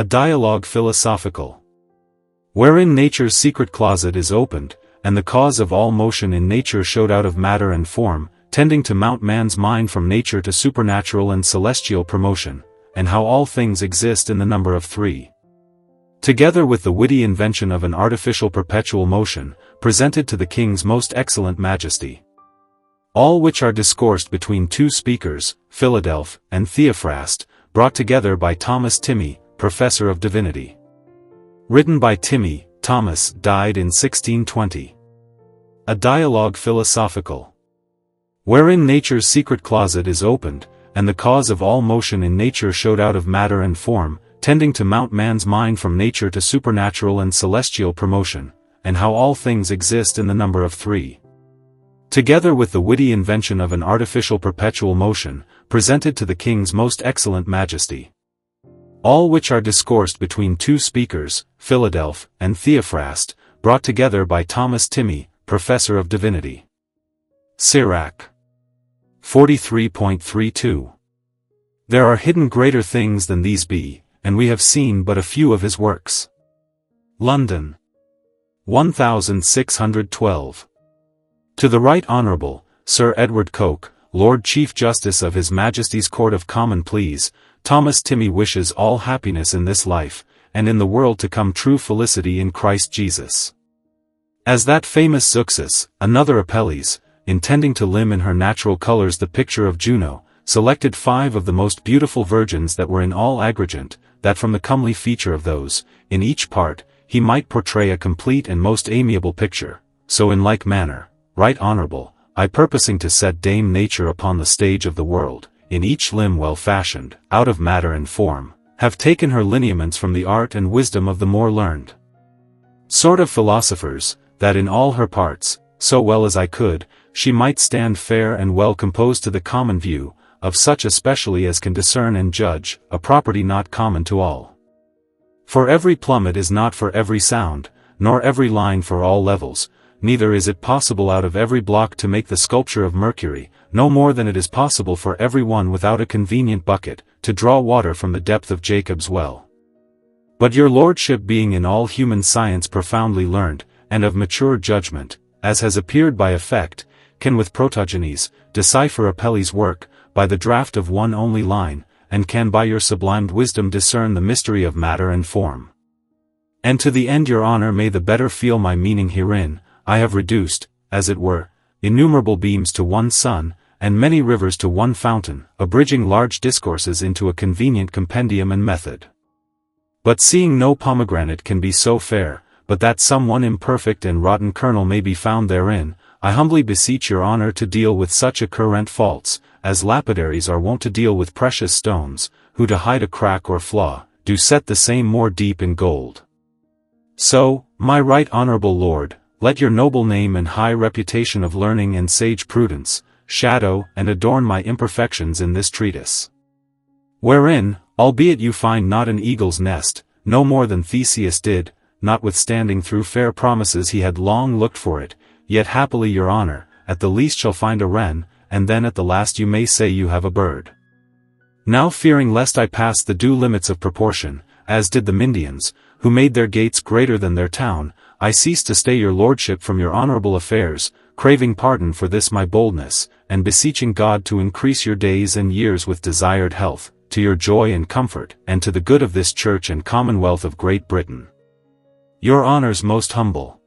A dialogue philosophical. Wherein nature's secret closet is opened, and the cause of all motion in nature showed out of matter and form, tending to mount man's mind from nature to supernatural and celestial promotion, and how all things exist in the number of three. Together with the witty invention of an artificial perpetual motion, presented to the King's most excellent majesty. All which are discoursed between two speakers, Philadelph and Theophrast, brought together by Thomas Tymme, Professor of Divinity. Written by Tymme, Thomas died in 1620. A dialogue philosophical. Wherein nature's secret closet is opened, and the cause of all motion in nature showed out of matter and form, tending to mount man's mind from nature to supernatural and celestial promotion, and how all things exist in the number of three. Together with the witty invention of an artificial perpetual motion, presented to the King's most excellent majesty. All which are discoursed between two speakers, Philadelph and Theophrast, brought together by Thomas Tymme, Professor of Divinity. Sirach 43.32. There are hidden greater things than these be, and we have seen but a few of his works. London 1612. To the Right Honourable Sir Edward Coke, Lord Chief Justice of His Majesty's Court of Common Pleas, Thomas Tymme wishes all happiness in this life, and in the world to come true felicity in Christ Jesus. As that famous Zeuxis, another Apelles, intending to limn in her natural colours the picture of Juno, selected 5 of the most beautiful virgins that were in all Agrigent, that from the comely feature of those, in each part, he might portray a complete and most amiable picture, so in like manner, Right Honourable, I purposing to set Dame Nature upon the stage of the world, in each limb well fashioned, out of matter and form, have taken her lineaments from the art and wisdom of the more learned sort of philosophers, that in all her parts, so well as I could, she might stand fair and well composed to the common view, of such especially as can discern and judge, a property not common to all. For every plummet is not for every sound, nor every line for all levels, neither is it possible out of every block to make the sculpture of Mercury, no more than it is possible for every one without a convenient bucket, to draw water from the depth of Jacob's well. But your lordship being in all human science profoundly learned, and of mature judgment, as has appeared by effect, can with Protogenes, decipher Apelles' work, by the draught of one only line, and can by your sublimed wisdom discern the mystery of matter and form. And to the end your honour may the better feel my meaning herein, I have reduced, as it were, innumerable beams to one sun, and many rivers to one fountain, abridging large discourses into a convenient compendium and method. But seeing no pomegranate can be so fair, but that some one imperfect and rotten kernel may be found therein, I humbly beseech your honour to deal with such occurrent faults, as lapidaries are wont to deal with precious stones, who to hide a crack or flaw, do set the same more deep in gold. So, my right honourable lord, let your noble name and high reputation of learning and sage prudence, shadow and adorn my imperfections in this treatise. Wherein, albeit you find not an eagle's nest, no more than Theseus did, notwithstanding through fair promises he had long looked for it, yet happily your honour, at the least shall find a wren, and then at the last you may say you have a bird. Now fearing lest I pass the due limits of proportion, as did the Myndians, who made their gates greater than their town, I cease to stay your lordship from your honourable affairs, craving pardon for this my boldness, and beseeching God to increase your days and years with desired health, to your joy and comfort, and to the good of this Church and Commonwealth of Great Britain. Your honour's most humble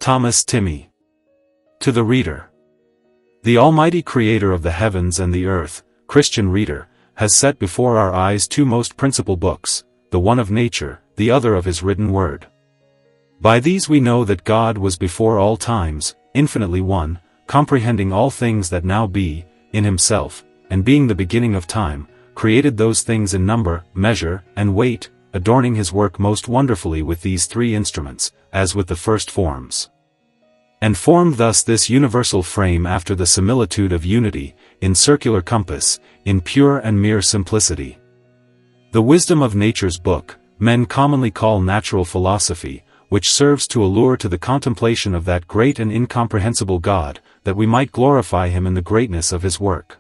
Thomas Tymme. To the Reader. The Almighty Creator of the heavens and the earth, Christian reader, has set before our eyes 2 most principal books, the one of nature, the other of his written word. By these we know that God was before all times, infinitely one, comprehending all things that now be, in himself, and being the beginning of time, created those things in number, measure, and weight, adorning his work most wonderfully with these 3 instruments, as with the first forms. And formed thus this universal frame after the similitude of unity, in circular compass, in pure and mere simplicity. The wisdom of nature's book, men commonly call natural philosophy, which serves to allure to the contemplation of that great and incomprehensible God, that we might glorify him in the greatness of his work.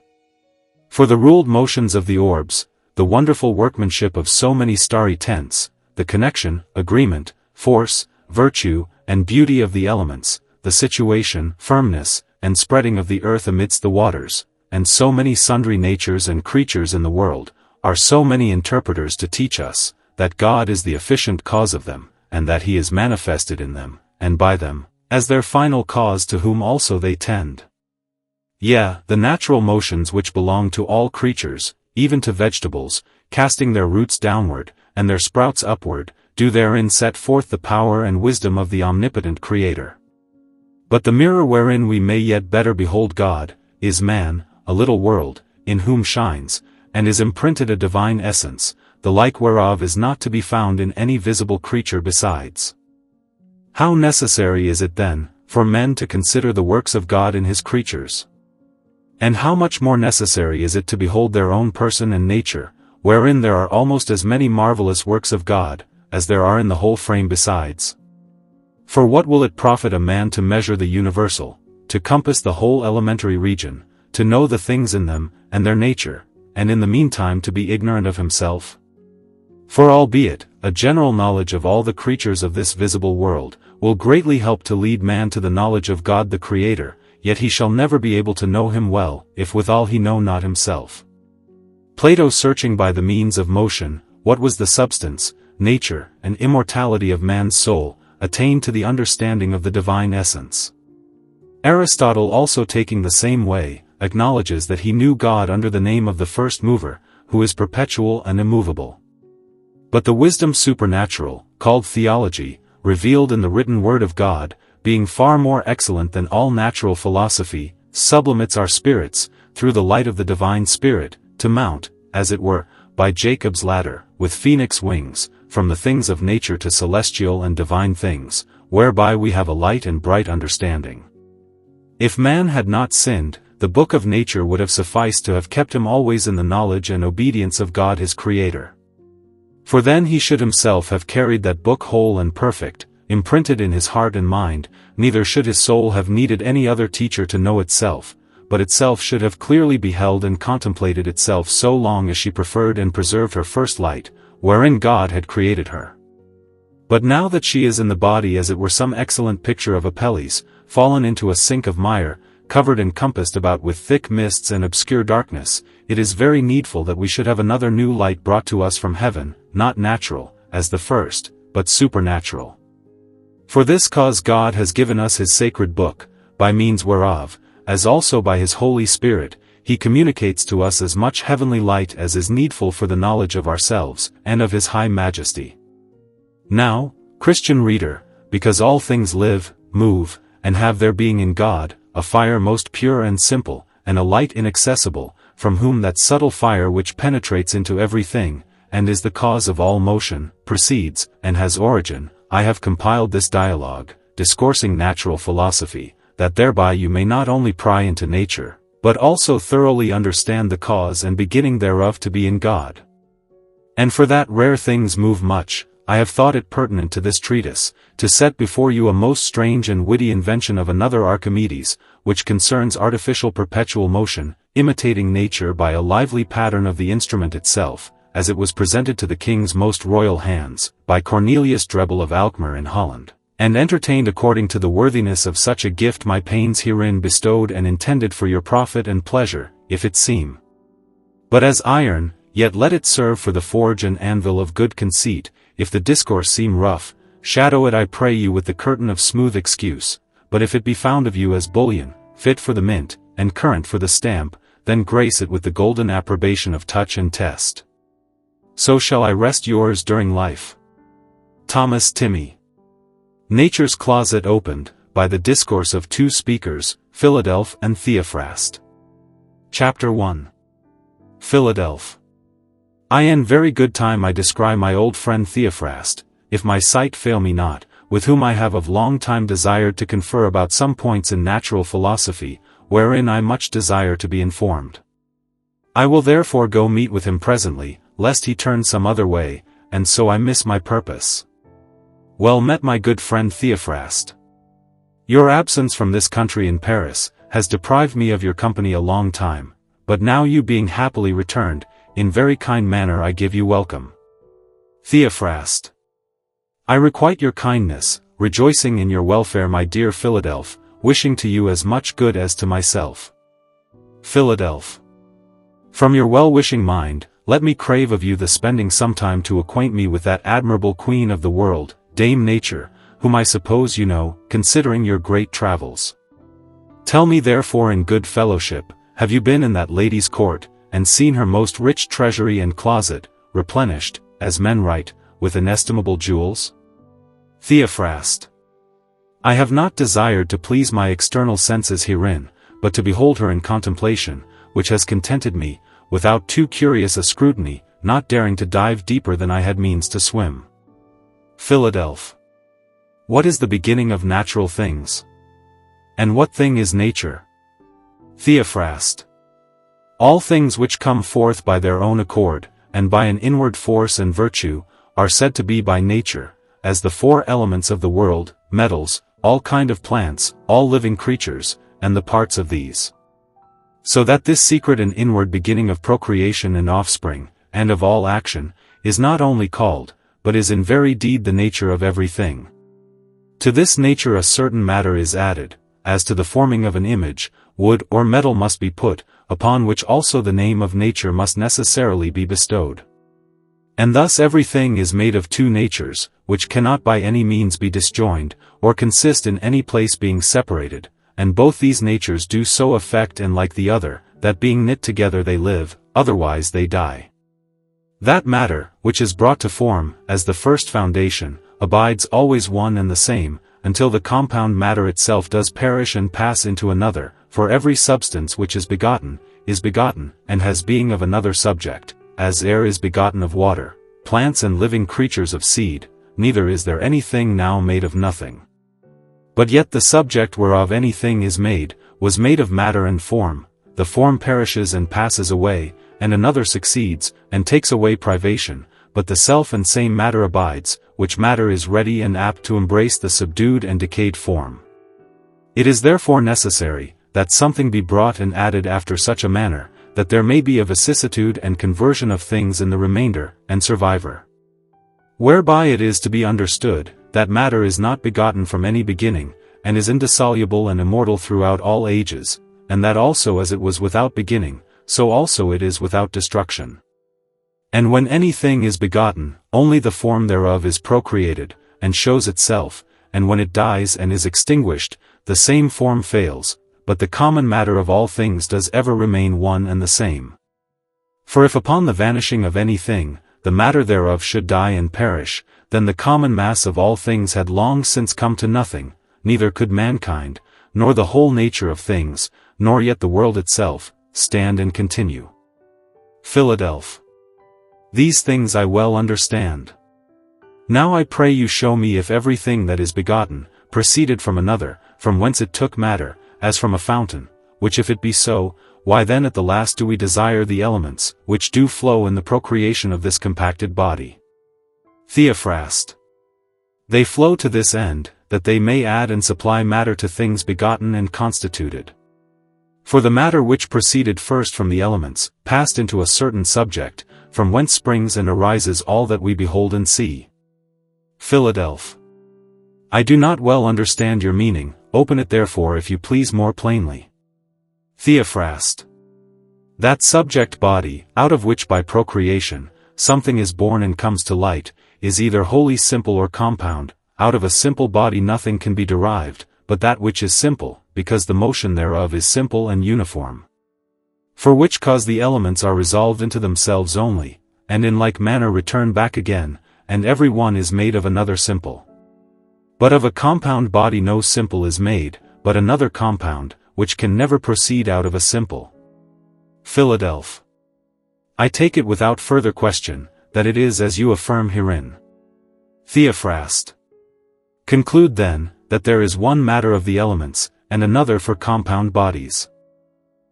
For the ruled motions of the orbs, the wonderful workmanship of so many starry tents, the connection, agreement, force, virtue, and beauty of the elements, the situation, firmness, and spreading of the earth amidst the waters, and so many sundry natures and creatures in the world, are so many interpreters to teach us, that God is the efficient cause of them, and that he is manifested in them, and by them, as their final cause to whom also they tend. Yea, the natural motions which belong to all creatures, even to vegetables, casting their roots downward, and their sprouts upward, do therein set forth the power and wisdom of the omnipotent Creator. But the mirror wherein we may yet better behold God, is man, a little world, in whom shines, and is imprinted a divine essence, the like whereof is not to be found in any visible creature besides. How necessary is it then, for men to consider the works of God in his creatures? And how much more necessary is it to behold their own person and nature, wherein there are almost as many marvelous works of God, as there are in the whole frame besides? For what will it profit a man to measure the universal, to compass the whole elementary region, to know the things in them, and their nature, and in the meantime to be ignorant of himself? For albeit, a general knowledge of all the creatures of this visible world, will greatly help to lead man to the knowledge of God the Creator, yet he shall never be able to know him well, if withal he know not himself. Plato, searching by the means of motion, what was the substance, nature, and immortality of man's soul, attained to the understanding of the divine essence. Aristotle, also taking the same way, acknowledges that he knew God under the name of the first mover, who is perpetual and immovable. But the wisdom supernatural, called theology, revealed in the written word of God, being far more excellent than all natural philosophy, sublimates our spirits, through the light of the divine Spirit, to mount, as it were, by Jacob's ladder, with phoenix wings, from the things of nature to celestial and divine things, whereby we have a light and bright understanding. If man had not sinned, the book of nature would have sufficed to have kept him always in the knowledge and obedience of God his Creator. For then he should himself have carried that book whole and perfect, imprinted in his heart and mind, neither should his soul have needed any other teacher to know itself, but itself should have clearly beheld and contemplated itself so long as she preferred and preserved her first light, wherein God had created her. But now that she is in the body as it were some excellent picture of Apelles, fallen into a sink of mire, covered and compassed about with thick mists and obscure darkness, it is very needful that we should have another new light brought to us from heaven, not natural, as the first, but supernatural. For this cause God has given us his sacred book, by means whereof, as also by his Holy Spirit, he communicates to us as much heavenly light as is needful for the knowledge of ourselves, and of his high majesty. Now, Christian reader, because all things live, move, and have their being in God, a fire most pure and simple, and a light inaccessible, from whom that subtle fire which penetrates into everything, and is the cause of all motion, proceeds, and has origin, I have compiled this dialogue, discoursing natural philosophy, that thereby you may not only pry into nature, but also thoroughly understand the cause and beginning thereof to be in God. And for that rare things move much, I have thought it pertinent to this treatise, to set before you a most strange and witty invention of another Archimedes, which concerns artificial perpetual motion, imitating nature by a lively pattern of the instrument itself, as it was presented to the king's most royal hands, by Cornelius Drebbel of Alkmaar in Holland, and entertained according to the worthiness of such a gift my pains herein bestowed and intended for your profit and pleasure, if it seem but as iron, yet let it serve for the forge and anvil of good conceit. If the discourse seem rough, shadow it I pray you with the curtain of smooth excuse, but if it be found of you as bullion, fit for the mint, and current for the stamp, then grace it with the golden approbation of touch and test. So shall I rest yours during life. Thomas Tymme. Nature's Closet Opened, by the Discourse of Two Speakers, Philadelph and Theophrast. Chapter 1. Philadelph. I in very good time I descry my old friend Theophrast, if my sight fail me not, with whom I have of long time desired to confer about some points in natural philosophy, wherein I much desire to be informed. I will therefore go meet with him presently, lest he turn some other way, and so I miss my purpose. Well met, my good friend Theophrast. Your absence from this country in Paris, has deprived me of your company a long time, but now you being happily returned, in very kind manner I give you welcome. Theophrast. I requite your kindness, rejoicing in your welfare my dear Philadelph, wishing to you as much good as to myself. Philadelph. From your well-wishing mind, let me crave of you the spending some time to acquaint me with that admirable queen of the world, Dame Nature, whom I suppose you know, considering your great travels. Tell me therefore in good fellowship, have you been in that lady's court, and seen her most rich treasury and closet, replenished, as men write, with inestimable jewels? Theophrast. I have not desired to please my external senses herein, but to behold her in contemplation, which has contented me, without too curious a scrutiny, not daring to dive deeper than I had means to swim. Philadelph. What is the beginning of natural things? And what thing is nature? Theophrast. All things which come forth by their own accord, and by an inward force and virtue, are said to be by nature, as the four elements of the world, metals, all kind of plants, all living creatures, and the parts of these. So that this secret and inward beginning of procreation and offspring, and of all action, is not only called, but is in very deed the nature of everything. To this nature a certain matter is added, as to the forming of an image, wood or metal must be put, upon which also the name of nature must necessarily be bestowed. And thus everything is made of two natures, which cannot by any means be disjoined, or consist in any place being separated, and both these natures do so affect and like the other, that being knit together they live, otherwise they die. That matter, which is brought to form, as the first foundation, abides always one and the same, until the compound matter itself does perish and pass into another, for every substance which is begotten, and has being of another subject, as air is begotten of water, plants and living creatures of seed, neither is there anything now made of nothing. But yet the subject whereof anything is made, was made of matter and form, the form perishes and passes away, and another succeeds, and takes away privation, but the self and same matter abides, which matter is ready and apt to embrace the subdued and decayed form. It is therefore necessary, that something be brought and added after such a manner, that there may be a vicissitude and conversion of things in the remainder, and survivor. Whereby it is to be understood, that matter is not begotten from any beginning, and is indissoluble and immortal throughout all ages, and that also as it was without beginning, so also it is without destruction. And when anything is begotten, only the form thereof is procreated, and shows itself, and when it dies and is extinguished, the same form fails, but the common matter of all things does ever remain one and the same. For if upon the vanishing of anything, the matter thereof should die and perish, then the common mass of all things had long since come to nothing, neither could mankind, nor the whole nature of things, nor yet the world itself, stand and continue. Philadelph. These things I well understand. Now I pray you show me if everything that is begotten, proceeded from another, from whence it took matter, as from a fountain, which if it be so, why then at the last do we desire the elements, which do flow in the procreation of this compacted body? Theophrast. They flow to this end, that they may add and supply matter to things begotten and constituted. For the matter which proceeded first from the elements, passed into a certain subject, from whence springs and arises all that we behold and see. Philadelph. I do not well understand your meaning, open it therefore if you please more plainly. Theophrast. That subject body, out of which by procreation, something is born and comes to light, is either wholly simple or compound. Out of a simple body nothing can be derived, but that which is simple, because the motion thereof is simple and uniform. For which cause the elements are resolved into themselves only, and in like manner return back again, and every one is made of another simple. But of a compound body no simple is made, but another compound, which can never proceed out of a simple. Philadelph. I take it without further question, that it is as you affirm herein. Theophrast. Conclude then, that there is one matter of the elements, and another for compound bodies.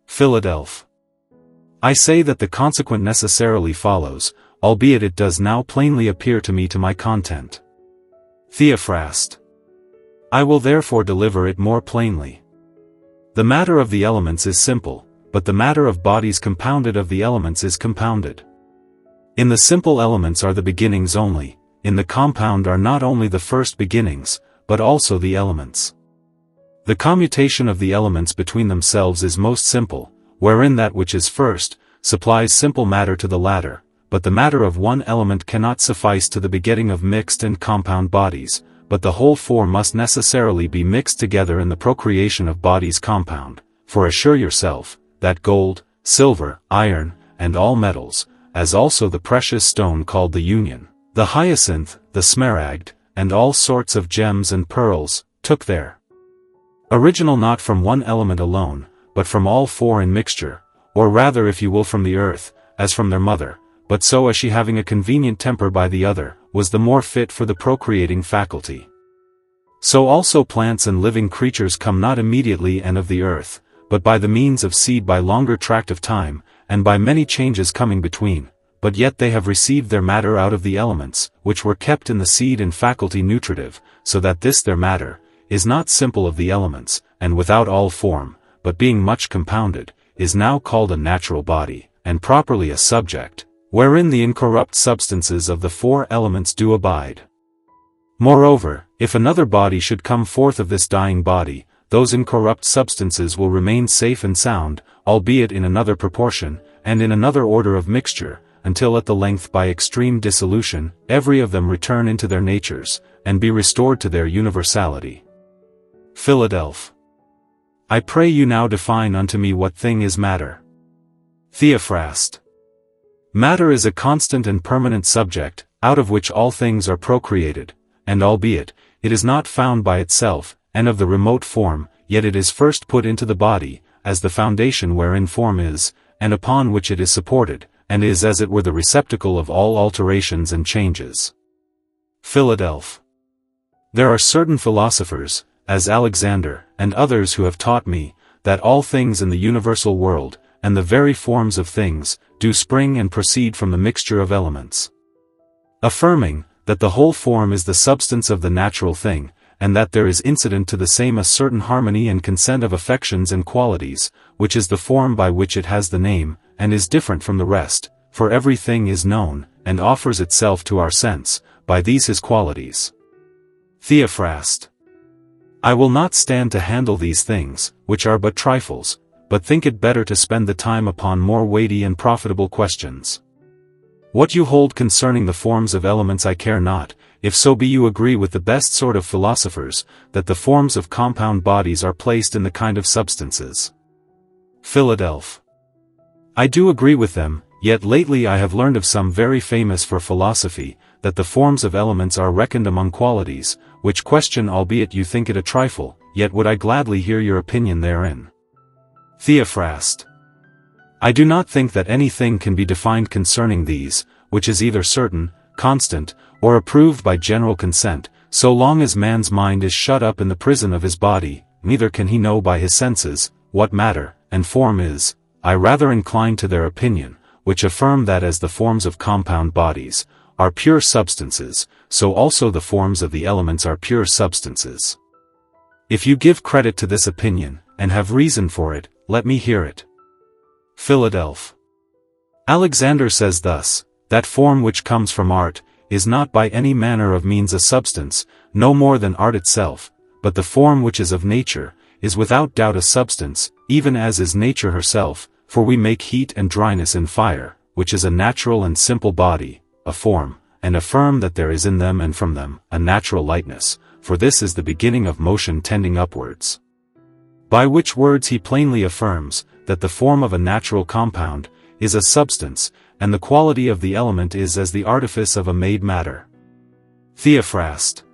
Philadelph. I say that the consequent necessarily follows, albeit it does now plainly appear to me to my content. Theophrast. I will therefore deliver it more plainly. The matter of the elements is simple, but the matter of bodies compounded of the elements is compounded. In the simple elements are the beginnings only, in the compound are not only the first beginnings, but also the elements. The commutation of the elements between themselves is most simple, wherein that which is first, supplies simple matter to the latter, but the matter of one element cannot suffice to the begetting of mixed and compound bodies, but the whole four must necessarily be mixed together in the procreation of bodies compound, for assure yourself, that gold, silver, iron, and all metals, as also the precious stone called the union, the hyacinth, the smaragd, and all sorts of gems and pearls, took their original not from one element alone, but from all four in mixture, or rather if you will from the earth, as from their mother, but so as she having a convenient temper by the other, was the more fit for the procreating faculty. So also plants and living creatures come not immediately and of the earth, but by the means of seed by longer tract of time, and by many changes coming between, but yet they have received their matter out of the elements, which were kept in the seed and faculty nutritive, so that this their matter, is not simple of the elements, and without all form, but being much compounded, is now called a natural body, and properly a subject, wherein the incorrupt substances of the four elements do abide. Moreover, if another body should come forth of this dying body, those incorrupt substances will remain safe and sound, albeit in another proportion, and in another order of mixture, until at the length by extreme dissolution, every of them return into their natures, and be restored to their universality. Philadelphia. I pray you now define unto me what thing is matter. Theophrast. Matter is a constant and permanent subject, out of which all things are procreated, and albeit, it is not found by itself, and of the remote form, yet it is first put into the body, as the foundation wherein form is, and upon which it is supported, and is as it were the receptacle of all alterations and changes. Philadelphia. There are certain philosophers, as Alexander, and others who have taught me, that all things in the universal world, and the very forms of things, do spring and proceed from the mixture of elements. Affirming, that the whole form is the substance of the natural thing, and that there is incident to the same a certain harmony and consent of affections and qualities, which is the form by which it has the name, and is different from the rest, for every thing is known, and offers itself to our sense, by these his qualities. Theophrast. I will not stand to handle these things, which are but trifles, but think it better to spend the time upon more weighty and profitable questions. What you hold concerning the forms of elements I care not, if so be you agree with the best sort of philosophers, that the forms of compound bodies are placed in the kind of substances. Philadelphia. I do agree with them, yet lately I have learned of some very famous for philosophy, that the forms of elements are reckoned among qualities, which question albeit you think it a trifle, yet would I gladly hear your opinion therein. Theophrast. I do not think that anything can be defined concerning these, which is either certain, constant, or approved by general consent, so long as man's mind is shut up in the prison of his body, neither can he know by his senses, what matter, and form is. I rather incline to their opinion, which affirm that as the forms of compound bodies are pure substances, so also the forms of the elements are pure substances. If you give credit to this opinion, and have reason for it, let me hear it. Philadelphia. Alexander says thus, that form which comes from art, is not by any manner of means a substance, no more than art itself, but the form which is of nature, is without doubt a substance, even as is nature herself, for we make heat and dryness in fire, which is a natural and simple body, a form, and affirm that there is in them and from them, a natural lightness, for this is the beginning of motion tending upwards. By which words he plainly affirms, that the form of a natural compound, is a substance, and the quality of the element is as the artifice of a made matter. Theophrast.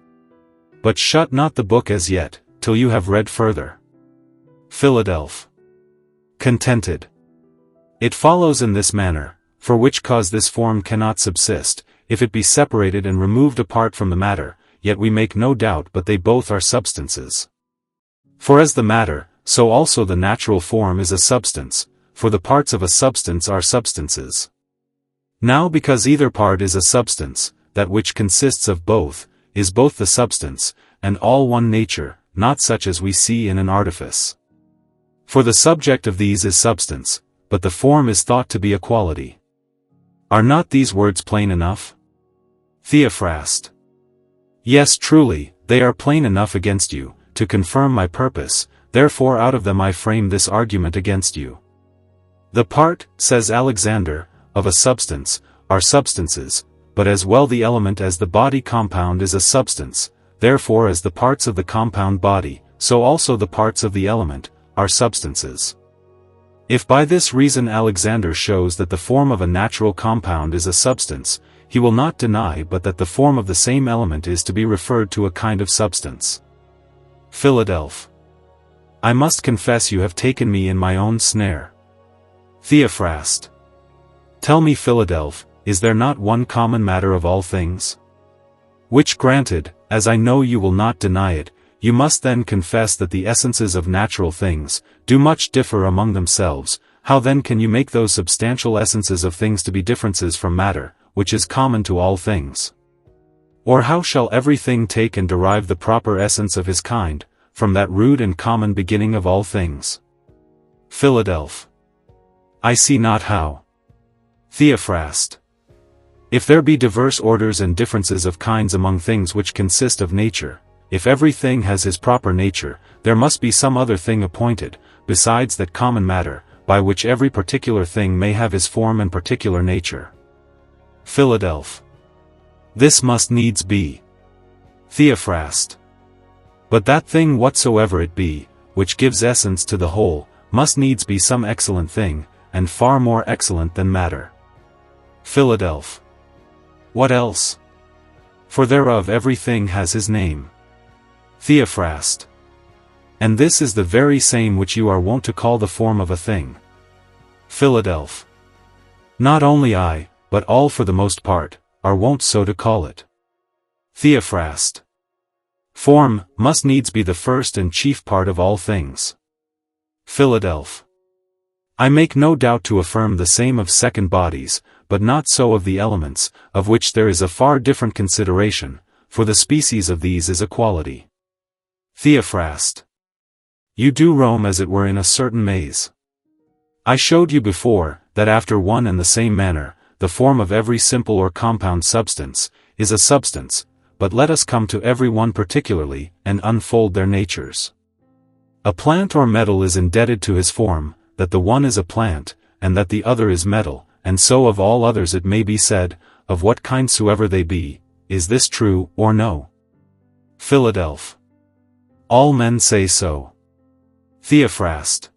But shut not the book as yet, till you have read further. Philadelphia. Contented. It follows in this manner, for which cause this form cannot subsist, if it be separated and removed apart from the matter, yet we make no doubt but they both are substances. For as the matter, so also the natural form is a substance, for the parts of a substance are substances. Now because either part is a substance, that which consists of both, is both the substance, and all one nature, not such as we see in an artifice. For the subject of these is substance, but the form is thought to be a quality. Are not these words plain enough? Theophrast. Yes, truly, they are plain enough against you, to confirm my purpose, therefore out of them I frame this argument against you. The part, says Alexander, of a substance, are substances, but as well the element as the body compound is a substance, therefore as the parts of the compound body, so also the parts of the element, are substances. If by this reason Alexander shows that the form of a natural compound is a substance, he will not deny but that the form of the same element is to be referred to a kind of substance. Philadelph. I must confess you have taken me in my own snare. Theophrast. Tell me, Philadelph, is there not one common matter of all things? Which granted, as I know you will not deny it, you must then confess that the essences of natural things do much differ among themselves. How then can you make those substantial essences of things to be differences from matter, which is common to all things? Or how shall everything take and derive the proper essence of his kind, from that rude and common beginning of all things? Philadelph. I see not how. Theophrast. If there be diverse orders and differences of kinds among things which consist of nature, if everything has his proper nature, there must be some other thing appointed, besides that common matter, by which every particular thing may have his form and particular nature. Philadelph. This must needs be. Theophrast. But that thing whatsoever it be, which gives essence to the whole, must needs be some excellent thing, and far more excellent than matter. Philadelph. What else? For thereof everything has his name. Theophrast. And this is the very same which you are wont to call the form of a thing. Philadelph. Not only I, but all for the most part, are wont so to call it. Theophrast. Form must needs be the first and chief part of all things. Philadelph. I make no doubt to affirm the same of second bodies, but not so of the elements, of which there is a far different consideration, for the species of these is a quality. Theophrast. You do roam as it were in a certain maze. I showed you before, that after one and the same manner, the form of every simple or compound substance, is a substance, but let us come to every one particularly, and unfold their natures. A plant or metal is indebted to his form, that the one is a plant, and that the other is metal, and so of all others it may be said, of what kind soever they be. Is this true, or no? Philadelph. All men say so. Theophrast.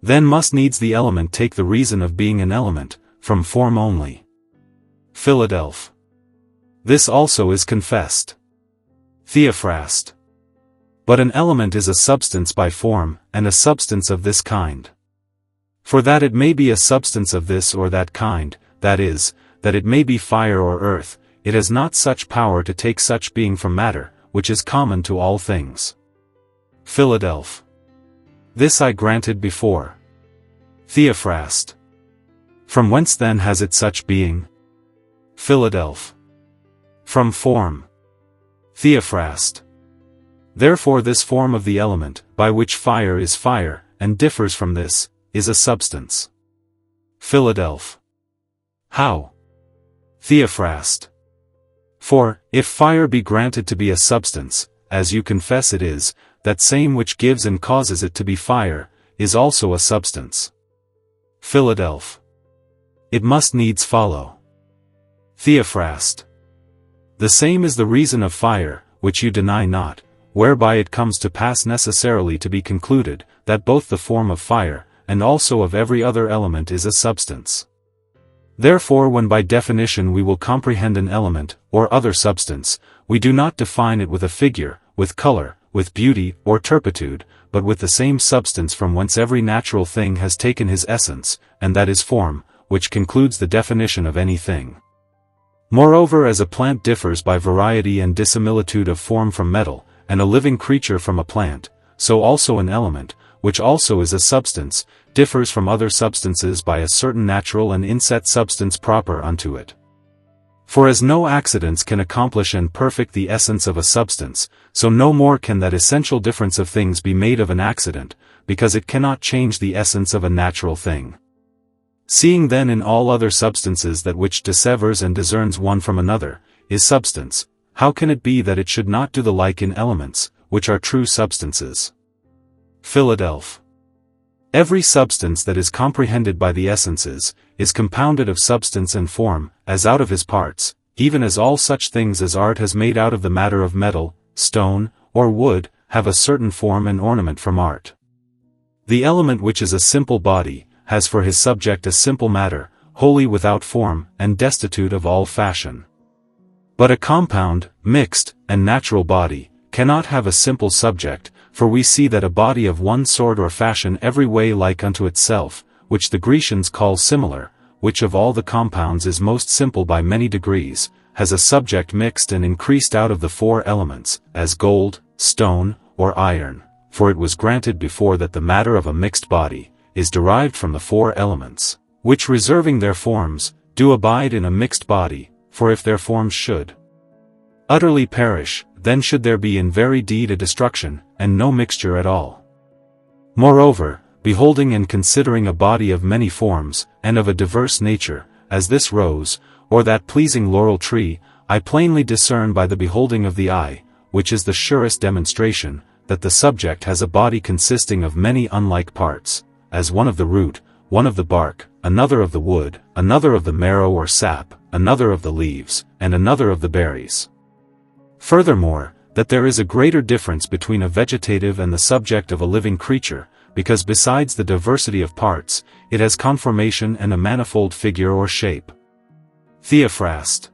Then must needs the element take the reason of being an element, from form only. Philadelph. This also is confessed. Theophrast. But an element is a substance by form, and a substance of this kind. For that it may be a substance of this or that kind, that is, that it may be fire or earth, it has not such power to take such being from matter, which is common to all things. Philadelph. This I granted before. Theophrast. From whence then has it such being? Philadelph. From form. Theophrast. Therefore this form of the element, by which fire is fire, and differs from this, is a substance. Philadelph. How? Theophrast. For, if fire be granted to be a substance, as you confess it is, that same which gives and causes it to be fire, is also a substance. Philadelph. It must needs follow. Theophrast. The same is the reason of fire, which you deny not, whereby it comes to pass necessarily to be concluded, that both the form of fire, and also of every other element is a substance. Therefore when by definition we will comprehend an element, or other substance, we do not define it with a figure, with color, with beauty, or turpitude, but with the same substance from whence every natural thing has taken his essence, and that is form, which concludes the definition of any thing. Moreover, as a plant differs by variety and dissimilitude of form from metal, and a living creature from a plant, so also an element, which also is a substance, differs from other substances by a certain natural and inset substance proper unto it. For as no accidents can accomplish and perfect the essence of a substance, so no more can that essential difference of things be made of an accident, because it cannot change the essence of a natural thing. Seeing then in all other substances that which dissevers and discerns one from another, is substance, how can it be that it should not do the like in elements, which are true substances? Philadelphia. Every substance that is comprehended by the essences, is compounded of substance and form, as out of his parts, even as all such things as art has made out of the matter of metal, stone, or wood, have a certain form and ornament from art. The element which is a simple body, has for his subject a simple matter, wholly without form, and destitute of all fashion. But a compound, mixed, and natural body, cannot have a simple subject, for we see that a body of one sort or fashion every way like unto itself, which the Grecians call similar, which of all the compounds is most simple by many degrees, has a subject mixed and increased out of the four elements, as gold, stone, or iron, for it was granted before that the matter of a mixed body, is derived from the four elements, which reserving their forms, do abide in a mixed body, for if their forms should utterly perish, then should there be in very deed a destruction, and no mixture at all. Moreover, beholding and considering a body of many forms, and of a diverse nature, as this rose, or that pleasing laurel tree, I plainly discern by the beholding of the eye, which is the surest demonstration, that the subject has a body consisting of many unlike parts, as one of the root, one of the bark, another of the wood, another of the marrow or sap, another of the leaves, and another of the berries. Furthermore, that there is a greater difference between a vegetative and the subject of a living creature, because besides the diversity of parts, it has conformation and a manifold figure or shape. Theophrast.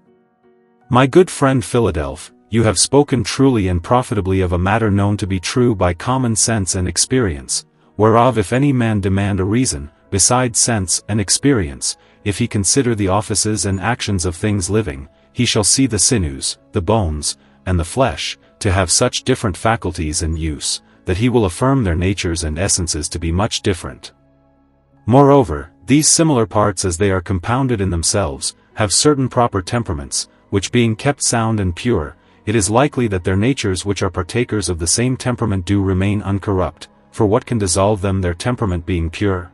My good friend Philadelphia, you have spoken truly and profitably of a matter known to be true by common sense and experience, whereof if any man demand a reason, besides sense and experience, if he consider the offices and actions of things living, he shall see the sinews, the bones, and the flesh, to have such different faculties and use, that he will affirm their natures and essences to be much different. Moreover, these similar parts as they are compounded in themselves, have certain proper temperaments, which being kept sound and pure, it is likely that their natures which are partakers of the same temperament do remain uncorrupt, for what can dissolve them their temperament being pure?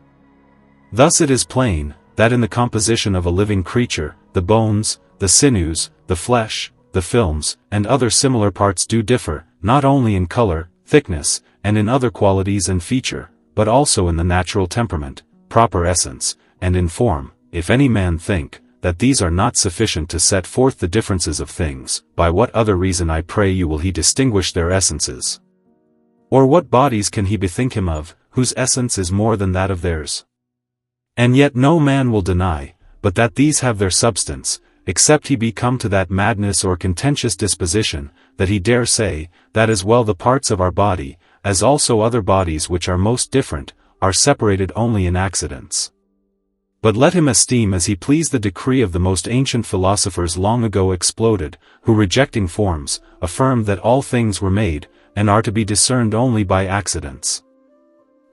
Thus it is plain, that in the composition of a living creature, the bones, the sinews, the flesh, the films, and other similar parts do differ, not only in color, thickness, and in other qualities and feature, but also in the natural temperament, proper essence, and in form. If any man think, that these are not sufficient to set forth the differences of things, by what other reason I pray you will he distinguish their essences? Or what bodies can he bethink him of, whose essence is more than that of theirs? And yet no man will deny, but that these have their substance, except he be come to that madness or contentious disposition, that he dare say, that as well the parts of our body, as also other bodies which are most different, are separated only in accidents. But let him esteem as he please the decree of the most ancient philosophers long ago exploded, who rejecting forms, affirmed that all things were made, and are to be discerned only by accidents.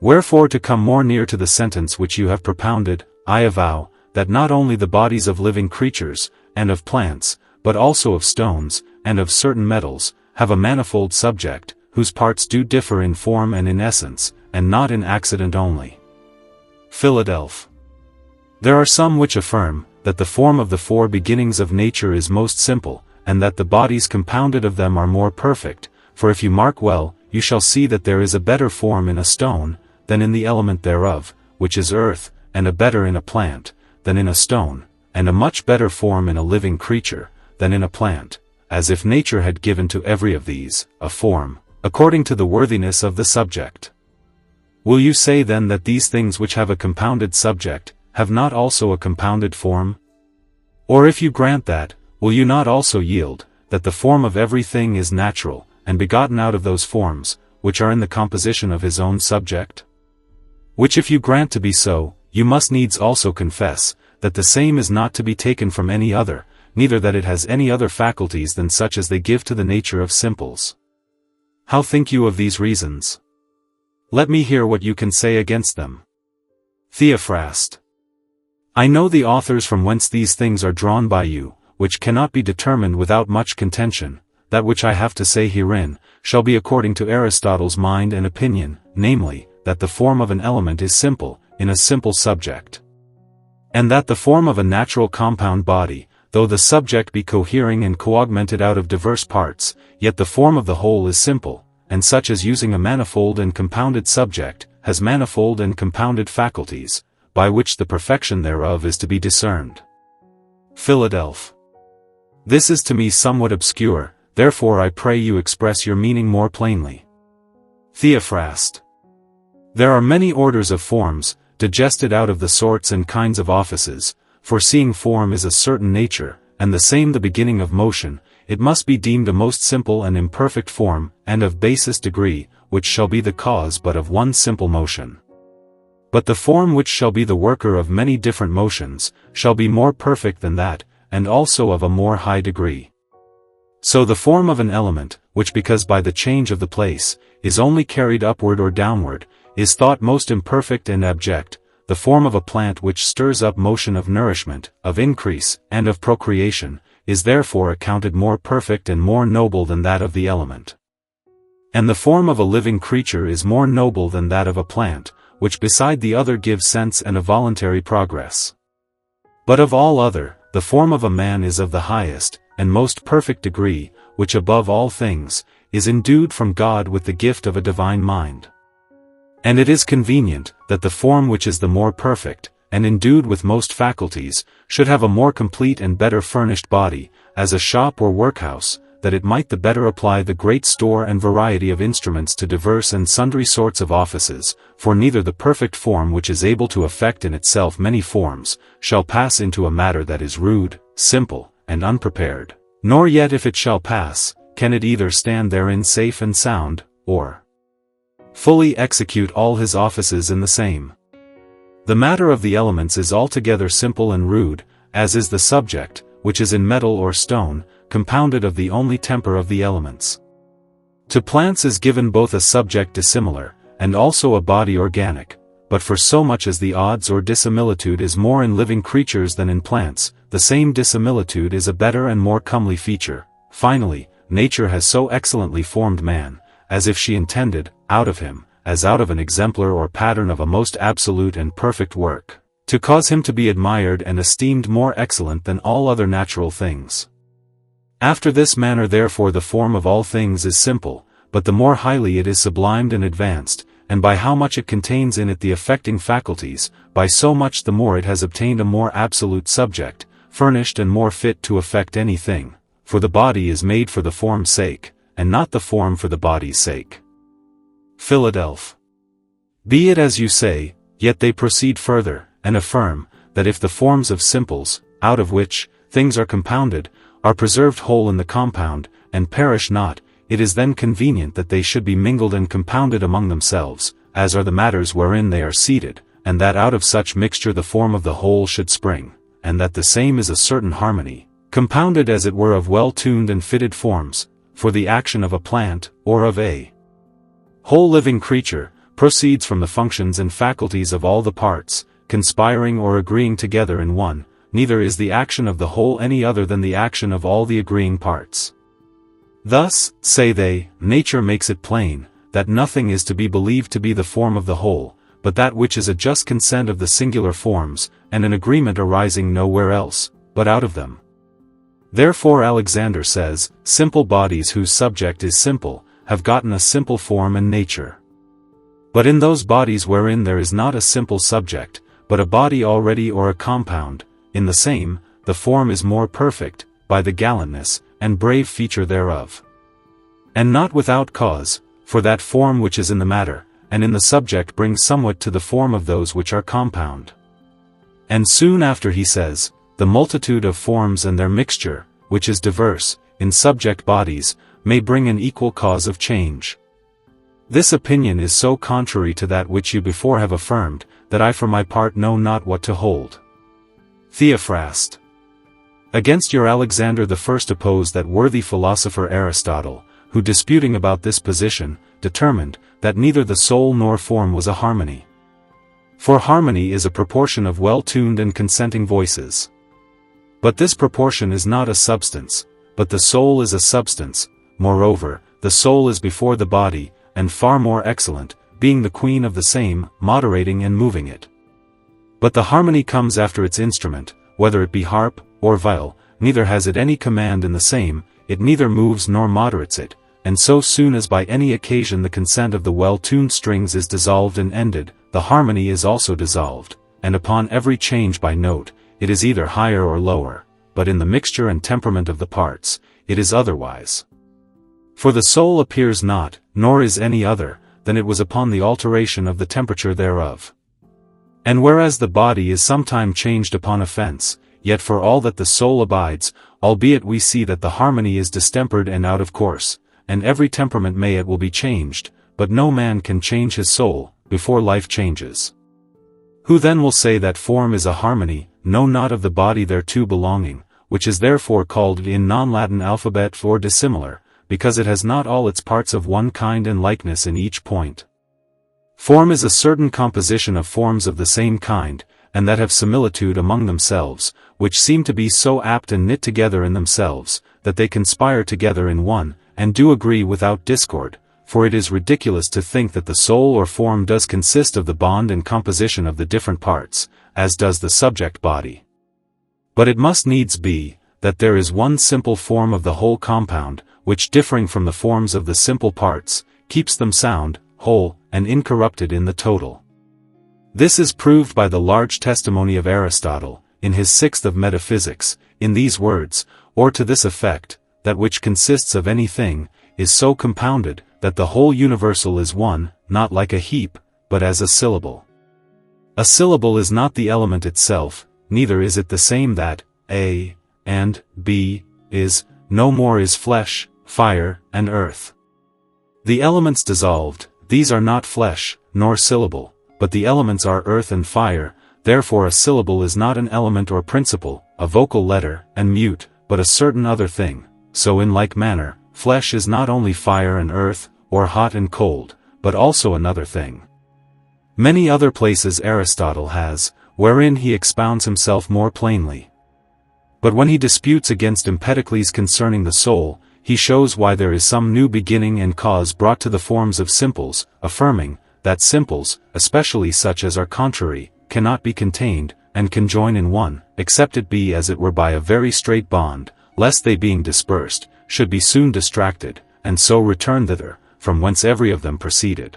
Wherefore to come more near to the sentence which you have propounded, I avow, that not only the bodies of living creatures, and of plants, but also of stones, and of certain metals, have a manifold subject, whose parts do differ in form and in essence, and not in accident only. Philadelphia. There are some which affirm, that the form of the four beginnings of nature is most simple, and that the bodies compounded of them are more perfect, for if you mark well, you shall see that there is a better form in a stone, than in the element thereof, which is earth, and a better in a plant, than in a stone, and a much better form in a living creature, than in a plant, as if nature had given to every of these, a form, according to the worthiness of the subject. Will you say then that these things which have a compounded subject, have not also a compounded form? Or if you grant that, will you not also yield, that the form of everything is natural, and begotten out of those forms, which are in the composition of his own subject? Which if you grant to be so, you must needs also confess, that the same is not to be taken from any other, neither that it has any other faculties than such as they give to the nature of simples. How think you of these reasons? Let me hear what you can say against them. Theophrast. I know the authors from whence these things are drawn by you, which cannot be determined without much contention. That which I have to say herein, shall be according to Aristotle's mind and opinion, namely, that the form of an element is simple, in a simple subject. And that the form of a natural compound body, though the subject be cohering and co-augmented out of diverse parts, yet the form of the whole is simple, and such as using a manifold and compounded subject, has manifold and compounded faculties, by which the perfection thereof is to be discerned. Philadelphia. This is to me somewhat obscure, therefore I pray you express your meaning more plainly. Theophrast. There are many orders of forms, digested out of the sorts and kinds of offices, for seeing form is a certain nature, and the same the beginning of motion, it must be deemed a most simple and imperfect form, and of basest degree, which shall be the cause but of one simple motion. But the form which shall be the worker of many different motions, shall be more perfect than that, and also of a more high degree. So the form of an element, which because by the change of the place, is only carried upward or downward, is thought most imperfect and abject, the form of a plant which stirs up motion of nourishment, of increase, and of procreation, is therefore accounted more perfect and more noble than that of the element. And the form of a living creature is more noble than that of a plant, which beside the other gives sense and a voluntary progress. But of all other, the form of a man is of the highest, and most perfect degree, which above all things, is endued from God with the gift of a divine mind. And it is convenient, that the form which is the more perfect, and endued with most faculties, should have a more complete and better furnished body, as a shop or workhouse, that it might the better apply the great store and variety of instruments to diverse and sundry sorts of offices, for neither the perfect form which is able to effect in itself many forms, shall pass into a matter that is rude, simple, and unprepared, nor yet if it shall pass, can it either stand therein safe and sound, or fully execute all his offices in the same. The matter of the elements is altogether simple and rude, as is the subject, which is in metal or stone, compounded of the only temper of the elements. To plants is given both a subject dissimilar, and also a body organic, but for so much as the odds or dissimilitude is more in living creatures than in plants, the same dissimilitude is a better and more comely feature. Finally, nature has so excellently formed man, as if she intended, out of him, as out of an exemplar or pattern of a most absolute and perfect work, to cause him to be admired and esteemed more excellent than all other natural things. After this manner therefore the form of all things is simple, but the more highly it is sublimed and advanced, and by how much it contains in it the affecting faculties, by so much the more it has obtained a more absolute subject, furnished and more fit to effect anything, for the body is made for the form's sake, and not the form for the body's sake. Philadelphia. Be it as you say, yet they proceed further, and affirm, that if the forms of simples, out of which things are compounded, are preserved whole in the compound, and perish not, it is then convenient that they should be mingled and compounded among themselves, as are the matters wherein they are seated, and that out of such mixture the form of the whole should spring, and that the same is a certain harmony, compounded as it were of well-tuned and fitted forms, for the action of a plant, or of a whole living creature, proceeds from the functions and faculties of all the parts, conspiring or agreeing together in one, neither is the action of the whole any other than the action of all the agreeing parts. Thus, say they, nature makes it plain, that nothing is to be believed to be the form of the whole, but that which is a just consent of the singular forms, and an agreement arising nowhere else, but out of them. Therefore Alexander says, simple bodies whose subject is simple, have gotten a simple form and nature. But in those bodies wherein there is not a simple subject, but a body already or a compound, in the same, the form is more perfect, by the gallantness, and brave feature thereof. And not without cause, for that form which is in the matter, and in the subject brings somewhat to the form of those which are compound. And soon after he says, the multitude of forms and their mixture, which is diverse, in subject bodies, may bring an equal cause of change. This opinion is so contrary to that which you before have affirmed, that I for my part know not what to hold. Theophrast. Against your Alexander the First opposed that worthy philosopher Aristotle, who disputing about this position, determined, that neither the soul nor form was a harmony. For harmony is a proportion of well-tuned and consenting voices. But this proportion is not a substance, but the soul is a substance. Moreover, the soul is before the body, and far more excellent, being the queen of the same, moderating and moving it. But the harmony comes after its instrument, whether it be harp, or viol, neither has it any command in the same, it neither moves nor moderates it, and so soon as by any occasion the consent of the well-tuned strings is dissolved and ended, the harmony is also dissolved, and upon every change by note, it is either higher or lower, but in the mixture and temperament of the parts, it is otherwise. For the soul appears not, nor is any other, than it was upon the alteration of the temperature thereof. And whereas the body is sometime changed upon offense, yet for all that the soul abides, albeit we see that the harmony is distempered and out of course, and every temperament may it will be changed, but no man can change his soul, before life changes. Who then will say that form is a harmony, no not of the body thereto belonging, which is therefore called in non-Latin alphabet or dissimilar, because it has not all its parts of one kind and likeness in each point. Form is a certain composition of forms of the same kind, and that have similitude among themselves, which seem to be so apt and knit together in themselves, that they conspire together in one, and do agree without discord, for it is ridiculous to think that the soul or form does consist of the bond and composition of the different parts, as does the subject body. But it must needs be, that there is one simple form of the whole compound, which differing from the forms of the simple parts, keeps them sound, whole, and incorrupted in the total. This is proved by the large testimony of Aristotle, in his Sixth of Metaphysics, in these words, or to this effect, that which consists of anything, is so compounded, that the whole universal is one, not like a heap, but as a syllable. A syllable is not the element itself, neither is it the same that A and B is, no more is flesh, fire, and earth. The elements dissolved, these are not flesh, nor syllable, but the elements are earth and fire, therefore a syllable is not an element or principle, a vocal letter, and mute, but a certain other thing. So in like manner, flesh is not only fire and earth, or hot and cold, but also another thing. Many other places Aristotle has, wherein he expounds himself more plainly. But when he disputes against Empedocles concerning the soul, he shows why there is some new beginning and cause brought to the forms of simples, affirming, that simples, especially such as are contrary, cannot be contained, and conjoin in one, except it be as it were by a very straight bond, lest they being dispersed, should be soon distracted, and so return thither, from whence every of them proceeded.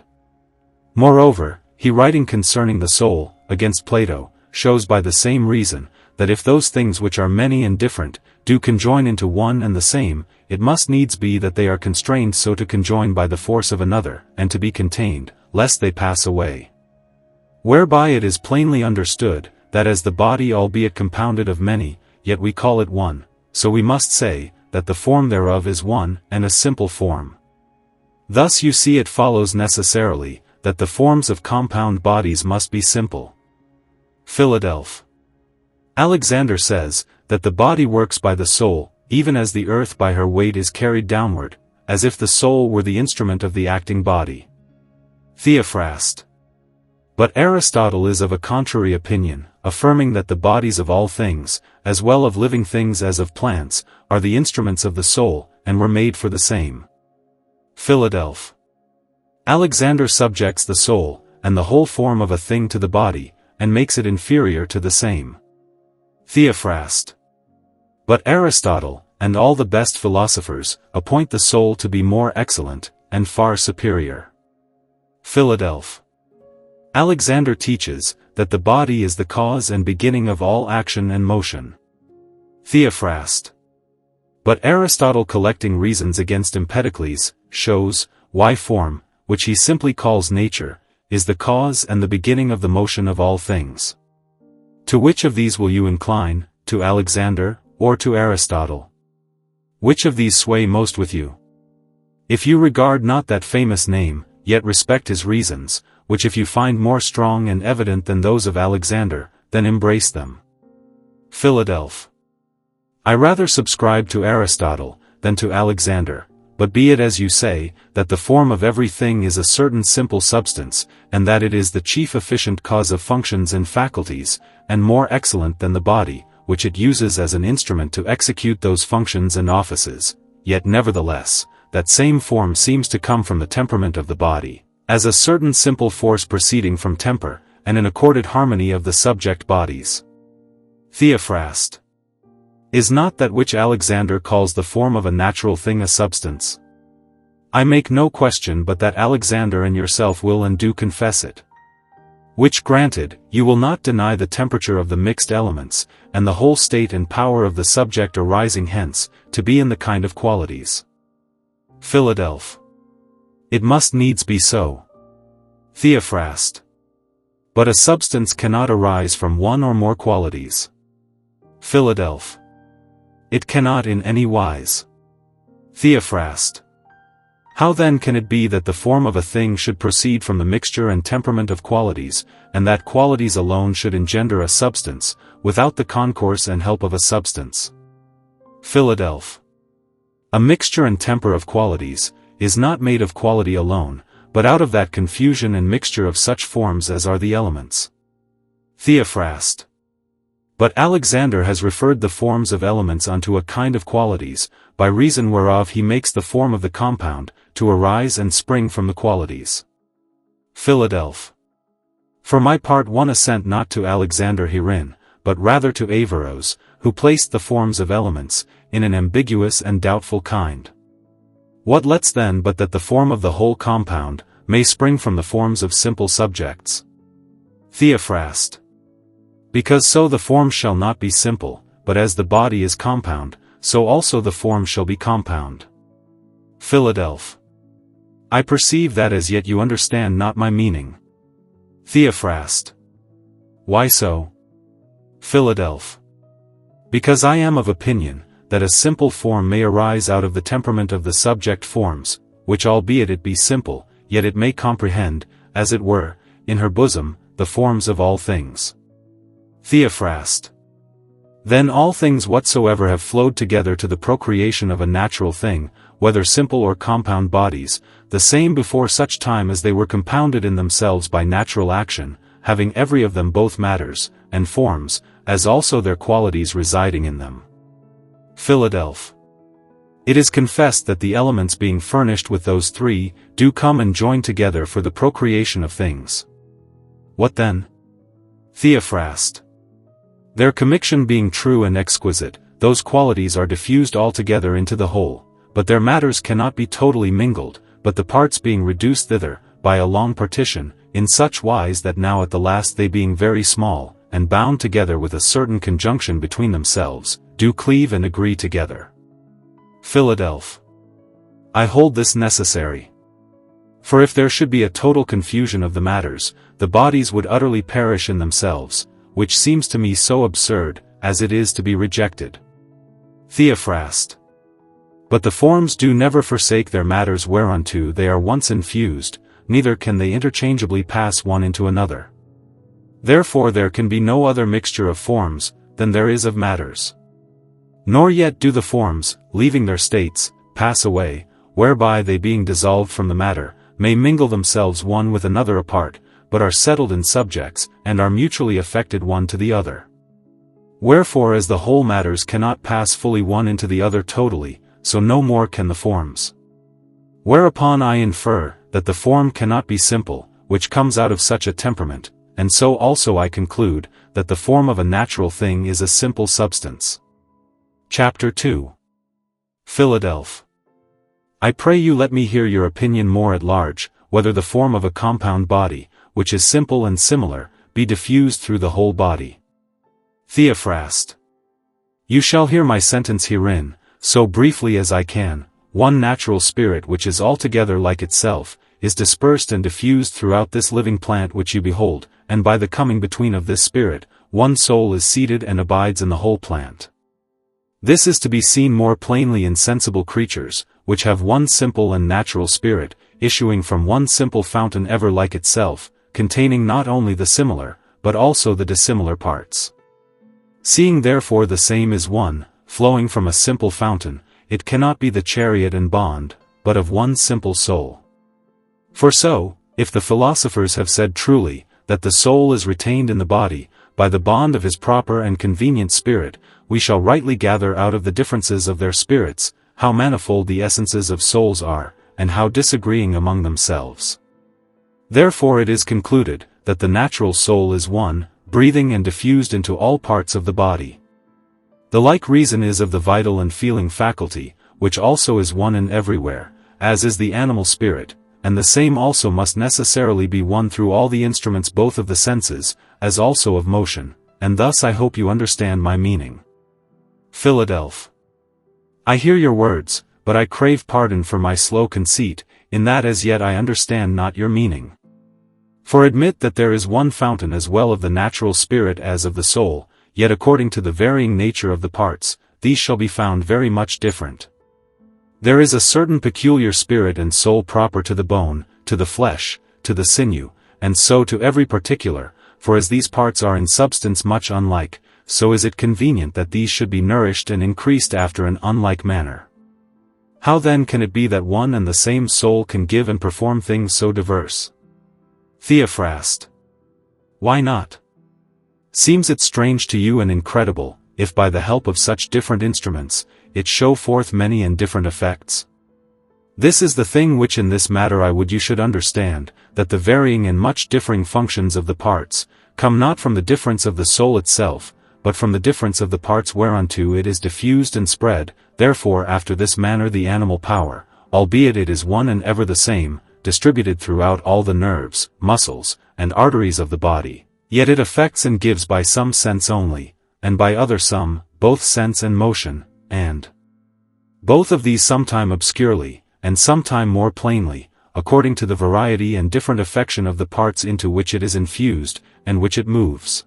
Moreover, he writing concerning the soul, against Plato, shows by the same reason, that if those things which are many and different, do conjoin into one and the same, it must needs be that they are constrained so to conjoin by the force of another, and to be contained, lest they pass away. Whereby it is plainly understood, that as the body albeit compounded of many, yet we call it one, so we must say, that the form thereof is one, and a simple form. Thus you see it follows necessarily, that the forms of compound bodies must be simple. Philadelphia. Alexander says, that the body works by the soul, even as the earth by her weight is carried downward, as if the soul were the instrument of the acting body. Theophrast. But Aristotle is of a contrary opinion, affirming that the bodies of all things, as well of living things as of plants, are the instruments of the soul, and were made for the same. Philadelphia. Alexander subjects the soul, and the whole form of a thing to the body, and makes it inferior to the same. Theophrast. But Aristotle, and all the best philosophers, appoint the soul to be more excellent, and far superior. Philadelphia. Alexander teaches, that the body is the cause and beginning of all action and motion. Theophrast. But Aristotle collecting reasons against Empedocles, shows, why form, which he simply calls nature, is the cause and the beginning of the motion of all things. To which of these will you incline, to Alexander, or to Aristotle? Which of these sway most with you? If you regard not that famous name, yet respect his reasons, which if you find more strong and evident than those of Alexander, then embrace them. Philadelphia. I rather subscribe to Aristotle, than to Alexander, but be it as you say, that the form of every thing is a certain simple substance, and that it is the chief efficient cause of functions and faculties, and more excellent than the body, which it uses as an instrument to execute those functions and offices, yet nevertheless, that same form seems to come from the temperament of the body, as a certain simple force proceeding from temper, and an accorded harmony of the subject bodies. Theophrast. Is not that which Alexander calls the form of a natural thing a substance? I make no question but that Alexander and yourself will and do confess it. Which granted, you will not deny the temperature of the mixed elements, and the whole state and power of the subject arising hence, to be in the kind of qualities. Philadelph. It must needs be so. Theophrast. But a substance cannot arise from one or more qualities. Philadelph. It cannot in any wise. Theophrast. How then can it be that the form of a thing should proceed from the mixture and temperament of qualities, and that qualities alone should engender a substance, without the concourse and help of a substance? Philadelph. A mixture and temper of qualities, is not made of quality alone, but out of that confusion and mixture of such forms as are the elements. Theophrast. But Alexander has referred the forms of elements unto a kind of qualities, by reason whereof he makes the form of the compound, to arise and spring from the qualities. Philadelph. For my part one assent not to Alexander herein, but rather to Averroes, who placed the forms of elements, in an ambiguous and doubtful kind. What lets then but that the form of the whole compound, may spring from the forms of simple subjects? Theophrast. Because so the form shall not be simple, but as the body is compound, so also the form shall be compound. Philadelph. I perceive that as yet you understand not my meaning. Theophrast. Why so? Philadelph. Because I am of opinion, that a simple form may arise out of the temperament of the subject forms, which albeit it be simple, yet it may comprehend, as it were, in her bosom, the forms of all things. Theophrast. Then all things whatsoever have flowed together to the procreation of a natural thing, whether simple or compound bodies, the same before such time as they were compounded in themselves by natural action, having every of them both matters, and forms, as also their qualities residing in them. Philadelph. It is confessed that the elements being furnished with those three, do come and join together for the procreation of things. What then? Theophrast. Their commixtion being true and exquisite, those qualities are diffused altogether into the whole, but their matters cannot be totally mingled, but the parts being reduced thither, by a long partition, in such wise that now at the last they being very small, and bound together with a certain conjunction between themselves, do cleave and agree together. Philadelph. I hold this necessary. For if there should be a total confusion of the matters, the bodies would utterly perish in themselves, which seems to me so absurd, as it is to be rejected. Theophrast. But the forms do never forsake their matters whereunto they are once infused, neither can they interchangeably pass one into another. Therefore there can be no other mixture of forms, than there is of matters. Nor yet do the forms, leaving their states, pass away, whereby they being dissolved from the matter, may mingle themselves one with another apart, but are settled in subjects, and are mutually affected one to the other. Wherefore as the whole matters cannot pass fully one into the other totally, so no more can the forms. Whereupon I infer, that the form cannot be simple, which comes out of such a temperament, and so also I conclude, that the form of a natural thing is a simple substance. Chapter 2. Philadelph. I pray you let me hear your opinion more at large, whether the form of a compound body, which is simple and similar, be diffused through the whole body. Theophrast. You shall hear my sentence herein, so briefly as I can. One natural spirit which is altogether like itself, is dispersed and diffused throughout this living plant which you behold, and by the coming between of this spirit, one soul is seated and abides in the whole plant. This is to be seen more plainly in sensible creatures, which have one simple and natural spirit, issuing from one simple fountain ever like itself, containing not only the similar, but also the dissimilar parts. Seeing therefore the same is one, flowing from a simple fountain, it cannot be the chariot and bond, but of one simple soul. For so, if the philosophers have said truly, that the soul is retained in the body, by the bond of his proper and convenient spirit, we shall rightly gather out of the differences of their spirits, how manifold the essences of souls are, and how disagreeing among themselves. Therefore it is concluded, that the natural soul is one, breathing and diffused into all parts of the body. The like reason is of the vital and feeling faculty, which also is one and everywhere, as is the animal spirit, and the same also must necessarily be one through all the instruments both of the senses, as also of motion, and thus I hope you understand my meaning. Philadelph. I hear your words, but I crave pardon for my slow conceit, in that as yet I understand not your meaning. For admit that there is one fountain as well of the natural spirit as of the soul, yet according to the varying nature of the parts, these shall be found very much different. There is a certain peculiar spirit and soul proper to the bone, to the flesh, to the sinew, and so to every particular, for as these parts are in substance much unlike, so is it convenient that these should be nourished and increased after an unlike manner. How then can it be that one and the same soul can give and perform things so diverse? Theophrast. Why not? Seems it strange to you and incredible, if by the help of such different instruments, it show forth many and different effects? This is the thing which in this matter I would you should understand, that the varying and much differing functions of the parts, come not from the difference of the soul itself, but from the difference of the parts whereunto it is diffused and spread. Therefore after this manner the animal power, albeit it is one and ever the same, distributed throughout all the nerves, muscles, and arteries of the body, yet it affects and gives by some sense only, and by other some, both sense and motion, and both of these sometime obscurely, and sometime more plainly, according to the variety and different affection of the parts into which it is infused, and which it moves.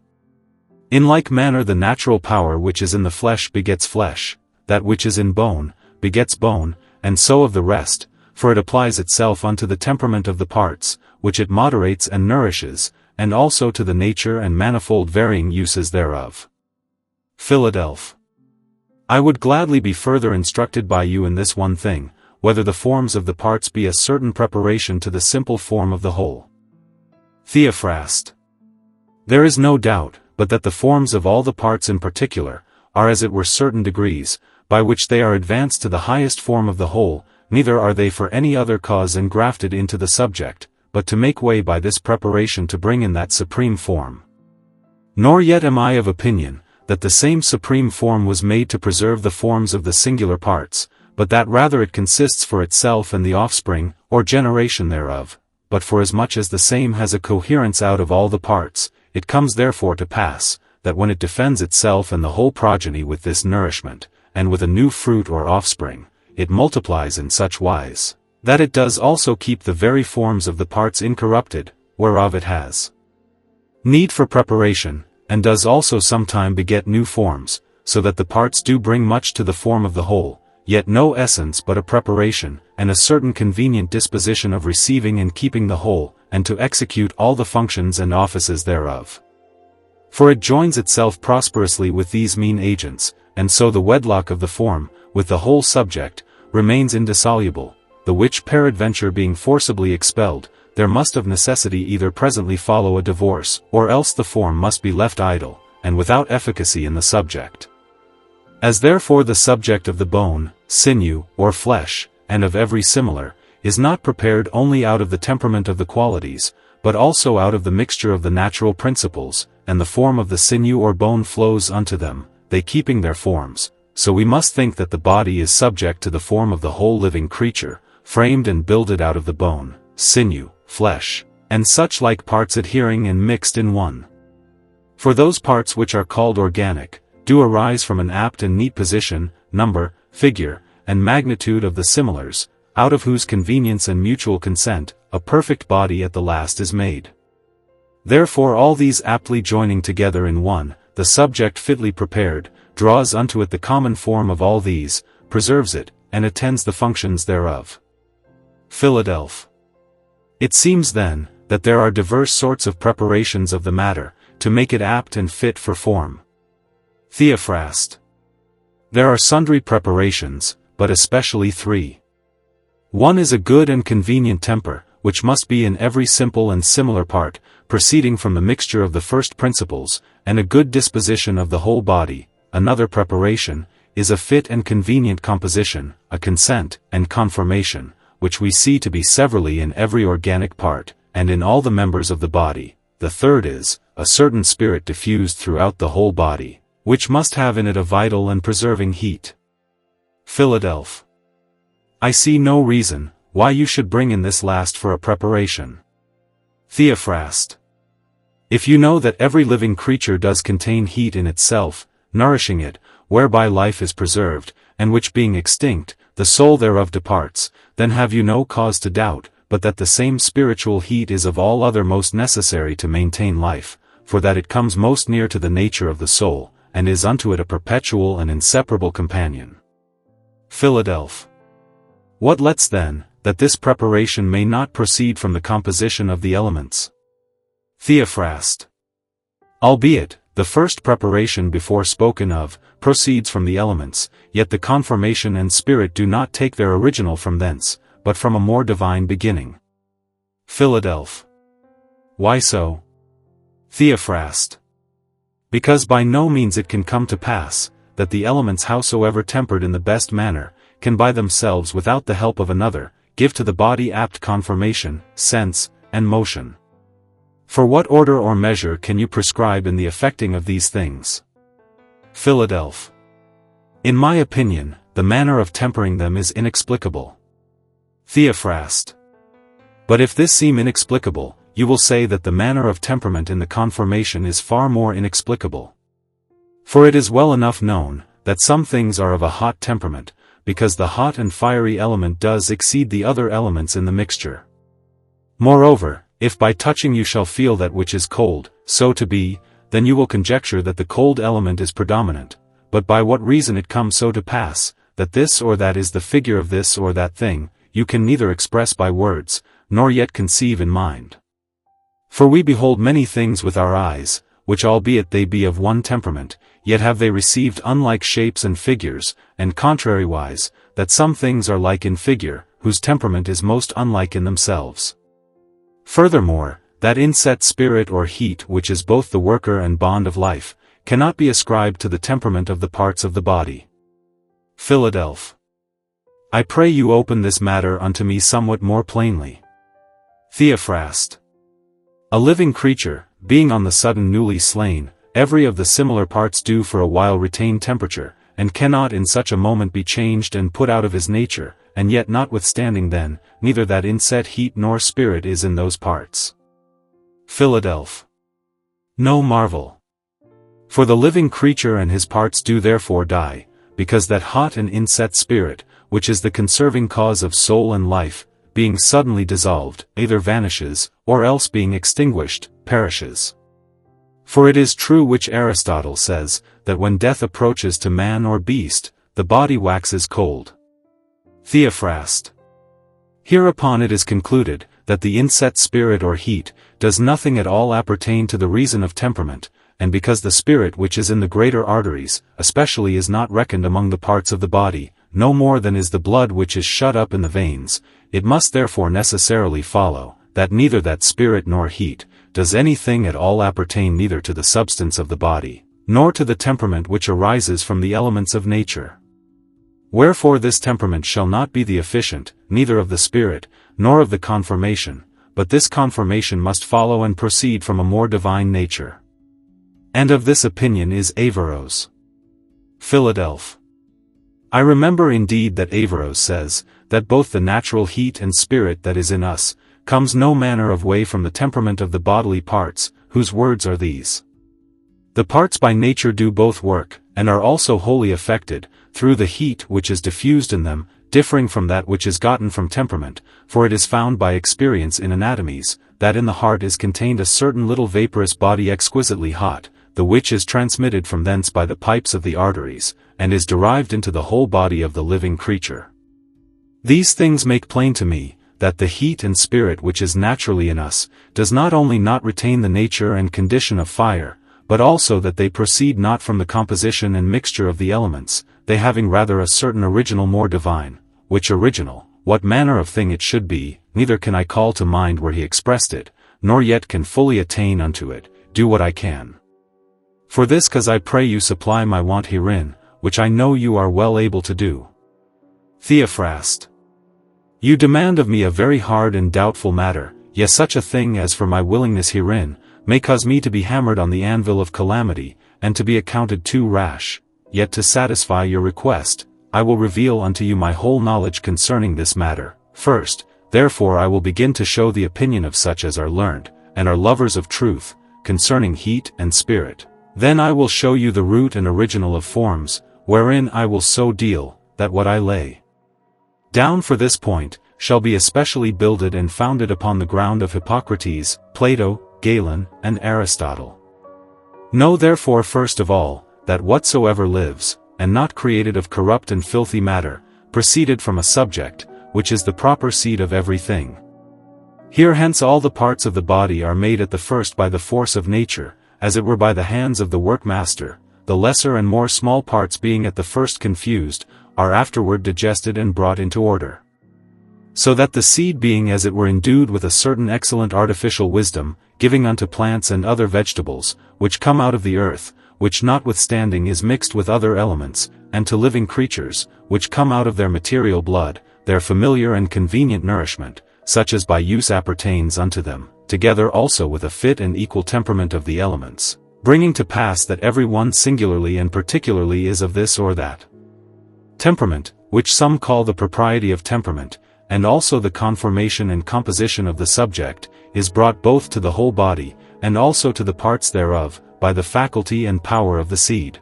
In like manner the natural power which is in the flesh begets flesh, that which is in bone, begets bone, and so of the rest, for it applies itself unto the temperament of the parts, which it moderates and nourishes, and also to the nature and manifold varying uses thereof. Philadelph. I would gladly be further instructed by you in this one thing, whether the forms of the parts be a certain preparation to the simple form of the whole. Theophrast. There is no doubt, but that the forms of all the parts in particular, are as it were certain degrees, by which they are advanced to the highest form of the whole, neither are they for any other cause engrafted into the subject, but to make way by this preparation to bring in that supreme form. Nor yet am I of opinion, that the same supreme form was made to preserve the forms of the singular parts, but that rather it consists for itself and the offspring, or generation thereof, but forasmuch as the same has a coherence out of all the parts, it comes therefore to pass, that when it defends itself and the whole progeny with this nourishment, and with a new fruit or offspring, it multiplies in such wise, that it does also keep the very forms of the parts incorrupted, whereof it has need for preparation, and does also sometime beget new forms, so that the parts do bring much to the form of the whole, yet no essence but a preparation, and a certain convenient disposition of receiving and keeping the whole, and to execute all the functions and offices thereof. For it joins itself prosperously with these mean agents, and so the wedlock of the form, with the whole subject, remains indissoluble, the which peradventure being forcibly expelled, there must of necessity either presently follow a divorce, or else the form must be left idle, and without efficacy in the subject. As therefore the subject of the bone, sinew, or flesh, and of every similar, is not prepared only out of the temperament of the qualities, but also out of the mixture of the natural principles, and the form of the sinew or bone flows unto them, they keeping their forms, so we must think that the body is subject to the form of the whole living creature, framed and builded out of the bone, sinew, flesh, and such like parts adhering and mixed in one. For those parts which are called organic, do arise from an apt and neat position, number, figure, and magnitude of the similars, out of whose convenience and mutual consent, a perfect body at the last is made. Therefore all these aptly joining together in one, the subject fitly prepared, draws unto it the common form of all these, preserves it, and attends the functions thereof. Philadelph. It seems then, that there are diverse sorts of preparations of the matter, to make it apt and fit for form. Theophrast. There are sundry preparations, but especially three. One is a good and convenient temper, which must be in every simple and similar part, proceeding from the mixture of the first principles, and a good disposition of the whole body. Another preparation is a fit and convenient composition, a consent and conformation, which we see to be severally in every organic part, and in all the members of the body. the third is, a certain spirit diffused throughout the whole body, which must have in it a vital and preserving heat. Philadelphia. I see no reason why you should bring in this last for a preparation. Theophrast. If you know that every living creature does contain heat in itself, nourishing it, whereby life is preserved, and which being extinct, the soul thereof departs, then have you no cause to doubt, but that the same spiritual heat is of all other most necessary to maintain life, for that it comes most near to the nature of the soul, and is unto it a perpetual and inseparable companion. Philadelphia. What lets then, that this preparation may not proceed from the composition of the elements? Theophrast. Albeit, the first preparation before spoken of, proceeds from the elements, yet the conformation and spirit do not take their original from thence, but from a more divine beginning. Philadelphia. Why so? Theophrast. Because by no means it can come to pass, that the elements howsoever tempered in the best manner, can by themselves without the help of another, give to the body apt conformation, sense, and motion. For what order or measure can you prescribe in the effecting of these things? Philadelphia. In my opinion, the manner of tempering them is inexplicable. Theophrast. But if this seem inexplicable, you will say that the manner of temperament in the conformation is far more inexplicable. For it is well enough known, that some things are of a hot temperament, because the hot and fiery element does exceed the other elements in the mixture. Moreover, if by touching you shall feel that which is cold, so to be, then you will conjecture that the cold element is predominant, but by what reason it comes so to pass, that this or that is the figure of this or that thing, you can neither express by words, nor yet conceive in mind. For we behold many things with our eyes, which albeit they be of one temperament, yet have they received unlike shapes and figures, and contrariwise, that some things are like in figure, whose temperament is most unlike in themselves. Furthermore, that inset spirit or heat which is both the worker and bond of life, cannot be ascribed to the temperament of the parts of the body. Philadelphia. I pray you open this matter unto me somewhat more plainly. Theophrast. A living creature, being on the sudden newly slain, every of the similar parts do for a while retain temperature, and cannot in such a moment be changed and put out of his nature, and yet notwithstanding then, neither that inset heat nor spirit is in those parts. Philadelphia. No marvel. For the living creature and his parts do therefore die, because that hot and inset spirit, which is the conserving cause of soul and life, being suddenly dissolved, either vanishes, or else being extinguished, perishes. For it is true which Aristotle says, that when death approaches to man or beast, the body waxes cold. Theophrast. Hereupon it is concluded, that the inset spirit or heat, does nothing at all appertain to the reason of temperament, and because the spirit which is in the greater arteries, especially is not reckoned among the parts of the body, no more than is the blood which is shut up in the veins, it must therefore necessarily follow, that neither that spirit nor heat, does anything at all appertain neither to the substance of the body, nor to the temperament which arises from the elements of nature. Wherefore this temperament shall not be the efficient, neither of the spirit, nor of the conformation, but this conformation must follow and proceed from a more divine nature. And of this opinion is Averroes. Philadelphia. I remember indeed that Averroes says, that both the natural heat and spirit that is in us, comes no manner of way from the temperament of the bodily parts, whose words are these. The parts by nature do both work, and are also wholly affected, through the heat which is diffused in them, differing from that which is gotten from temperament, for it is found by experience in anatomies, that in the heart is contained a certain little vaporous body exquisitely hot, the which is transmitted from thence by the pipes of the arteries, and is derived into the whole body of the living creature. These things make plain to me, that the heat and spirit which is naturally in us, does not only not retain the nature and condition of fire, but also that they proceed not from the composition and mixture of the elements, they having rather a certain original more divine, which original, what manner of thing it should be, neither can I call to mind where he expressed it, nor yet can fully attain unto it, do what I can. For this cause I pray you supply my want herein, which I know you are well able to do. Theophrast. You demand of me a very hard and doubtful matter, yet such a thing as for my willingness herein, may cause me to be hammered on the anvil of calamity, and to be accounted too rash. Yet to satisfy your request, I will reveal unto you my whole knowledge concerning this matter. First, therefore I will begin to show the opinion of such as are learned, and are lovers of truth, concerning heat and spirit. Then I will show you the root and original of forms, wherein I will so deal, that what I lay down for this point, shall be especially builded and founded upon the ground of Hippocrates, Plato, Galen, and Aristotle. Know therefore first of all, that whatsoever lives, and not created of corrupt and filthy matter, proceeded from a subject, which is the proper seed of everything. Here hence all the parts of the body are made at the first by the force of nature, as it were by the hands of the workmaster, the lesser and more small parts being at the first confused, are afterward digested and brought into order. So that the seed being as it were endued with a certain excellent artificial wisdom, giving unto plants and other vegetables, which come out of the earth, which notwithstanding is mixed with other elements, and to living creatures, which come out of their material blood, their familiar and convenient nourishment, such as by use appertains unto them, together also with a fit and equal temperament of the elements, bringing to pass that every one singularly and particularly is of this or that temperament, which some call the propriety of temperament, and also the conformation and composition of the subject, is brought both to the whole body, and also to the parts thereof, by the faculty and power of the seed.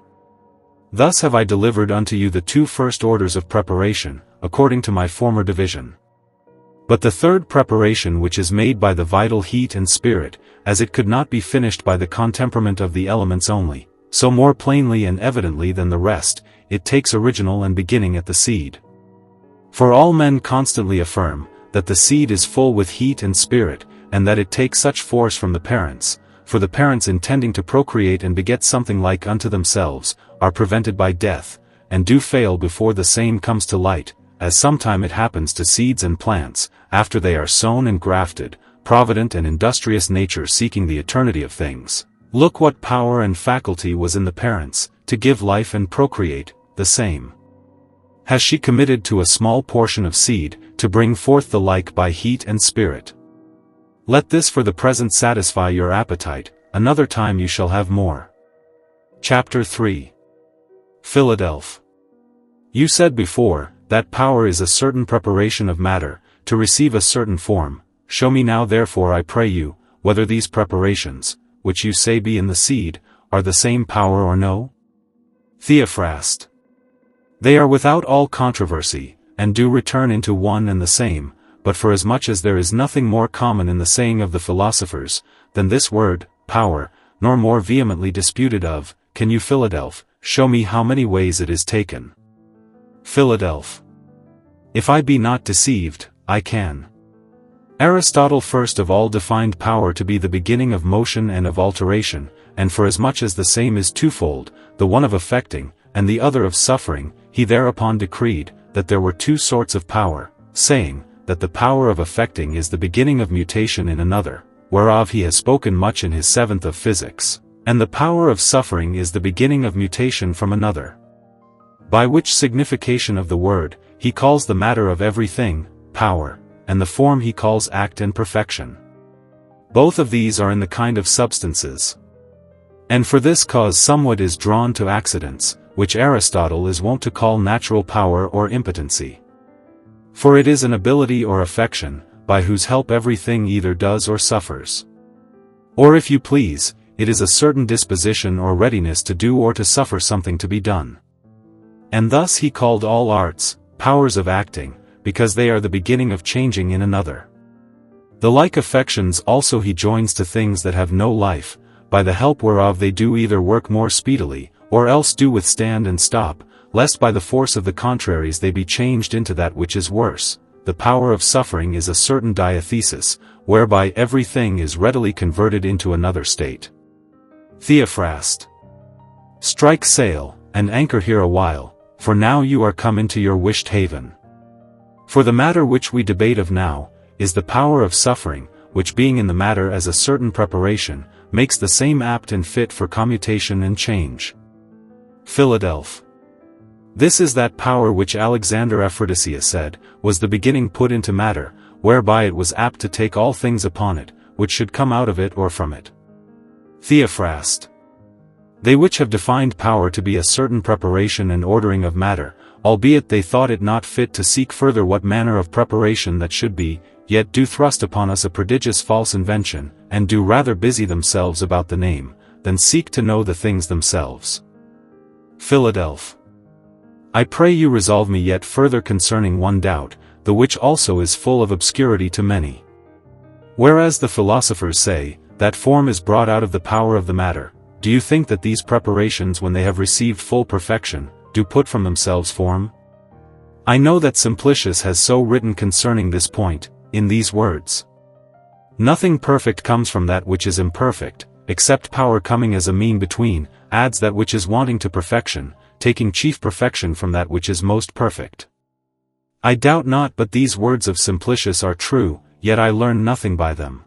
Thus have I delivered unto you the two first orders of preparation, according to my former division. But the third preparation which is made by the vital heat and spirit, as it could not be finished by the contemperament of the elements only, so more plainly and evidently than the rest, it takes original and beginning at the seed. For all men constantly affirm, that the seed is full with heat and spirit, and that it takes such force from the parents, for the parents intending to procreate and beget something like unto themselves, are prevented by death, and do fail before the same comes to light, as sometime it happens to seeds and plants, after they are sown and grafted, provident and industrious nature seeking the eternity of things. Look what power and faculty was in the parents, to give life and procreate, the same has she committed to a small portion of seed, to bring forth the like by heat and spirit. Let this for the present satisfy your appetite, another time you shall have more. Chapter 3. Philadelphia. You said before, that power is a certain preparation of matter, to receive a certain form. Show me now therefore I pray you, whether these preparations, which you say be in the seed, are the same power or no? Theophrast. They are without all controversy, and do return into one and the same, but forasmuch as there is nothing more common in the saying of the philosophers, than this word, power, nor more vehemently disputed of, can you Philadelphia, show me how many ways it is taken? Philadelphia. If I be not deceived, I can. Aristotle first of all defined power to be the beginning of motion and of alteration, and forasmuch as the same is twofold, the one of affecting, and the other of suffering, he thereupon decreed, that there were two sorts of power, saying, that the power of affecting is the beginning of mutation in another, whereof he has spoken much in his 7th of Physics, and the power of suffering is the beginning of mutation from another. By which signification of the word, he calls the matter of everything, power, and the form he calls act and perfection. Both of these are in the kind of substances. And for this cause somewhat is drawn to accidents, which Aristotle is wont to call natural power or impotency. For it is an ability or affection, by whose help everything either does or suffers. Or if you please, it is a certain disposition or readiness to do or to suffer something to be done. And thus he called all arts, powers of acting, because they are the beginning of changing in another. The like affections also he joins to things that have no life, by the help whereof they do either work more speedily, or else do withstand and stop, lest by the force of the contraries they be changed into that which is worse. The power of suffering is a certain diathesis, whereby everything is readily converted into another state. Theophrast. Strike sail, and anchor here a while, for now you are come into your wished haven. For the matter which we debate of now, is the power of suffering, which being in the matter as a certain preparation, makes the same apt and fit for commutation and change. Philadelphia. This is that power which Alexander Aphrodisia said, was the beginning put into matter, whereby it was apt to take all things upon it, which should come out of it or from it. Theophrast. They which have defined power to be a certain preparation and ordering of matter, albeit they thought it not fit to seek further what manner of preparation that should be, yet do thrust upon us a prodigious false invention, and do rather busy themselves about the name, than seek to know the things themselves. Philadelph. I pray you resolve me yet further concerning one doubt, the which also is full of obscurity to many. Whereas the philosophers say, that form is brought out of the power of the matter, do you think that these preparations when they have received full perfection, do put from themselves form? I know that Simplicius has so written concerning this point, in these words. Nothing perfect comes from that which is imperfect, except power coming as a mean between, adds that which is wanting to perfection, taking chief perfection from that which is most perfect. I doubt not but these words of Simplicius are true, yet I learn nothing by them.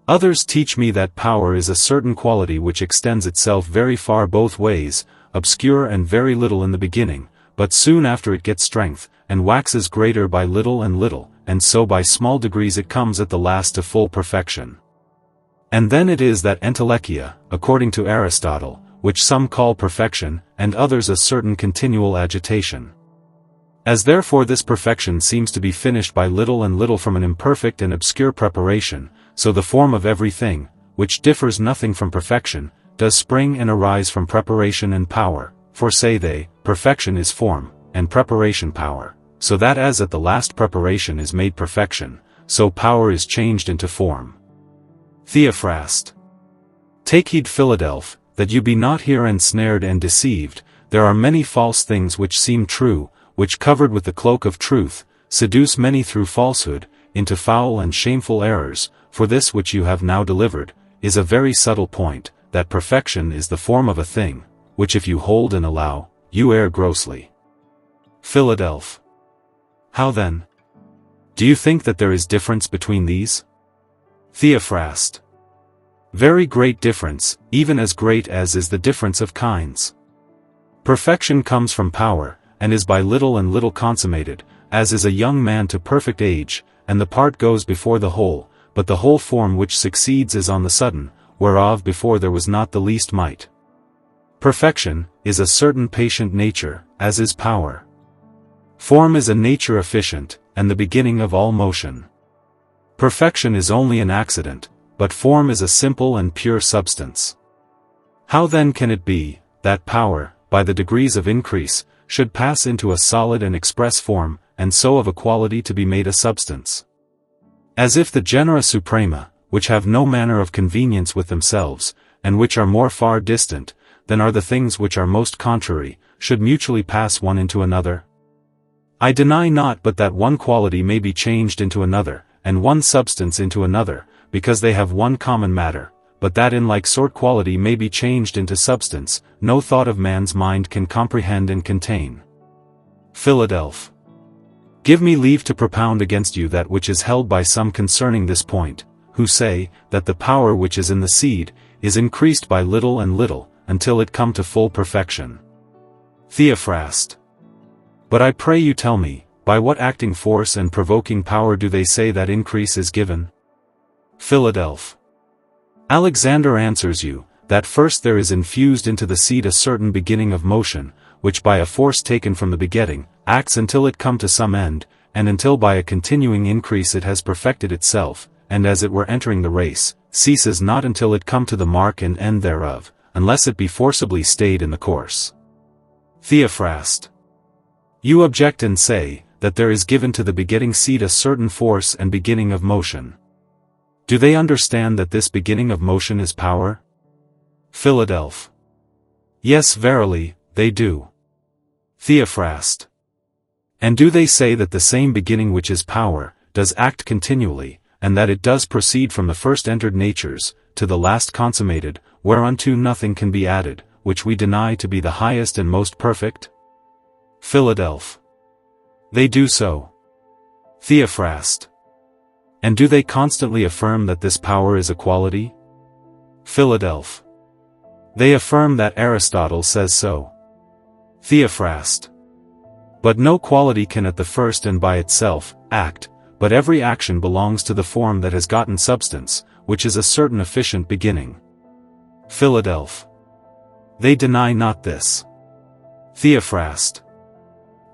Others teach me that power is a certain quality which extends itself very far both ways, obscure and very little in the beginning, but soon after it gets strength, and waxes greater by little, and so by small degrees it comes at the last to full perfection. And then it is that entelechia, according to Aristotle, which some call perfection, and others a certain continual agitation. As therefore this perfection seems to be finished by little from an imperfect and obscure preparation, so the form of everything, which differs nothing from perfection, does spring and arise from preparation and power, for say they, perfection is form, and preparation power, so that as at the last preparation is made perfection, so power is changed into form. Theophrast. Take heed, Philadelph, that you be not here ensnared and deceived, there are many false things which seem true, which covered with the cloak of truth, seduce many through falsehood, into foul and shameful errors, for this which you have now delivered, is a very subtle point, that perfection is the form of a thing, which if you hold and allow, you err grossly. Philadelph. How then? Do you think that there is difference between these? Theophrast. Very great difference, even as great as is the difference of kinds. Perfection comes from power, and is by little consummated, as is a young man to perfect age, and the part goes before the whole, but the whole form which succeeds is on the sudden, whereof before there was not the least might. Perfection is a certain patient nature, as is power. Form is a nature efficient, and the beginning of all motion. Perfection is only an accident, but form is a simple and pure substance. How then can it be, that power, by the degrees of increase, should pass into a solid and express form, and so of a quality to be made a substance? As if the genera suprema, which have no manner of convenience with themselves, and which are more far distant, than are the things which are most contrary, should mutually pass one into another? I deny not but that one quality may be changed into another, and one substance into another, because they have one common matter, but that in like sort quality may be changed into substance, no thought of man's mind can comprehend and contain. Philadelph. Give me leave to propound against you that which is held by some concerning this point, who say, that the power which is in the seed, is increased by little, until it come to full perfection. Theophrast. But I pray you tell me, by what acting force and provoking power do they say that increase is given? Philadelph. Alexander answers you, that first there is infused into the seed a certain beginning of motion, which by a force taken from the begetting, acts until it come to some end, and until by a continuing increase it has perfected itself, and as it were entering the race, ceases not until it come to the mark and end thereof, unless it be forcibly stayed in the course. Theophrast. You object and say, that there is given to the begetting seed a certain force and beginning of motion. Do they understand that this beginning of motion is power? Philadelph. Yes, verily, they do. Theophrast. And do they say that the same beginning which is power, does act continually, and that it does proceed from the first entered natures, to the last consummated, whereunto nothing can be added, which we deny to be the highest and most perfect? Philadelph. They do so. Theophrast. And do they constantly affirm that this power is a quality? Philadelph. They affirm that Aristotle says so. Theophrast. But no quality can at the first and by itself act, but every action belongs to the form that has gotten substance, which is a certain efficient beginning. Philadelph. They deny not this. Theophrast.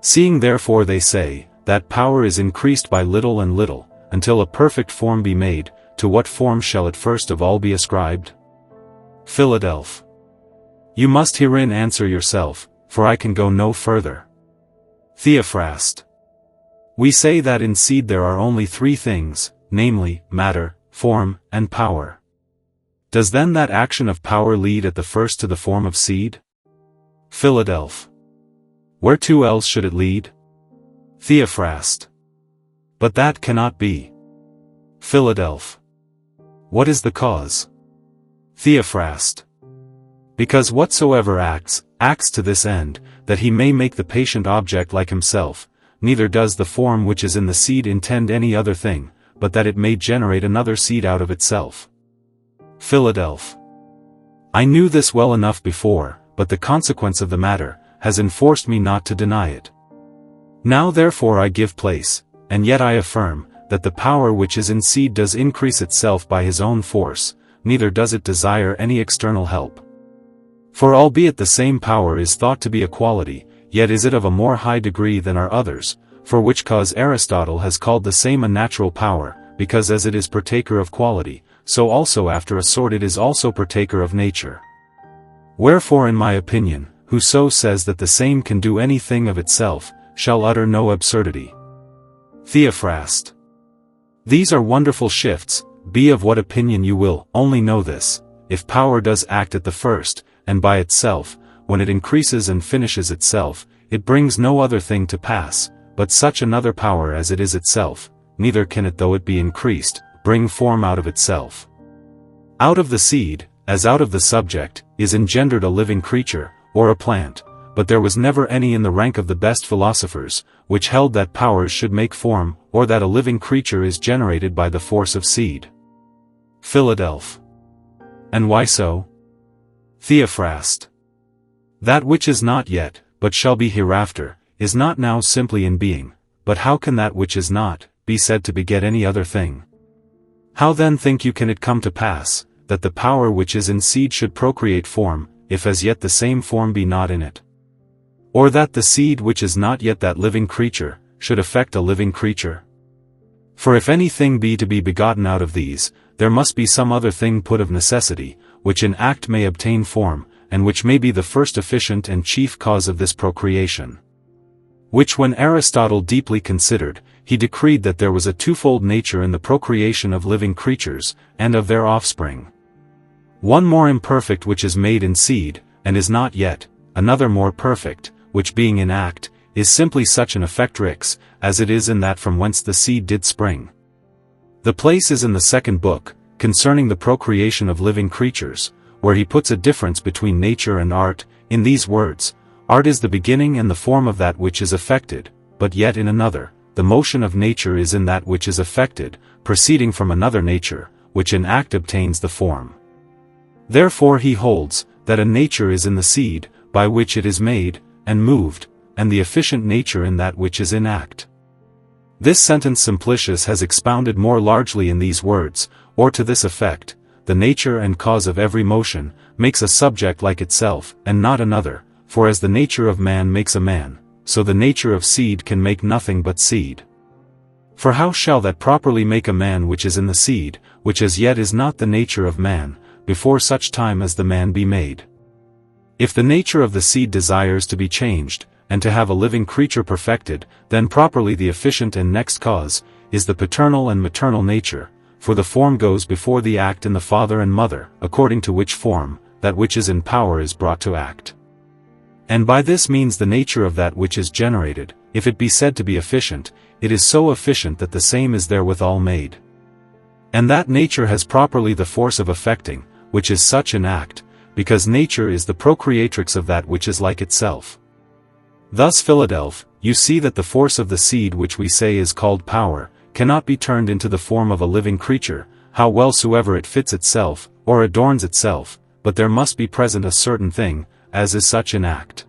Seeing therefore they say, that power is increased by little and little, until a perfect form be made, to what form shall it first of all be ascribed? Philadelph. You must herein answer yourself, for I can go no further. Theophrast. We say that in seed there are only three things, namely, matter, form, and power. Does then that action of power lead at the first to the form of seed? Philadelph. Whereto else should it lead? Theophrast. But that cannot be. Philadelph. What is the cause? Theophrast. Because whatsoever acts, acts to this end, that he may make the patient object like himself, neither does the form which is in the seed intend any other thing, but that it may generate another seed out of itself. Philadelph. I knew this well enough before, but the consequence of the matter has enforced me not to deny it. Now therefore I give place, and yet I affirm, that the power which is in seed does increase itself by his own force, neither does it desire any external help. For albeit the same power is thought to be a quality, yet is it of a more high degree than are others, for which cause Aristotle has called the same a natural power, because as it is partaker of quality, so also after a sort it is also partaker of nature. Wherefore in my opinion, whoso says that the same can do anything of itself, shall utter no absurdity. Theophrast. These are wonderful shifts, be of what opinion you will, only know this, if power does act at the first, and by itself, when it increases and finishes itself, it brings no other thing to pass, but such another power as it is itself, neither can it though it be increased, bring form out of itself. Out of the seed, as out of the subject, is engendered a living creature, or a plant, but there was never any in the rank of the best philosophers, which held that powers should make form, or that a living creature is generated by the force of seed. Philadelph. And why so? Theophrast. That which is not yet, but shall be hereafter, is not now simply in being, but how can that which is not, be said to beget any other thing? How then think you can it come to pass, that the power which is in seed should procreate form, if as yet the same form be not in it? Or that the seed which is not yet that living creature, should affect a living creature? For if anything be to be begotten out of these, there must be some other thing put of necessity, which in act may obtain form, and which may be the first efficient and chief cause of this procreation. Which when Aristotle deeply considered, he decreed that there was a twofold nature in the procreation of living creatures, and of their offspring. One more imperfect which is made in seed, and is not yet, another more perfect, which being in act, is simply such an effectrix, as it is in that from whence the seed did spring. The place is in the second book, concerning the procreation of living creatures, where he puts a difference between nature and art, in these words, art is the beginning and the form of that which is affected, but yet in another, the motion of nature is in that which is affected, proceeding from another nature, which in act obtains the form. Therefore he holds, that a nature is in the seed, by which it is made, and moved, and the efficient nature in that which is in act. This sentence Simplicius has expounded more largely in these words, or to this effect, the nature and cause of every motion, makes a subject like itself, and not another, for as the nature of man makes a man, so the nature of seed can make nothing but seed. For how shall that properly make a man which is in the seed, which as yet is not the nature of man, before such time as the man be made? If the nature of the seed desires to be changed, and to have a living creature perfected, then properly the efficient and next cause, is the paternal and maternal nature, for the form goes before the act in the father and mother, according to which form, that which is in power is brought to act. And by this means the nature of that which is generated, if it be said to be efficient, it is so efficient that the same is therewithal made. And that nature has properly the force of affecting, which is such an act, because nature is the procreatrix of that which is like itself. Thus Philadelph, you see that the force of the seed which we say is called power, cannot be turned into the form of a living creature, how well soever it fits itself, or adorns itself, but there must be present a certain thing, as is such an act.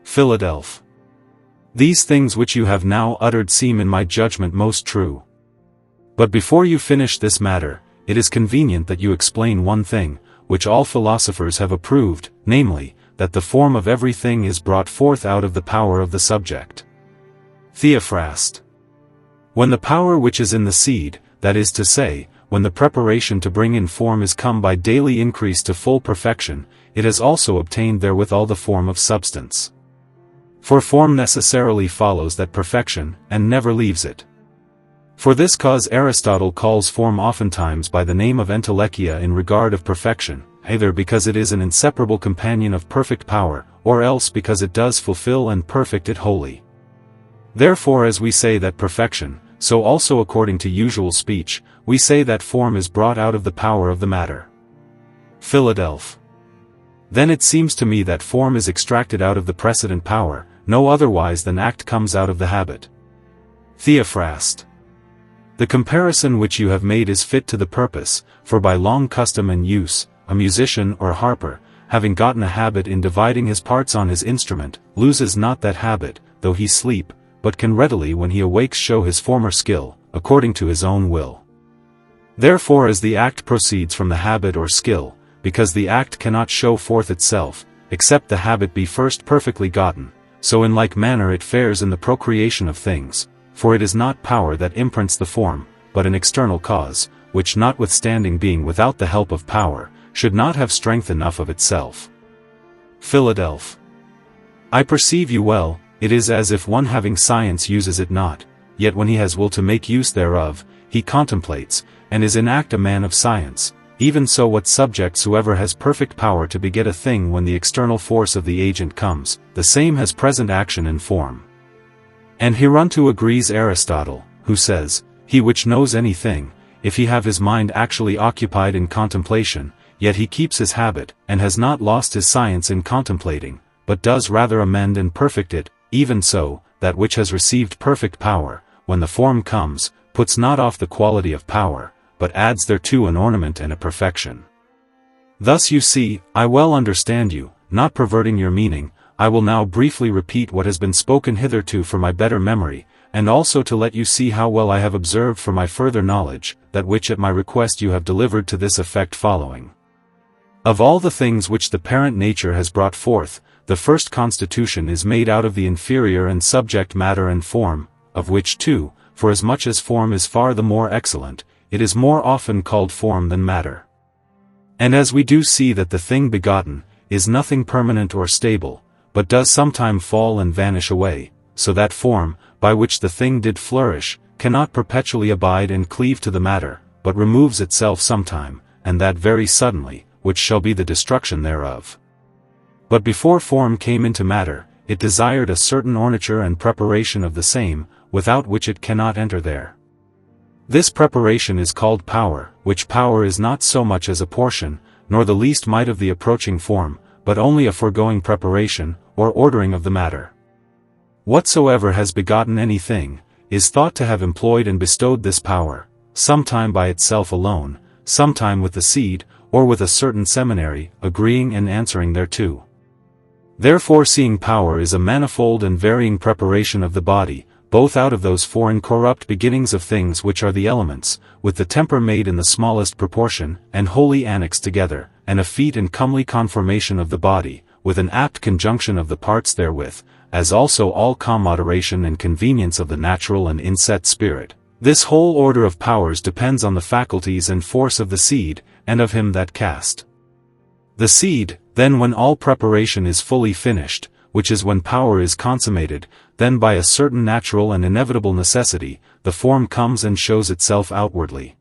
Philadelph. These things which you have now uttered seem in my judgment most true. But before you finish this matter, it is convenient that you explain one thing, which all philosophers have approved, namely, that the form of everything is brought forth out of the power of the subject. Theophrast. When the power which is in the seed, that is to say, when the preparation to bring in form is come by daily increase to full perfection, it has also obtained therewith all the form of substance. For form necessarily follows that perfection, and never leaves it. For this cause Aristotle calls form oftentimes by the name of entelechia in regard of perfection, either because it is an inseparable companion of perfect power, or else because it does fulfill and perfect it wholly. Therefore as we say that perfection, so also according to usual speech, we say that form is brought out of the power of the matter. Philadelph. Then it seems to me that form is extracted out of the precedent power, no otherwise than act comes out of the habit. Theophrast. The comparison which you have made is fit to the purpose, for by long custom and use, a musician or harper, having gotten a habit in dividing his parts on his instrument, loses not that habit, though he sleep, but can readily when he awakes show his former skill, according to his own will. Therefore as the act proceeds from the habit or skill, because the act cannot show forth itself, except the habit be first perfectly gotten, so in like manner it fares in the procreation of things, for it is not power that imprints the form, but an external cause, which notwithstanding being without the help of power, should not have strength enough of itself. Philadelph. I perceive you well. It is as if one having science uses it not, yet when he has will to make use thereof, he contemplates, and is in act a man of science. Even so what subject soever has perfect power to beget a thing when the external force of the agent comes, the same has present action and form. And hereunto agrees Aristotle, who says, he which knows anything, if he have his mind actually occupied in contemplation, yet he keeps his habit, and has not lost his science in contemplating, but does rather amend and perfect it, even so, that which has received perfect power, when the form comes, puts not off the quality of power, but adds thereto an ornament and a perfection. Thus you see, I well understand you, not perverting your meaning. I will now briefly repeat what has been spoken hitherto for my better memory, and also to let you see how well I have observed for my further knowledge, that which at my request you have delivered to this effect following. Of all the things which the parent nature has brought forth, the first constitution is made out of the inferior and subject matter and form, of which too, for as much as form is far the more excellent, it is more often called form than matter. And as we do see that the thing begotten, is nothing permanent or stable, but does sometime fall and vanish away, so that form, by which the thing did flourish, cannot perpetually abide and cleave to the matter, but removes itself sometime, and that very suddenly, which shall be the destruction thereof. But before form came into matter, it desired a certain ornature and preparation of the same, without which it cannot enter there. This preparation is called power, which power is not so much as a portion, nor the least mite of the approaching form, but only a foregoing preparation, or ordering of the matter. Whatsoever has begotten anything, is thought to have employed and bestowed this power, sometime by itself alone, sometime with the seed, or with a certain seminary, agreeing and answering thereto. Therefore seeing power is a manifold and varying preparation of the body, both out of those four incorrupt beginnings of things which are the elements, with the temper made in the smallest proportion, and wholly annexed together, and a feat and comely conformation of the body, with an apt conjunction of the parts therewith, as also all commoderation and convenience of the natural and inset spirit. This whole order of powers depends on the faculties and force of the seed, and of him that cast. The seed, then when all preparation is fully finished, which is when power is consummated, then by a certain natural and inevitable necessity, the form comes and shows itself outwardly.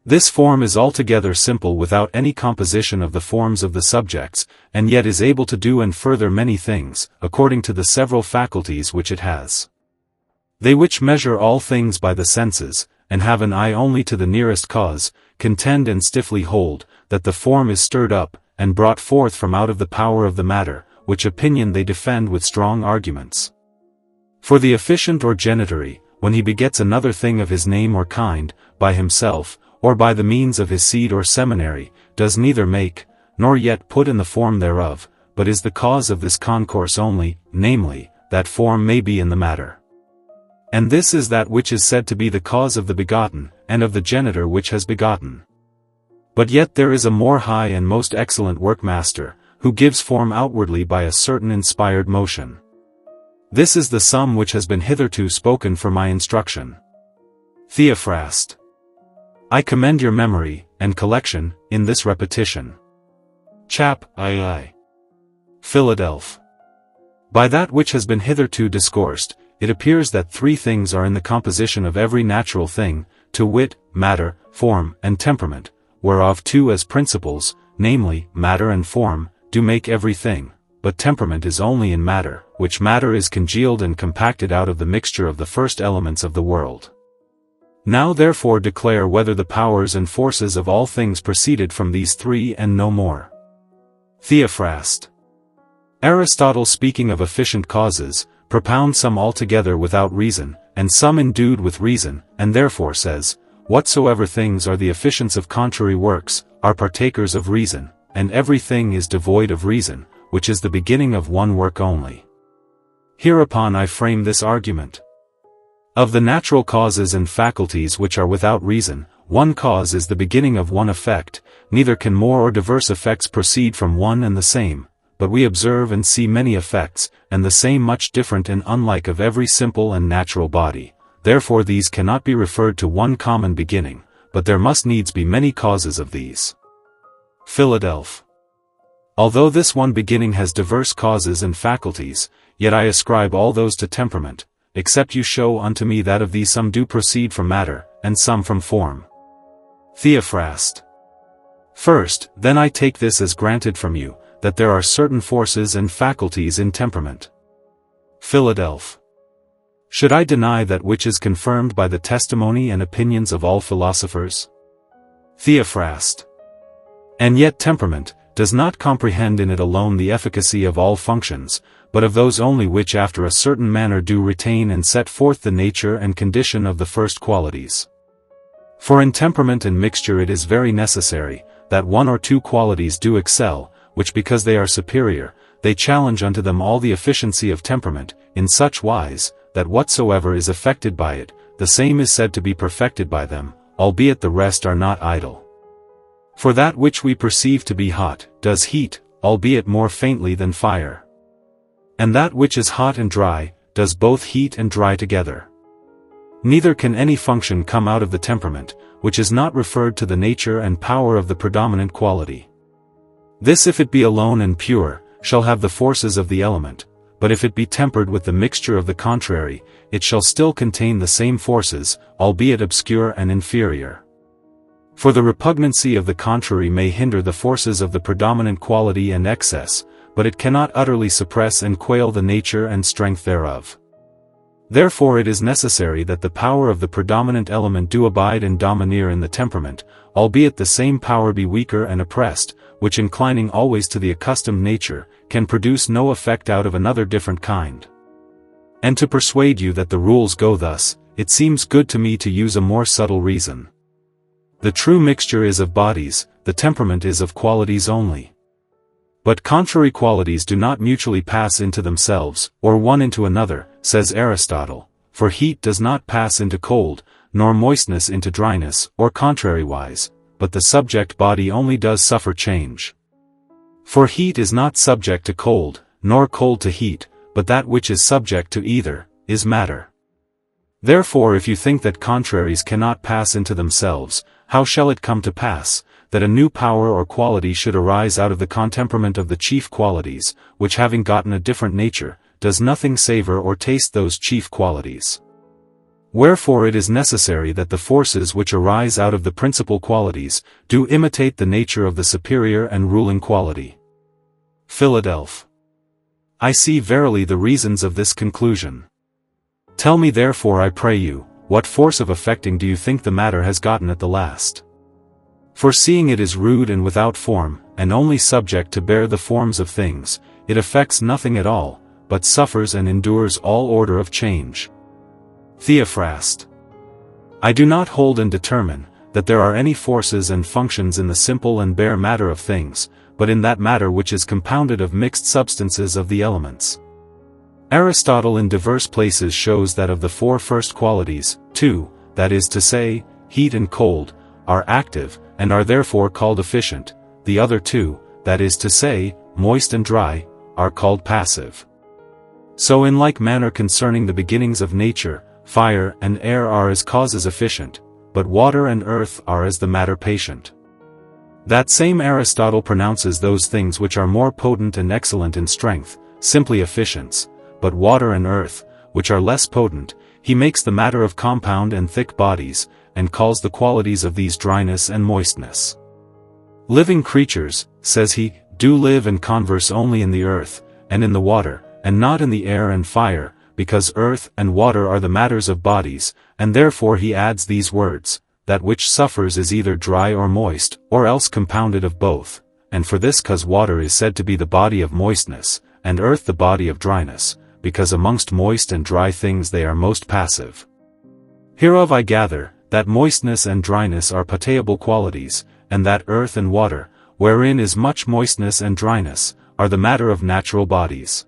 This form is altogether simple without any composition of the forms of the subjects, and yet is able to do and further many things, according to the several faculties which it has. They which measure all things by the senses, and have an eye only to the nearest cause, contend and stiffly hold, that the form is stirred up, and brought forth from out of the power of the matter, which opinion they defend with strong arguments. For the efficient or genitory, when he begets another thing of his name or kind, by himself, or by the means of his seed or seminary, does neither make, nor yet put in the form thereof, but is the cause of this concourse only, namely, that form may be in the matter. And this is that which is said to be the cause of the begotten, and of the genitor which has begotten. But yet there is a more high and most excellent workmaster, who gives form outwardly by a certain inspired motion. This is the sum which has been hitherto spoken for my instruction. Theophrast. I commend your memory, and collection, in this repetition. Chap. II. Philadelph. By that which has been hitherto discoursed, it appears that three things are in the composition of every natural thing, to wit, matter, form, and temperament, whereof two as principles, namely, matter and form, do make every thing, but temperament is only in matter, which matter is congealed and compacted out of the mixture of the first elements of the world. Now therefore declare whether the powers and forces of all things proceeded from these three and no more. Theophrast. Aristotle, speaking of efficient causes, propounds some altogether without reason, and some endued with reason, and therefore says, whatsoever things are the efficients of contrary works, are partakers of reason, and every thing is devoid of reason, which is the beginning of one work only. Hereupon I frame this argument. Of the natural causes and faculties which are without reason, one cause is the beginning of one effect, neither can more or diverse effects proceed from one and the same, but we observe and see many effects, and the same much different and unlike of every simple and natural body, therefore these cannot be referred to one common beginning, but there must needs be many causes of these. Philadelph. Although this one beginning has diverse causes and faculties, yet I ascribe all those to temperament, except you show unto me that of these some do proceed from matter, and some from form. Theophrast. First, then I take this as granted from you, that there are certain forces and faculties in temperament. Philadelph. Should I deny that which is confirmed by the testimony and opinions of all philosophers? Theophrast. And yet temperament does not comprehend in it alone the efficacy of all functions, but of those only which after a certain manner do retain and set forth the nature and condition of the first qualities. For in temperament and mixture it is very necessary, that one or two qualities do excel, which because they are superior, they challenge unto them all the efficiency of temperament, in such wise, that whatsoever is affected by it, the same is said to be perfected by them, albeit the rest are not idle. For that which we perceive to be hot, does heat, albeit more faintly than fire. And that which is hot and dry, does both heat and dry together. Neither can any function come out of the temperament, which is not referred to the nature and power of the predominant quality. This if it be alone and pure, shall have the forces of the element, but if it be tempered with the mixture of the contrary, it shall still contain the same forces, albeit obscure and inferior. For the repugnancy of the contrary may hinder the forces of the predominant quality and excess, but it cannot utterly suppress and quail the nature and strength thereof. Therefore it is necessary that the power of the predominant element do abide and domineer in the temperament, albeit the same power be weaker and oppressed, which inclining always to the accustomed nature, can produce no effect out of another different kind. And to persuade you that the rules go thus, it seems good to me to use a more subtle reason. The true mixture is of bodies, the temperament is of qualities only. But contrary qualities do not mutually pass into themselves, or one into another, says Aristotle, for heat does not pass into cold, nor moistness into dryness, or contrariwise, but the subject body only does suffer change. For heat is not subject to cold, nor cold to heat, but that which is subject to either, is matter. Therefore if you think that contraries cannot pass into themselves, how shall it come to pass, that a new power or quality should arise out of the contemperament of the chief qualities, which having gotten a different nature, does nothing savour or taste those chief qualities? Wherefore it is necessary that the forces which arise out of the principal qualities, do imitate the nature of the superior and ruling quality. Philadelph. I see verily the reasons of this conclusion. Tell me therefore I pray you, what force of affecting do you think the matter has gotten at the last? For seeing it is rude and without form, and only subject to bear the forms of things, it affects nothing at all, but suffers and endures all order of change. Theophrast. I do not hold and determine, that there are any forces and functions in the simple and bare matter of things, but in that matter which is compounded of mixed substances of the elements. Aristotle in diverse places shows that of the four first qualities, two, that is to say, heat and cold, are active, and are therefore called efficient. The other two, that is to say, moist and dry, are called passive. So in like manner concerning the beginnings of nature, fire and air are as causes efficient, but water and earth are as the matter patient. That same Aristotle pronounces those things which are more potent and excellent in strength, simply efficients, but water and earth, which are less potent, he makes the matter of compound and thick bodies, and calls the qualities of these dryness and moistness. Living creatures, says he, do live and converse only in the earth, and in the water, and not in the air and fire, because earth and water are the matters of bodies, and therefore he adds these words, that which suffers is either dry or moist, or else compounded of both, and for this cause water is said to be the body of moistness, and earth the body of dryness, because amongst moist and dry things they are most passive. Hereof I gather, that moistness and dryness are potable qualities, and that earth and water, wherein is much moistness and dryness, are the matter of natural bodies.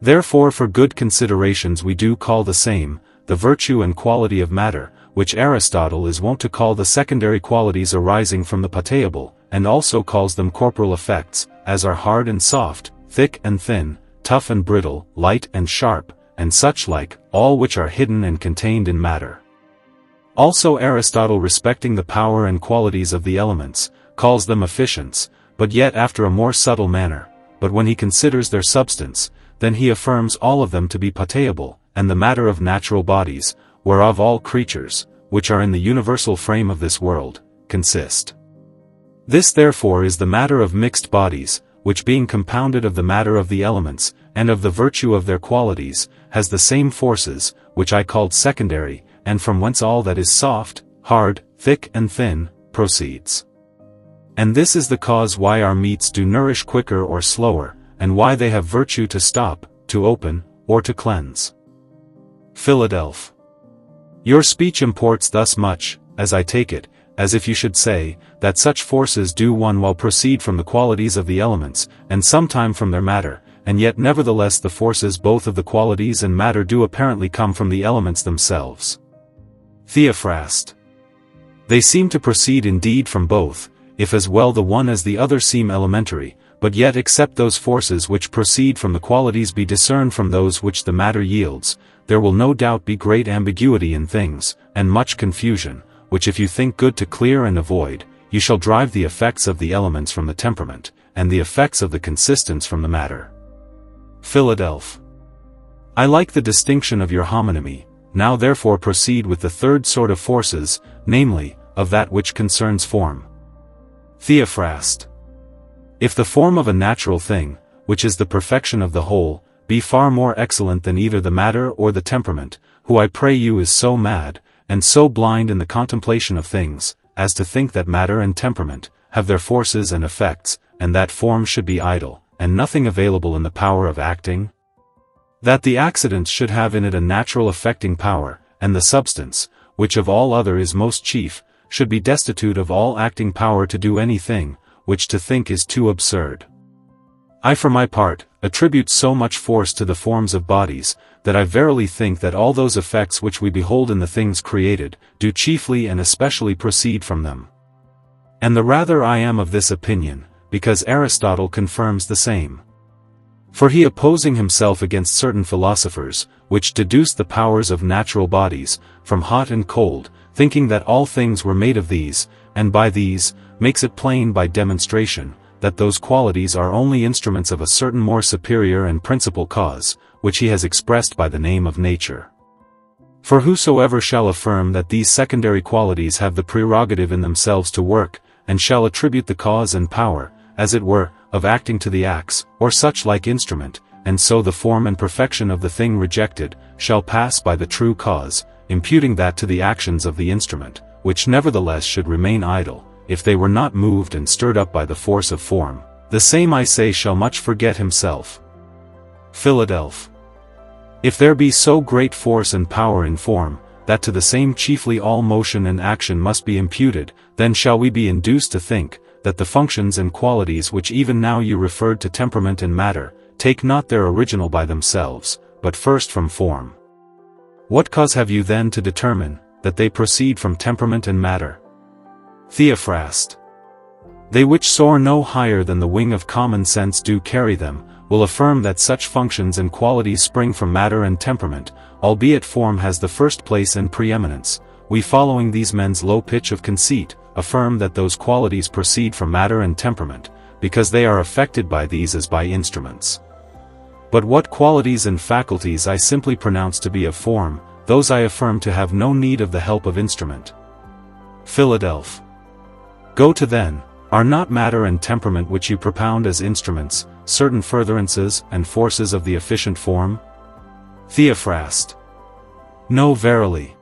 Therefore for good considerations we do call the same, the virtue and quality of matter, which Aristotle is wont to call the secondary qualities arising from the potable, and also calls them corporal effects, as are hard and soft, thick and thin, tough and brittle, light and sharp, and such like, all which are hidden and contained in matter. Also Aristotle respecting the power and qualities of the elements, calls them efficients, but yet after a more subtle manner, but when he considers their substance, then he affirms all of them to be potable, and the matter of natural bodies, whereof all creatures, which are in the universal frame of this world, consist. This therefore is the matter of mixed bodies, which being compounded of the matter of the elements, and of the virtue of their qualities, has the same forces, which I called secondary, and from whence all that is soft, hard, thick and thin, proceeds. And this is the cause why our meats do nourish quicker or slower, and why they have virtue to stop, to open, or to cleanse. Philadelphia. Your speech imports thus much, as I take it, as if you should say, that such forces do one while proceed from the qualities of the elements, and sometime from their matter, and yet nevertheless the forces both of the qualities and matter do apparently come from the elements themselves. Theophrast. They seem to proceed indeed from both, if as well the one as the other seem elementary, but yet except those forces which proceed from the qualities be discerned from those which the matter yields, there will no doubt be great ambiguity in things, and much confusion, which if you think good to clear and avoid, you shall drive the effects of the elements from the temperament, and the effects of the consistence from the matter. Philadelphia. I like the distinction of your homonymy. Now therefore proceed with the third sort of forces, namely, of that which concerns form. Theophrast. If the form of a natural thing, which is the perfection of the whole, be far more excellent than either the matter or the temperament, who I pray you is so mad, and so blind in the contemplation of things, as to think that matter and temperament have their forces and effects, and that form should be idle, and nothing available in the power of acting? That the accidents should have in it a natural affecting power, and the substance, which of all other is most chief, should be destitute of all acting power to do anything, which to think is too absurd. I for my part, attribute so much force to the forms of bodies, that I verily think that all those effects which we behold in the things created, do chiefly and especially proceed from them. And the rather I am of this opinion, because Aristotle confirms the same. For he opposing himself against certain philosophers, which deduced the powers of natural bodies, from hot and cold, thinking that all things were made of these, and by these, makes it plain by demonstration, that those qualities are only instruments of a certain more superior and principal cause, which he has expressed by the name of nature. For whosoever shall affirm that these secondary qualities have the prerogative in themselves to work, and shall attribute the cause and power, as it were, of acting to the axe, or such like instrument, and so the form and perfection of the thing rejected, shall pass by the true cause, imputing that to the actions of the instrument, which nevertheless should remain idle, if they were not moved and stirred up by the force of form, the same I say shall much forget himself. Philadelphia. If there be so great force and power in form, that to the same chiefly all motion and action must be imputed, then shall we be induced to think, that the functions and qualities which even now you referred to temperament and matter, take not their original by themselves, but first from form. What cause have you then to determine, that they proceed from temperament and matter? Theophrast. They which soar no higher than the wing of common sense do carry them, will affirm that such functions and qualities spring from matter and temperament, albeit form has the first place and preeminence. We following these men's low pitch of conceit, affirm that those qualities proceed from matter and temperament, because they are affected by these as by instruments. But what qualities and faculties I simply pronounce to be of form, those I affirm to have no need of the help of instrument. Philadelph. Go to then, are not matter and temperament which you propound as instruments, certain furtherances and forces of the efficient form? Theophrast. No, verily.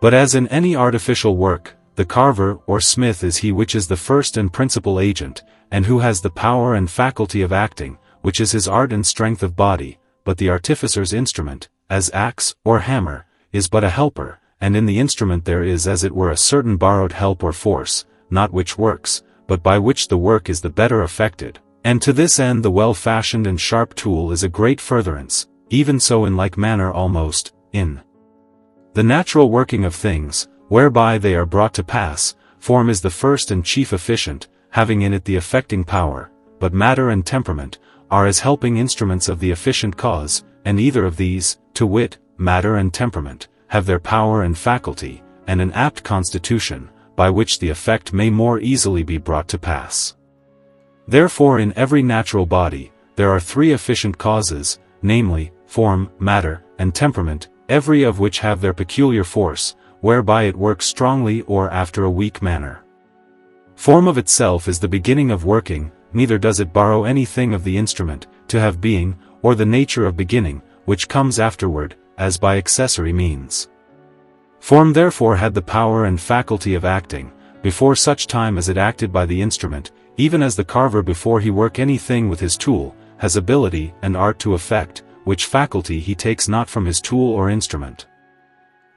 But as in any artificial work, the carver or smith is he which is the first and principal agent, and who has the power and faculty of acting, which is his art and strength of body, but the artificer's instrument, as axe or hammer, is but a helper, and in the instrument there is as it were a certain borrowed help or force, not which works, but by which the work is the better effected, and to this end the well-fashioned and sharp tool is a great furtherance, even so in like manner almost, in the natural working of things, whereby they are brought to pass, form is the first and chief efficient, having in it the effecting power, but matter and temperament are as helping instruments of the efficient cause, and either of these, to wit, matter and temperament, have their power and faculty, and an apt constitution, by which the effect may more easily be brought to pass. Therefore in every natural body, there are three efficient causes, namely, form, matter, and temperament, every of which have their peculiar force, whereby it works strongly or after a weak manner. Form of itself is the beginning of working, neither does it borrow anything of the instrument, to have being, or the nature of beginning, which comes afterward, as by accessory means. Form therefore had the power and faculty of acting, before such time as it acted by the instrument, even as the carver before he work anything with his tool, has ability and art to effect, which faculty he takes not from his tool or instrument.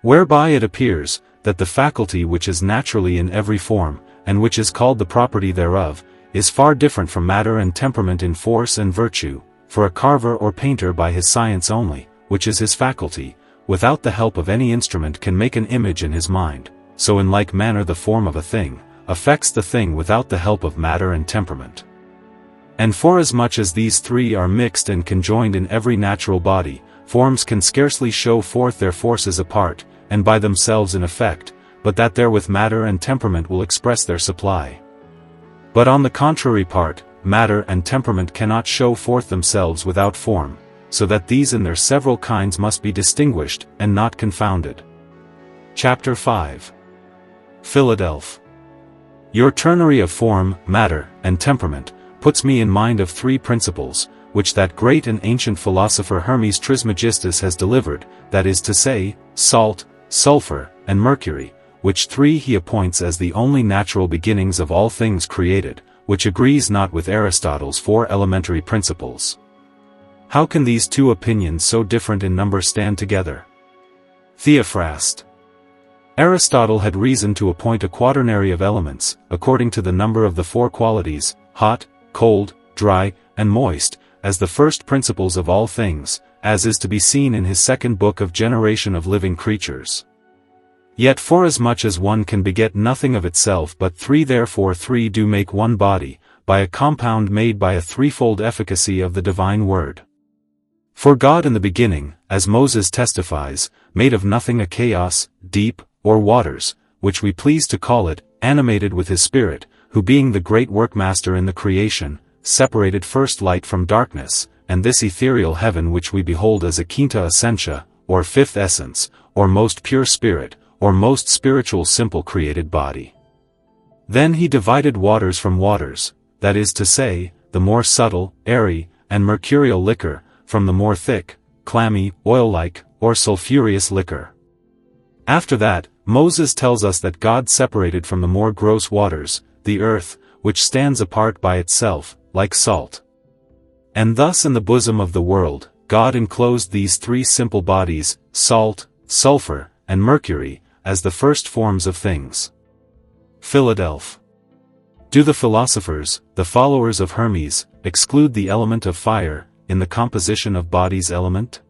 Whereby it appears, that the faculty which is naturally in every form, and which is called the property thereof, is far different from matter and temperament in force and virtue, for a carver or painter by his science only, which is his faculty, without the help of any instrument can make an image in his mind, so in like manner the form of a thing, affects the thing without the help of matter and temperament. And forasmuch as these three are mixed and conjoined in every natural body, forms can scarcely show forth their forces apart, and by themselves in effect, but that therewith matter and temperament will express their supply. But on the contrary part, matter and temperament cannot show forth themselves without form, so that these in their several kinds must be distinguished, and not confounded. Chapter 5. Philadelph. Your ternary of form, matter, and temperament, puts me in mind of three principles, which that great and ancient philosopher Hermes Trismegistus has delivered, that is to say, salt, sulfur, and mercury, which three he appoints as the only natural beginnings of all things created, which agrees not with Aristotle's four elementary principles. How can these two opinions so different in number stand together? Theophrast. Aristotle had reason to appoint a quaternary of elements, according to the number of the four qualities, hot, cold, dry, and moist, as the first principles of all things, as is to be seen in his second book of Generation of Living Creatures. Yet forasmuch as one can beget nothing of itself but three, therefore three do make one body, by a compound made by a threefold efficacy of the divine word. For God in the beginning, as Moses testifies, made of nothing a chaos, deep, or waters, which we please to call it, animated with his Spirit, who being the great workmaster in the creation, separated first light from darkness, and this ethereal heaven which we behold as a quinta essentia, or fifth essence, or most pure spirit, or most spiritual simple created body. Then he divided waters from waters, that is to say, the more subtle, airy, and mercurial liquor, from the more thick, clammy, oil-like, or sulphureous liquor. After that, Moses tells us that God separated from the more gross waters, the earth, which stands apart by itself, like salt. And thus in the bosom of the world, God enclosed these three simple bodies, salt, sulfur, and mercury, as the first forms of things. Philadelph. Do the philosophers, the followers of Hermes, exclude the element of fire, in the composition of bodies' element?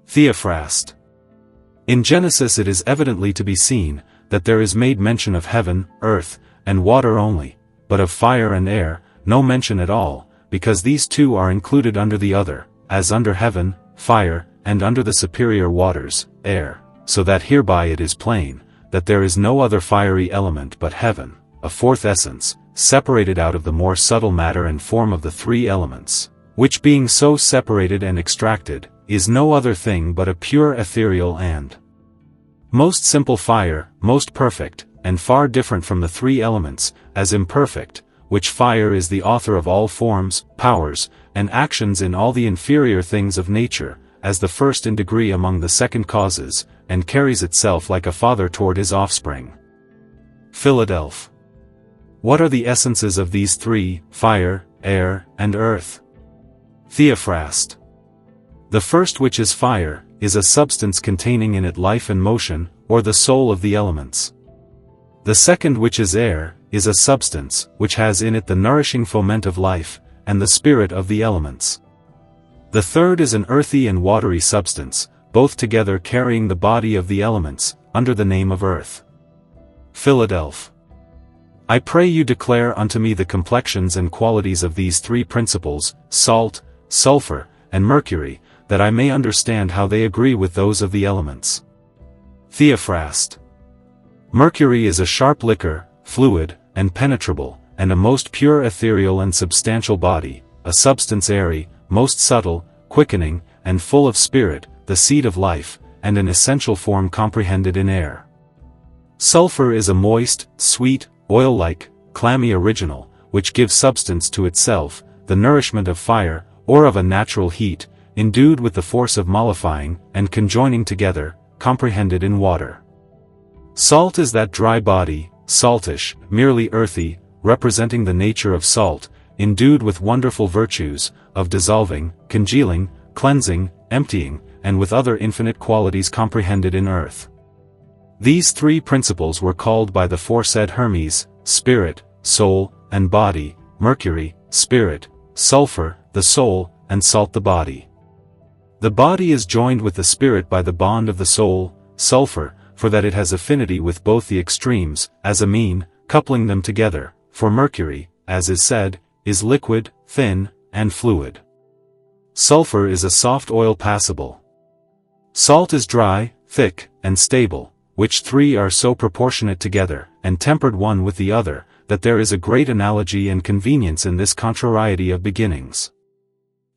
Theophrast. In Genesis it is evidently to be seen, that there is made mention of heaven, earth, and water only, but of fire and air, no mention at all, because these two are included under the other, as under heaven, fire, and under the superior waters, air, so that hereby it is plain, that there is no other fiery element but heaven, a fourth essence, separated out of the more subtle matter and form of the three elements, which being so separated and extracted, is no other thing but a pure ethereal and most simple fire, most perfect, and far different from the three elements, as imperfect, which fire is the author of all forms, powers, and actions in all the inferior things of nature, as the first in degree among the second causes, and carries itself like a father toward his offspring. Philadelphia. What are the essences of these three, fire, air, and earth? Theophrast. The first, which is fire, is a substance containing in it life and motion, or the soul of the elements. The second, which is air, is a substance, which has in it the nourishing foment of life, and the spirit of the elements. The third is an earthy and watery substance, both together carrying the body of the elements, under the name of earth. Philadelphia. I pray you declare unto me the complexions and qualities of these three principles, salt, sulfur, and mercury, that I may understand how they agree with those of the elements. Theophrast. Mercury is a sharp liquor, fluid, and penetrable, and a most pure ethereal and substantial body, a substance airy, most subtle, quickening, and full of spirit, the seed of life, and an essential form comprehended in air. Sulfur is a moist, sweet, oil-like, clammy original, which gives substance to itself, the nourishment of fire, or of a natural heat, endued with the force of mollifying, and conjoining together, comprehended in water. Salt is that dry body, saltish, merely earthy, representing the nature of salt, endued with wonderful virtues, of dissolving, congealing, cleansing, emptying, and with other infinite qualities comprehended in earth. These three principles were called by the foresaid Hermes, spirit, soul, and body, mercury, spirit, sulfur, the soul, and salt the body. The body is joined with the spirit by the bond of the soul, sulfur, for that it has affinity with both the extremes, as a mean, coupling them together, for mercury, as is said, is liquid, thin, and fluid. Sulfur is a soft oil passible. Salt is dry, thick, and stable, which three are so proportionate together, and tempered one with the other, that there is a great analogy and convenience in this contrariety of beginnings.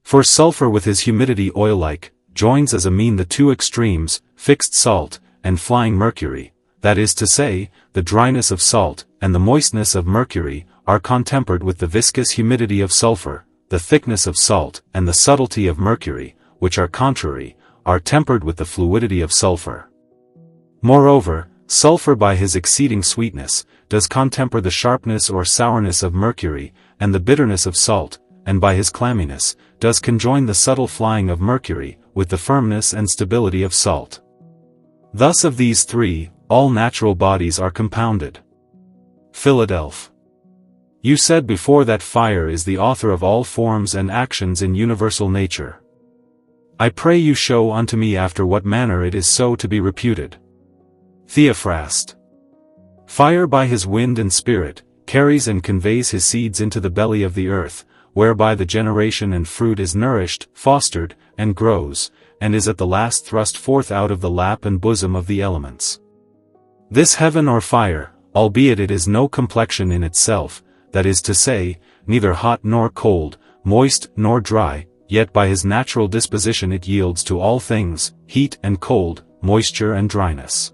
For sulfur with his humidity oil-like, joins as a mean the two extremes, fixed salt, and flying mercury, that is to say, the dryness of salt, and the moistness of mercury, are contempered with the viscous humidity of sulfur, the thickness of salt, and the subtlety of mercury, which are contrary, are tempered with the fluidity of sulfur. Moreover, sulfur by his exceeding sweetness, does contemper the sharpness or sourness of mercury, and the bitterness of salt, and by his clamminess, does conjoin the subtle flying of mercury, with the firmness and stability of salt. Thus of these three, all natural bodies are compounded. Philadelphia. You said before that fire is the author of all forms and actions in universal nature. I pray you show unto me after what manner it is so to be reputed. Theophrast. Fire by his wind and spirit, carries and conveys his seeds into the belly of the earth, whereby the generation and fruit is nourished, fostered, and grows, and is at the last thrust forth out of the lap and bosom of the elements. This heaven or fire, albeit it is no complexion in itself, that is to say, neither hot nor cold, moist nor dry, yet by his natural disposition it yields to all things, heat and cold, moisture and dryness.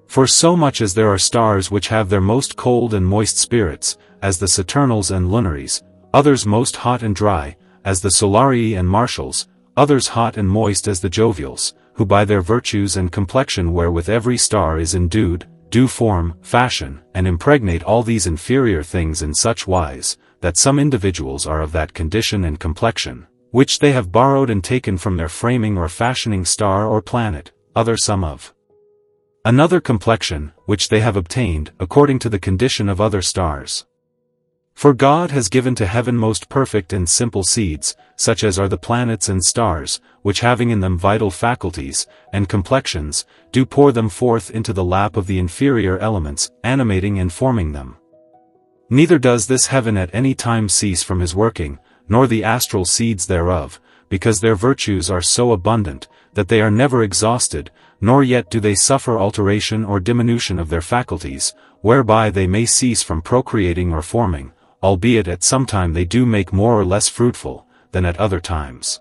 For so much as there are stars which have their most cold and moist spirits, as the Saturnals and Lunaries, others most hot and dry, as the Solarii and Martials, others hot and moist as the Jovials, who by their virtues and complexion wherewith every star is endued, do form, fashion, and impregnate all these inferior things in such wise, that some individuals are of that condition and complexion, which they have borrowed and taken from their framing or fashioning star or planet, other some of another complexion, which they have obtained, according to the condition of other stars. For God has given to heaven most perfect and simple seeds, such as are the planets and stars, which having in them vital faculties, and complexions, do pour them forth into the lap of the inferior elements, animating and forming them. Neither does this heaven at any time cease from his working, nor the astral seeds thereof, because their virtues are so abundant, that they are never exhausted, nor yet do they suffer alteration or diminution of their faculties, whereby they may cease from procreating or forming, albeit at some time they do make more or less fruitful, than at other times.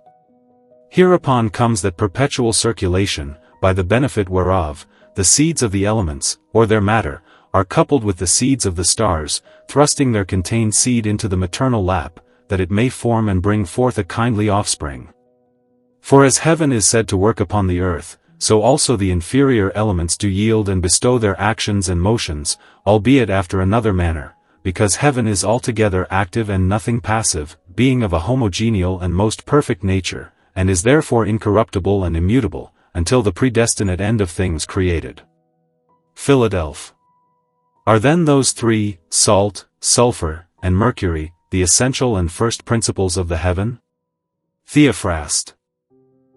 Hereupon comes that perpetual circulation, by the benefit whereof, the seeds of the elements, or their matter, are coupled with the seeds of the stars, thrusting their contained seed into the maternal lap, that it may form and bring forth a kindly offspring. For as heaven is said to work upon the earth, so also the inferior elements do yield and bestow their actions and motions, albeit after another manner, because heaven is altogether active and nothing passive, being of a homogeneal and most perfect nature, and is therefore incorruptible and immutable, until the predestinate end of things created. Philadelphia. Are then those three, salt, sulfur, and mercury, the essential and first principles of the heaven? Theophrast.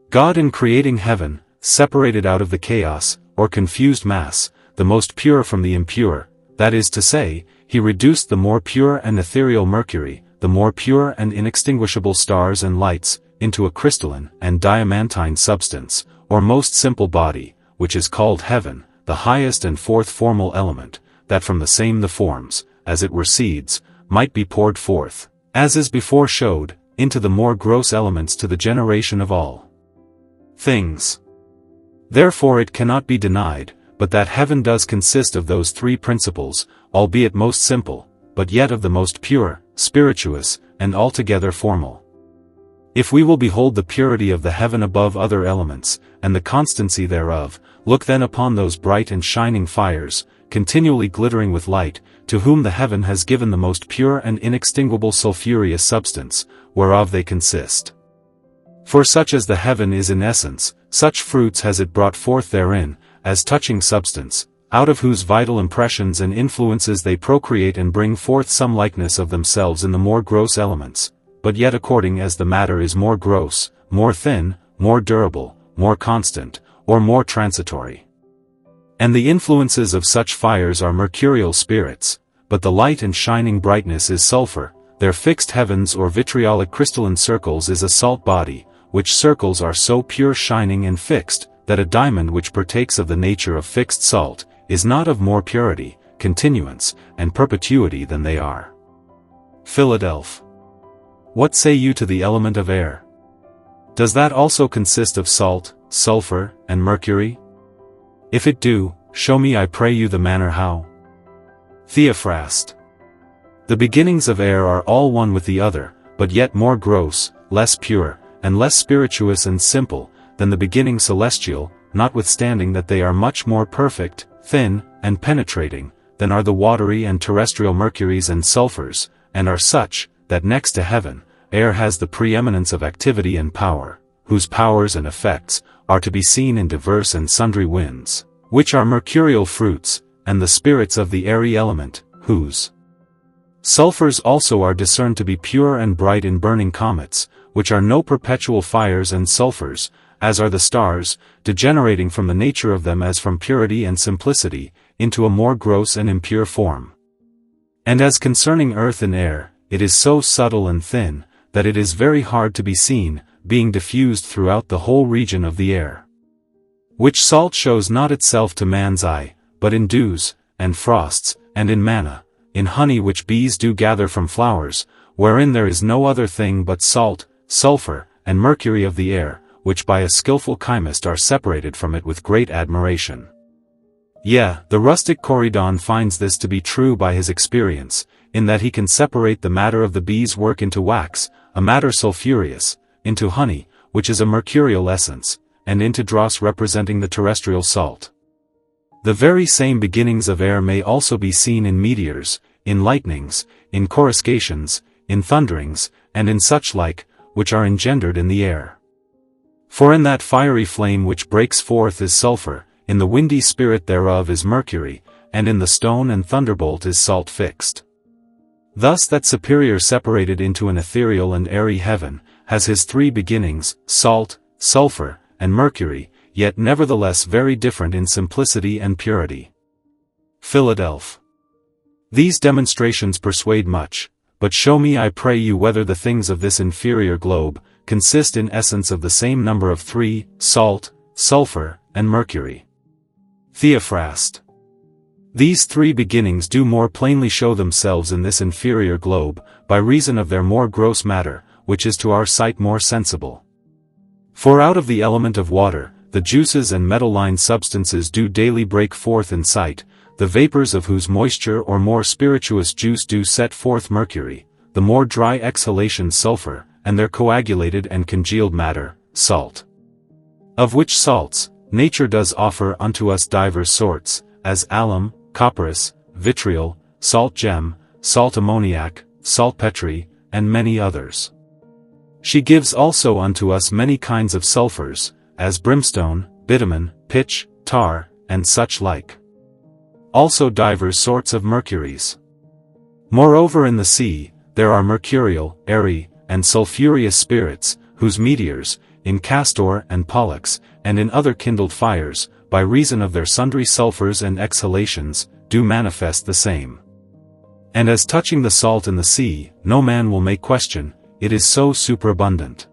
God in creating heaven, separated out of the chaos, or confused mass, the most pure from the impure, that is to say, he reduced the more pure and ethereal mercury, the more pure and inextinguishable stars and lights, into a crystalline and diamantine substance, or most simple body, which is called heaven, the highest and fourth formal element, that from the same the forms, as it were seeds, might be poured forth, as is before showed, into the more gross elements to the generation of all things. Therefore it cannot be denied, but that heaven does consist of those three principles, albeit most simple, but yet of the most pure, spirituous, and altogether formal. If we will behold the purity of the heaven above other elements, and the constancy thereof, look then upon those bright and shining fires, continually glittering with light, to whom the heaven has given the most pure and inextinguible sulphureous substance, whereof they consist. For such as the heaven is in essence, such fruits has it brought forth therein, as touching substance, out of whose vital impressions and influences they procreate and bring forth some likeness of themselves in the more gross elements, but yet according as the matter is more gross, more thin, more durable, more constant, or more transitory. And the influences of such fires are mercurial spirits, but the light and shining brightness is sulfur, their fixed heavens or vitriolic crystalline circles is a salt body, which circles are so pure shining and fixed, that a diamond which partakes of the nature of fixed salt, is not of more purity, continuance, and perpetuity than they are. Philadelphia. What say you to the element of air? Does that also consist of salt, sulfur, and mercury? If it do, show me I pray you the manner how. Theophrast. The beginnings of air are all one with the other, but yet more gross, less pure, and less spirituous and simple, than the beginning celestial, notwithstanding that they are much more perfect, thin, and penetrating, than are the watery and terrestrial mercuries and sulfurs, and are such, that next to heaven, air has the preeminence of activity and power, whose powers and effects are to be seen in diverse and sundry winds, which are mercurial fruits, and the spirits of the airy element, whose sulfurs also are discerned to be pure and bright in burning comets, which are no perpetual fires and sulfurs, as are the stars, degenerating from the nature of them as from purity and simplicity, into a more gross and impure form. And as concerning earth and air, it is so subtle and thin, that it is very hard to be seen, being diffused throughout the whole region of the air. Which salt shows not itself to man's eye, but in dews, and frosts, and in manna, in honey which bees do gather from flowers, wherein there is no other thing but salt, sulfur, and mercury of the air, which by a skillful chymist are separated from it with great admiration. Yea, the rustic Corydon finds this to be true by his experience, in that he can separate the matter of the bee's work into wax, a matter sulphureous, into honey, which is a mercurial essence, and into dross representing the terrestrial salt. The very same beginnings of air may also be seen in meteors, in lightnings, in coruscations, in thunderings, and in such like, which are engendered in the air. For in that fiery flame which breaks forth is sulfur, in the windy spirit thereof is mercury, and in the stone and thunderbolt is salt fixed. Thus that superior separated into an ethereal and airy heaven, has his three beginnings, salt, sulfur, and mercury, yet nevertheless very different in simplicity and purity. Philadelphia. These demonstrations persuade much, but show me I pray you whether the things of this inferior globe, consist in essence of the same number of three, salt, sulfur, and mercury. Theophrast. These three beginnings do more plainly show themselves in this inferior globe, by reason of their more gross matter, which is to our sight more sensible. For out of the element of water, the juices and metal-lined substances do daily break forth in sight, the vapors of whose moisture or more spirituous juice do set forth mercury, the more dry exhalation sulfur, and their coagulated and congealed matter, salt. Of which salts, nature does offer unto us divers sorts, as alum, copperas, vitriol, salt gem, salt ammoniac, saltpetre, and many others. She gives also unto us many kinds of sulfurs, as brimstone, bitumen, pitch, tar, and such like. Also divers sorts of mercuries. Moreover in the sea, there are mercurial, airy, and sulphureous spirits, whose meteors, in Castor and Pollux, and in other kindled fires, by reason of their sundry sulfurs and exhalations, do manifest the same. And as touching the salt in the sea, no man will make question, it is so superabundant.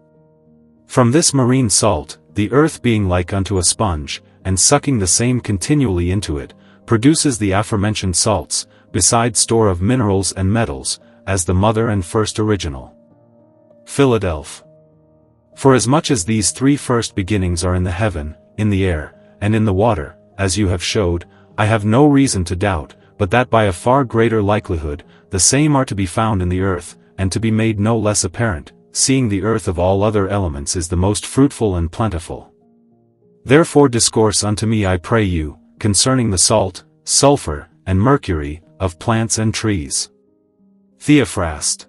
From this marine salt, the earth being like unto a sponge, and sucking the same continually into it, produces the aforementioned salts, besides store of minerals and metals, as the mother and first original. Philadelphia. For as much as these three first beginnings are in the heaven, in the air, and in the water, as you have showed, I have no reason to doubt, but that by a far greater likelihood, the same are to be found in the earth, and to be made no less apparent, seeing the earth of all other elements is the most fruitful and plentiful. Therefore discourse unto me I pray you, concerning the salt, sulfur, and mercury, of plants and trees. Theophrast.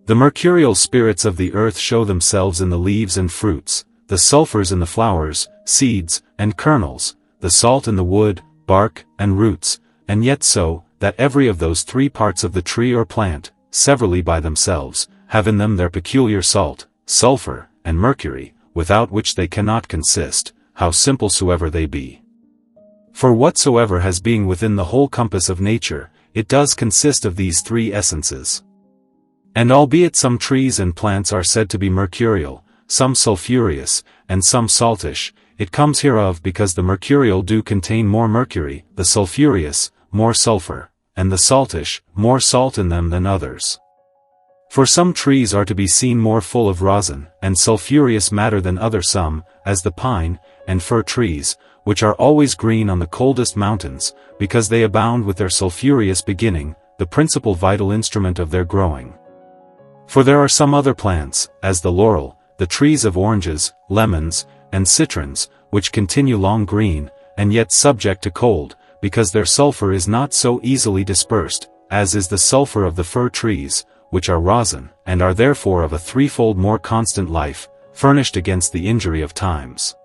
The mercurial spirits of the earth show themselves in the leaves and fruits, the sulfurs in the flowers, seeds, and kernels, the salt in the wood, bark, and roots, and yet so, that every of those three parts of the tree or plant, severally by themselves, have in them their peculiar salt, sulfur, and mercury, without which they cannot consist, how simple soever they be. For whatsoever has being within the whole compass of nature, it does consist of these three essences. And albeit some trees and plants are said to be mercurial, some sulphureous, and some saltish, it comes hereof because the mercurial do contain more mercury, the sulphureous, more sulfur, and the saltish, more salt in them than others. For some trees are to be seen more full of rosin, and sulphureous matter than other some, as the pine, and fir trees, which are always green on the coldest mountains, because they abound with their sulphureous beginning, the principal vital instrument of their growing. For there are some other plants, as the laurel, the trees of oranges, lemons, and citrons, which continue long green, and yet subject to cold, because their sulfur is not so easily dispersed, as is the sulfur of the fir trees, which are rosin, and are therefore of a threefold more constant life, furnished against the injury of times.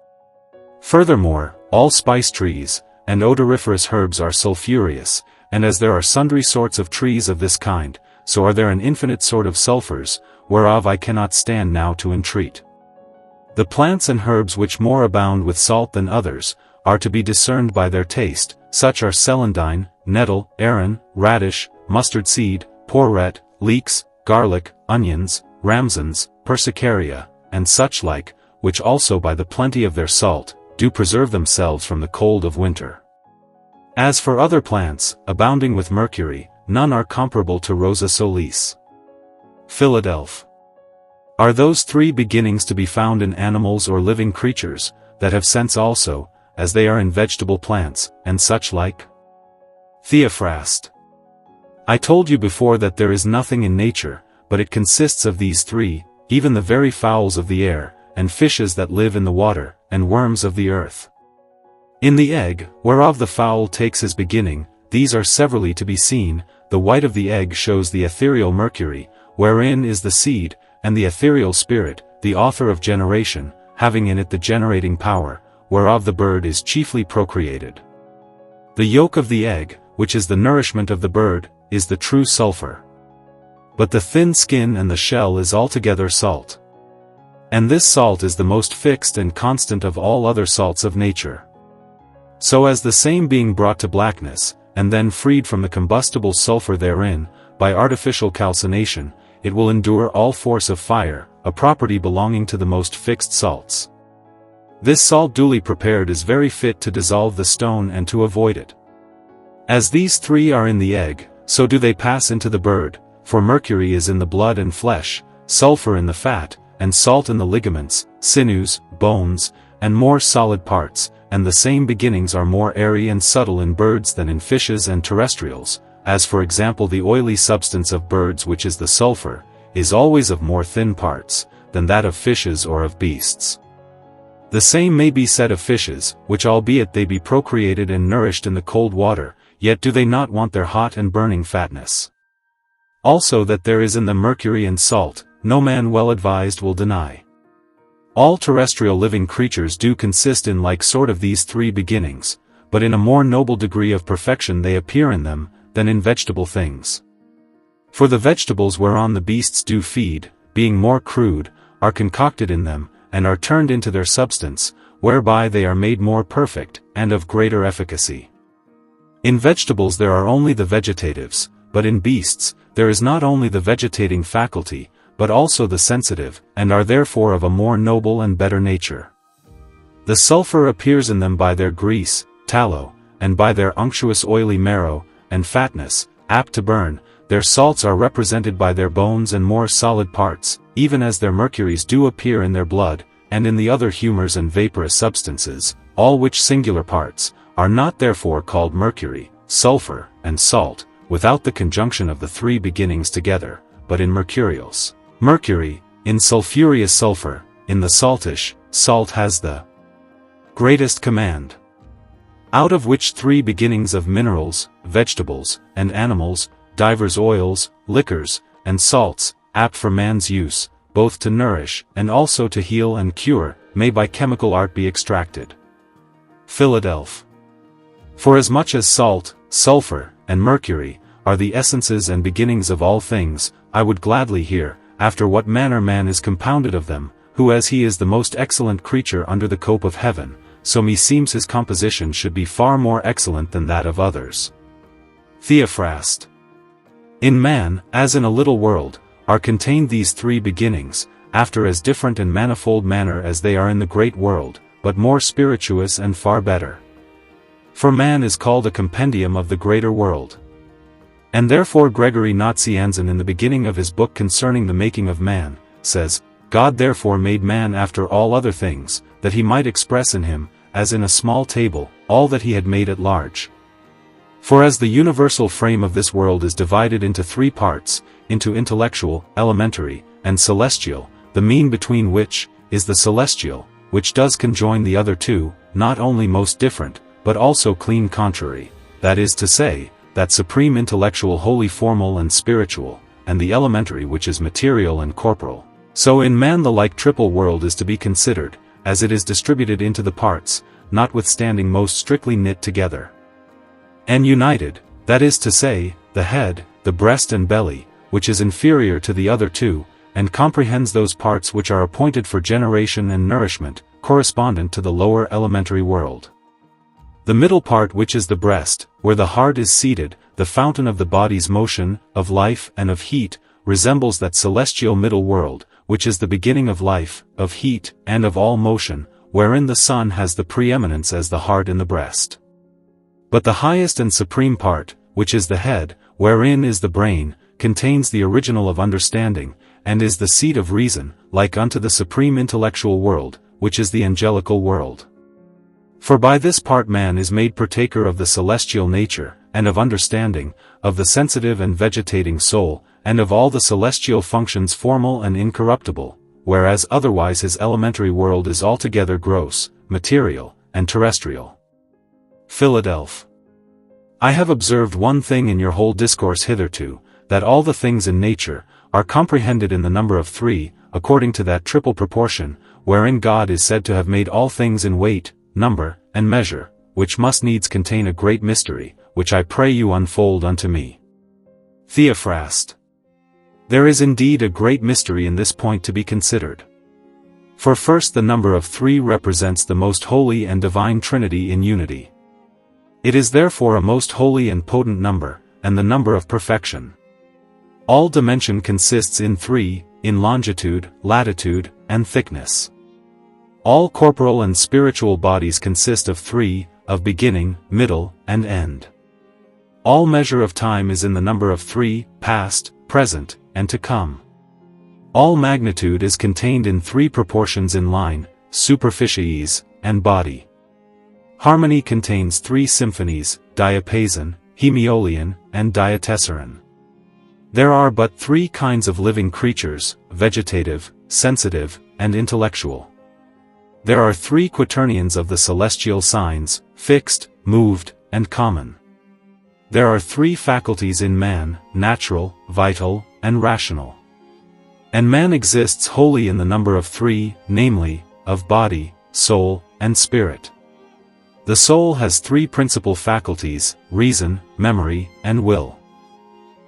Furthermore, all spice trees, and odoriferous herbs are sulphureous, and as there are sundry sorts of trees of this kind, so are there an infinite sort of sulfurs, whereof I cannot stand now to entreat. The plants and herbs which more abound with salt than others, are to be discerned by their taste, such are celandine, nettle, aran, radish, mustard seed, porret, leeks, garlic, onions, ramsons, persicaria, and such like, which also by the plenty of their salt, do preserve themselves from the cold of winter. As for other plants, abounding with mercury, none are comparable to Rosa solis. Philadelphia. Are those three beginnings to be found in animals or living creatures, that have sense also, as they are in vegetable plants, and such like? Theophrast. I told you before that there is nothing in nature, but it consists of these three, even the very fowls of the air, and fishes that live in the water, and worms of the earth. In the egg, whereof the fowl takes his beginning, these are severally to be seen, the white of the egg shows the ethereal mercury, wherein is the seed, and the ethereal spirit, the author of generation, having in it the generating power, whereof the bird is chiefly procreated. The yolk of the egg, which is the nourishment of the bird, is the true sulfur. but the thin skin and the shell is altogether salt. And this salt is the most fixed and constant of all other salts of nature. So as the same being brought to blackness, and then freed from the combustible sulfur therein, by artificial calcination, it will endure all force of fire, a property belonging to the most fixed salts. This salt duly prepared is very fit to dissolve the stone and to avoid it. As these three are in the egg, so do they pass into the bird, for mercury is in the blood and flesh, sulfur in the fat, and salt in the ligaments, sinews, bones, and more solid parts, and the same beginnings are more airy and subtle in birds than in fishes and terrestrials, as for example the oily substance of birds, which is the sulfur, is always of more thin parts, than that of fishes or of beasts. The same may be said of fishes, which albeit they be procreated and nourished in the cold water, yet do they not want their hot and burning fatness. Also that there is in them mercury and salt, no man well advised will deny. All terrestrial living creatures do consist in like sort of these three beginnings, but in a more noble degree of perfection they appear in them, than in vegetable things. For the vegetables whereon the beasts do feed, being more crude, are concocted in them, and are turned into their substance, whereby they are made more perfect, and of greater efficacy. In vegetables there are only the vegetatives, but in beasts, there is not only the vegetating faculty, but also the sensitive, and are therefore of a more noble and better nature. The sulfur appears in them by their grease, tallow, and by their unctuous oily marrow, and fatness, apt to burn. Their salts are represented by their bones and more solid parts, even as their mercuries do appear in their blood, and in the other humours and vaporous substances, all which singular parts, are not therefore called mercury, sulfur, and salt, without the conjunction of the three beginnings together, but in mercurials. Mercury, in sulphureous sulfur, in the saltish, salt has the greatest command. Out of which three beginnings of minerals, vegetables, and animals, divers oils, liquors, and salts, apt for man's use, both to nourish, and also to heal and cure, may by chemical art be extracted. Philadelphia. For as much as salt, sulfur, and mercury, are the essences and beginnings of all things, I would gladly hear, after what manner man is compounded of them, who as he is the most excellent creature under the cope of heaven, so meseems his composition should be far more excellent than that of others. Theophrast. In man, as in a little world, are contained these three beginnings, after as different and manifold manner as they are in the great world, but more spirituous and far better. For man is called a compendium of the greater world. And therefore Gregory Nazianzen in the beginning of his book concerning the making of man, says, God therefore made man after all other things, that he might express in him, as in a small table, all that he had made at large. For as the universal frame of this world is divided into three parts, into intellectual, elementary, and celestial, the mean between which, is the celestial, which does conjoin the other two, not only most different, but also clean contrary, that is to say, that supreme intellectual wholly formal and spiritual, and the elementary which is material and corporal. So in man the like triple world is to be considered, as it is distributed into the parts, notwithstanding most strictly knit together. And united, that is to say, the head, the breast and belly, which is inferior to the other two, and comprehends those parts which are appointed for generation and nourishment, correspondent to the lower elementary world. The middle part which is the breast, where the heart is seated, the fountain of the body's motion, of life and of heat, resembles that celestial middle world, which is the beginning of life, of heat, and of all motion, wherein the sun has the preeminence as the heart in the breast. But the highest and supreme part, which is the head, wherein is the brain, contains the original of understanding, and is the seat of reason, like unto the supreme intellectual world, which is the angelical world. For by this part man is made partaker of the celestial nature, and of understanding, of the sensitive and vegetating soul, and of all the celestial functions formal and incorruptible, whereas otherwise his elementary world is altogether gross, material, and terrestrial. Philadelphia. I have observed one thing in your whole discourse hitherto, that all the things in nature, are comprehended in the number of three, according to that triple proportion, wherein God is said to have made all things in weight, number, and measure, which must needs contain a great mystery, which I pray you unfold unto me. Theophrast. There is indeed a great mystery in this point to be considered. For first, the number of 3 represents the most holy and divine Trinity in unity. It is therefore a most holy and potent number, and the number of perfection. All dimension consists in 3, in longitude, latitude, and thickness. All corporal and spiritual bodies consist of 3, of beginning, middle, and end. All measure of time is in the number of 3, past, present, and to come. All magnitude is contained in 3 proportions in line, superficies, and body. Harmony contains 3 symphonies, diapason, hemioleon, and diatessaron. There are but 3 kinds of living creatures, vegetative, sensitive, and intellectual. There are 3 quaternions of the celestial signs, fixed, moved, and common. There are 3 faculties in man, natural, vital, and rational. And man exists wholly in the number of 3, namely, of body, soul, and spirit. The soul has 3 principal faculties, reason, memory, and will.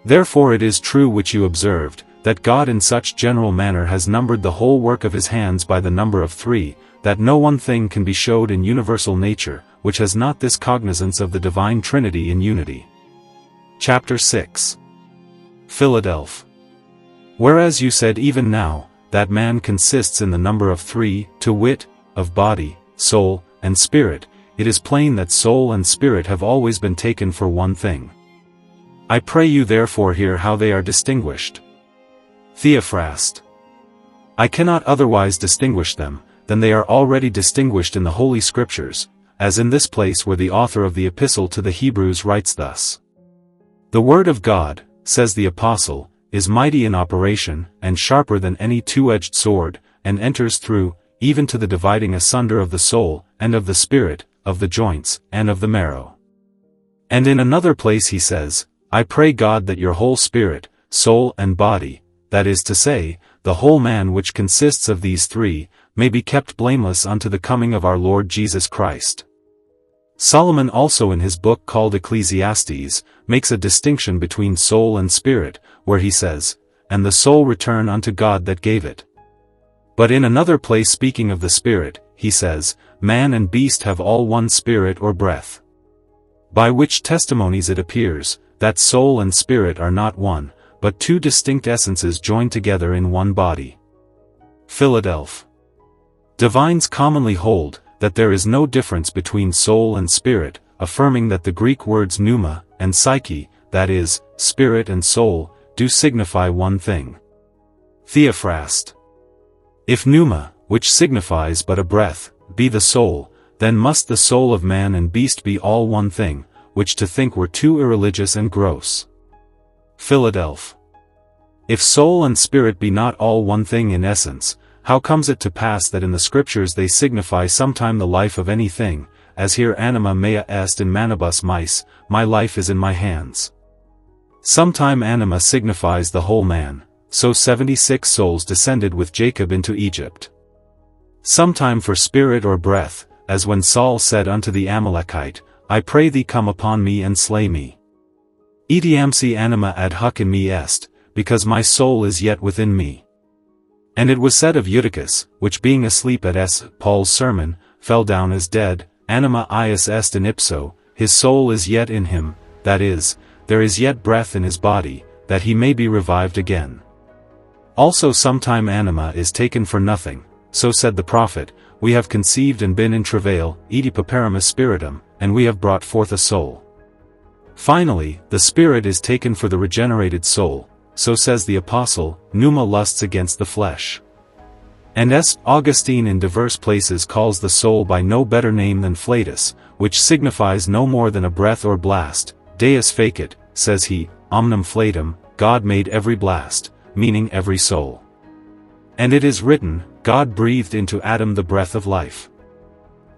Therefore it is true which you observed, that God in such general manner has numbered the whole work of his hands by the number of 3, that no one thing can be showed in universal nature, which has not this cognizance of the divine Trinity in unity. Chapter 6. Philadelphia. Whereas you said even now, that man consists in the number of 3, to wit, of body, soul, and spirit, it is plain that soul and spirit have always been taken for one thing. I pray you therefore hear how they are distinguished. Theophrast. I cannot otherwise distinguish them, than they are already distinguished in the Holy Scriptures, as in this place where the author of the Epistle to the Hebrews writes thus. The Word of God, says the Apostle, is mighty in operation, and sharper than any two-edged sword, and enters through, even to the dividing asunder of the soul, and of the spirit, of the joints, and of the marrow. And in another place he says, I pray God that your whole spirit, soul and body, that is to say, the whole man which consists of these 3, may be kept blameless unto the coming of our Lord Jesus Christ. Solomon also in his book called Ecclesiastes, makes a distinction between soul and spirit, where he says, and the soul return unto God that gave it. But in another place speaking of the spirit, he says, man and beast have all one spirit or breath. By which testimonies it appears, that soul and spirit are not one, but 2 distinct essences joined together in one body. Philadelphia. Divines commonly hold, that there is no difference between soul and spirit, affirming that the Greek words pneuma, and psyche, that is, spirit and soul, do signify one thing. Theophrast. If pneuma, which signifies but a breath, be the soul, then must the soul of man and beast be all one thing, which to think were too irreligious and gross. Philadelphia. If soul and spirit be not all one thing in essence, how comes it to pass that in the Scriptures they signify sometime the life of any thing, as here anima mea est in manibus meis, my life is in my hands. Sometime anima signifies the whole man, so 76 souls descended with Jacob into Egypt. Sometime for spirit or breath, as when Saul said unto the Amalekite, I pray thee come upon me and slay me. Etiamsi anima ad hoc in me est, because my soul is yet within me. And it was said of Eutychus, which being asleep at Paul's sermon, fell down as dead, anima ius est in ipso, his soul is yet in him, that is, there is yet breath in his body, that he may be revived again. Also sometime anima is taken for nothing, so said the prophet, we have conceived and been in travail, oedipoperamus spiritum, and we have brought forth a soul. Finally, the spirit is taken for the regenerated soul, so says the Apostle, pneuma lusts against the flesh. And Augustine in diverse places calls the soul by no better name than flatus, which signifies no more than a breath or blast. Deus fecit, says he, omnem flatum, God made every blast, meaning every soul. And it is written, God breathed into Adam the breath of life.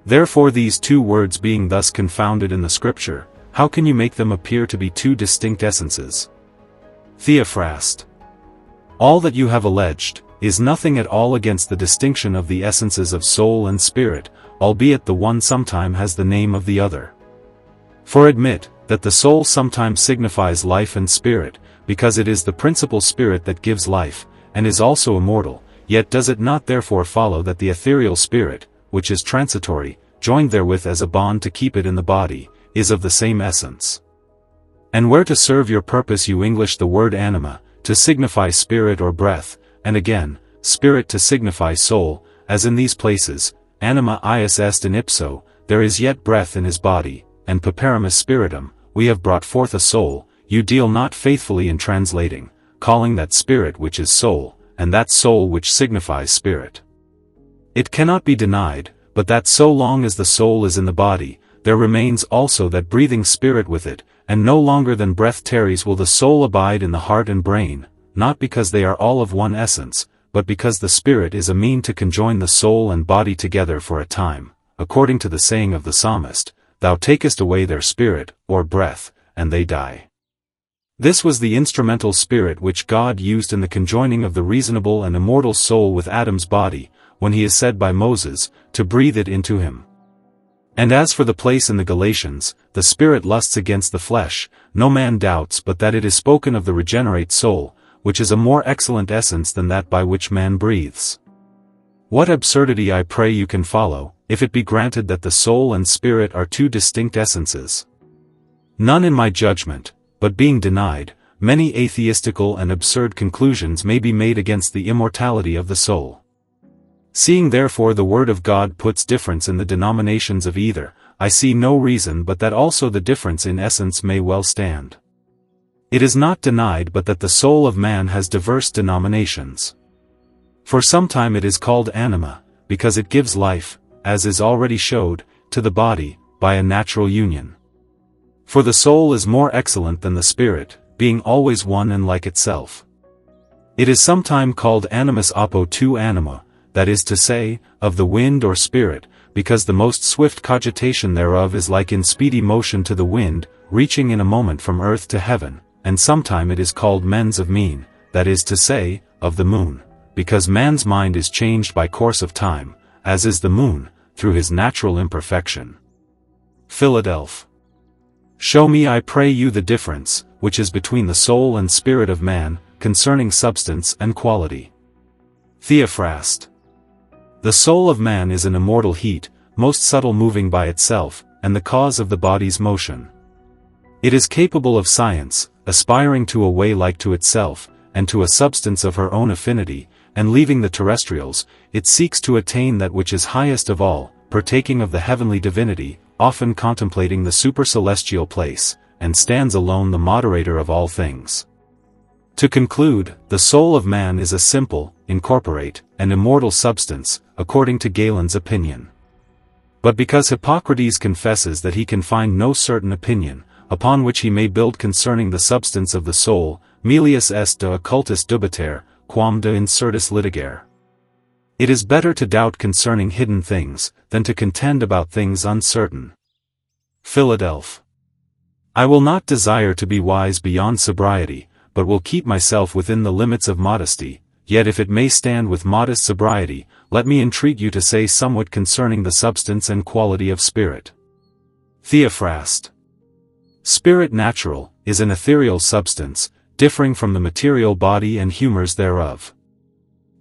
Therefore these 2 words being thus confounded in the Scripture, how can you make them appear to be 2 distinct essences? Theophrast. All that you have alleged, is nothing at all against the distinction of the essences of soul and spirit, albeit the one sometime has the name of the other. For admit, that the soul sometimes signifies life and spirit, because it is the principal spirit that gives life, and is also immortal, yet does it not therefore follow that the ethereal spirit, which is transitory, joined therewith as a bond to keep it in the body, is of the same essence. And where to serve your purpose you English the word anima, to signify spirit or breath, and again, spirit to signify soul, as in these places, anima ius est in ipso, there is yet breath in his body, and peperimus spiritum, we have brought forth a soul, you deal not faithfully in translating, calling that spirit which is soul, and that soul which signifies spirit. It cannot be denied, but that so long as the soul is in the body, there remains also that breathing spirit with it, and no longer than breath tarries will the soul abide in the heart and brain, not because they are all of one essence, but because the spirit is a mean to conjoin the soul and body together for a time, according to the saying of the psalmist, Thou takest away their spirit, or breath, and they die. This was the instrumental spirit which God used in the conjoining of the reasonable and immortal soul with Adam's body, when he is said by Moses, to breathe it into him. And as for the place in the Galatians, the spirit lusts against the flesh, no man doubts but that it is spoken of the regenerate soul, which is a more excellent essence than that by which man breathes. What absurdity I pray you can follow, if it be granted that the soul and spirit are two distinct essences? None in my judgment, but being denied, many atheistical and absurd conclusions may be made against the immortality of the soul. Seeing therefore the word of God puts difference in the denominations of either, I see no reason but that also the difference in essence may well stand. It is not denied but that the soul of man has diverse denominations. For sometime it is called anima, because it gives life, as is already showed, to the body, by a natural union. For the soul is more excellent than the spirit, being always one and like itself. It is sometime called animus oppo to anima, that is to say, of the wind or spirit, because the most swift cogitation thereof is like in speedy motion to the wind, reaching in a moment from earth to heaven, and sometime it is called mens of mean, that is to say, of the moon, because man's mind is changed by course of time, as is the moon, through his natural imperfection. Philadelphia. Show me I pray you the difference, which is between the soul and spirit of man, concerning substance and quality. Theophrast. The soul of man is an immortal heat, most subtle moving by itself, and the cause of the body's motion. It is capable of science, aspiring to a way like to itself, and to a substance of her own affinity, and leaving the terrestrials, it seeks to attain that which is highest of all, partaking of the heavenly divinity, often contemplating the supercelestial place, and stands alone the moderator of all things. To conclude, the soul of man is a simple, incorporate, and immortal substance, according to Galen's opinion. But because Hippocrates confesses that he can find no certain opinion, upon which he may build concerning the substance of the soul, melius est de occultis dubiter, quam de incertis litigare. It is better to doubt concerning hidden things, than to contend about things uncertain. Philadelphia. I will not desire to be wise beyond sobriety, but will keep myself within the limits of modesty, yet if it may stand with modest sobriety, let me entreat you to say somewhat concerning the substance and quality of spirit. Theophrast. Spirit natural, is an ethereal substance, differing from the material body and humours thereof.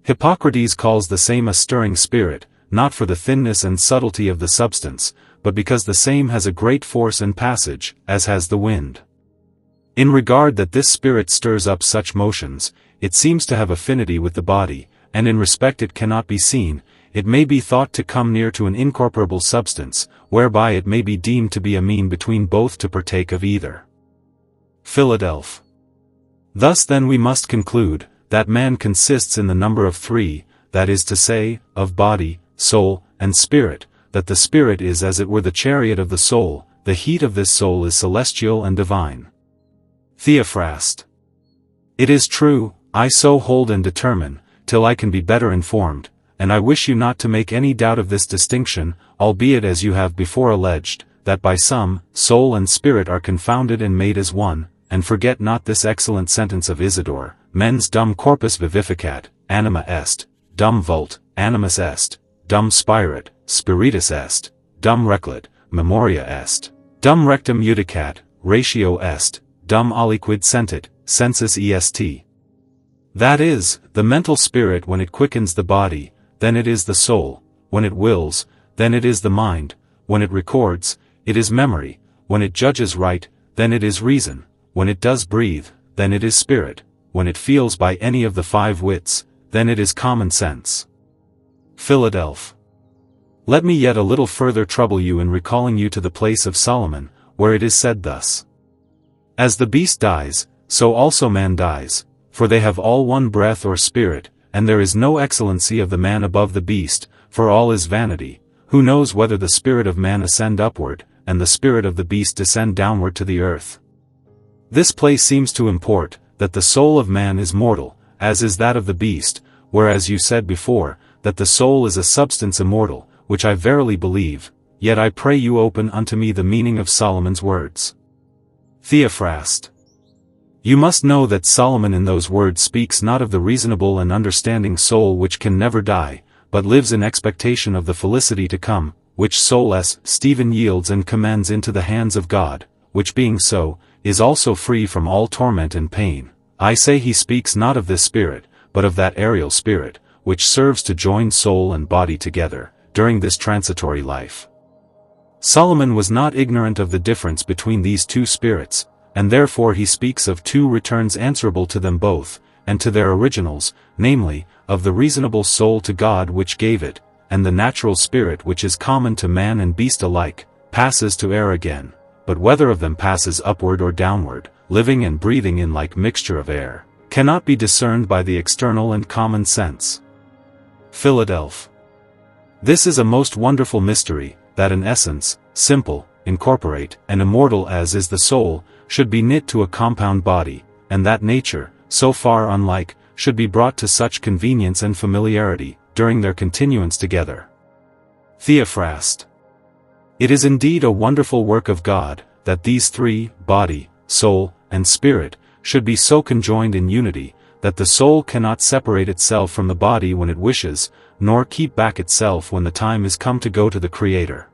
Hippocrates calls the same a stirring spirit, not for the thinness and subtlety of the substance, but because the same has a great force and passage, as has the wind. In regard that this spirit stirs up such motions, it seems to have affinity with the body, and in respect it cannot be seen, it may be thought to come near to an incorporeable substance, whereby it may be deemed to be a mean between both to partake of either. Philadelphia. Thus then we must conclude, that man consists in the number of three, that is to say, of body, soul, and spirit, that the spirit is as it were the chariot of the soul, the heat of this soul is celestial and divine. Theophrast. It is true, I so hold and determine, till I can be better informed, and I wish you not to make any doubt of this distinction, albeit as you have before alleged, that by some, soul and spirit are confounded and made as one, and forget not this excellent sentence of Isidore, mens dum corpus vivificat, anima est, dum vult, animus est, dum spirit, spiritus est, dum reclit, memoria est, dum rectum judicat, ratio est, dum aliquid sentit, sensus est. That is, the mental spirit when it quickens the body, then it is the soul, when it wills, then it is the mind, when it records, it is memory, when it judges right, then it is reason, when it does breathe, then it is spirit, when it feels by any of the five wits, then it is common sense. Philadelphia. Let me yet a little further trouble you in recalling you to the place of Solomon, where it is said thus. As the beast dies, so also man dies, for they have all one breath or spirit, and there is no excellency of the man above the beast, for all is vanity. Who knows whether the spirit of man ascend upward, and the spirit of the beast descend downward to the earth? This place seems to import, that the soul of man is mortal, as is that of the beast, whereas you said before, that the soul is a substance immortal, which I verily believe, yet I pray you open unto me the meaning of Solomon's words. Theophrast. You must know that Solomon in those words speaks not of the reasonable and understanding soul which can never die, but lives in expectation of the felicity to come, which soul as Stephen yields and commends into the hands of God, which being so, is also free from all torment and pain. I say he speaks not of this spirit, but of that aerial spirit, which serves to join soul and body together, during this transitory life. Solomon was not ignorant of the difference between these two spirits, and therefore he speaks of two returns answerable to them both, and to their originals, namely, of the reasonable soul to God which gave it, and the natural spirit which is common to man and beast alike, passes to air again, but whether of them passes upward or downward, living and breathing in like mixture of air, cannot be discerned by the external and common sense. Philadelphia. This is a most wonderful mystery, that an essence, simple, incorporate, and immortal as is the soul, should be knit to a compound body, and that nature, so far unlike, should be brought to such convenience and familiarity, during their continuance together. Theophrast. It is indeed a wonderful work of God, that these three, body, soul, and spirit, should be so conjoined in unity, that the soul cannot separate itself from the body when it wishes, nor keep back itself when the time is come to go to the Creator.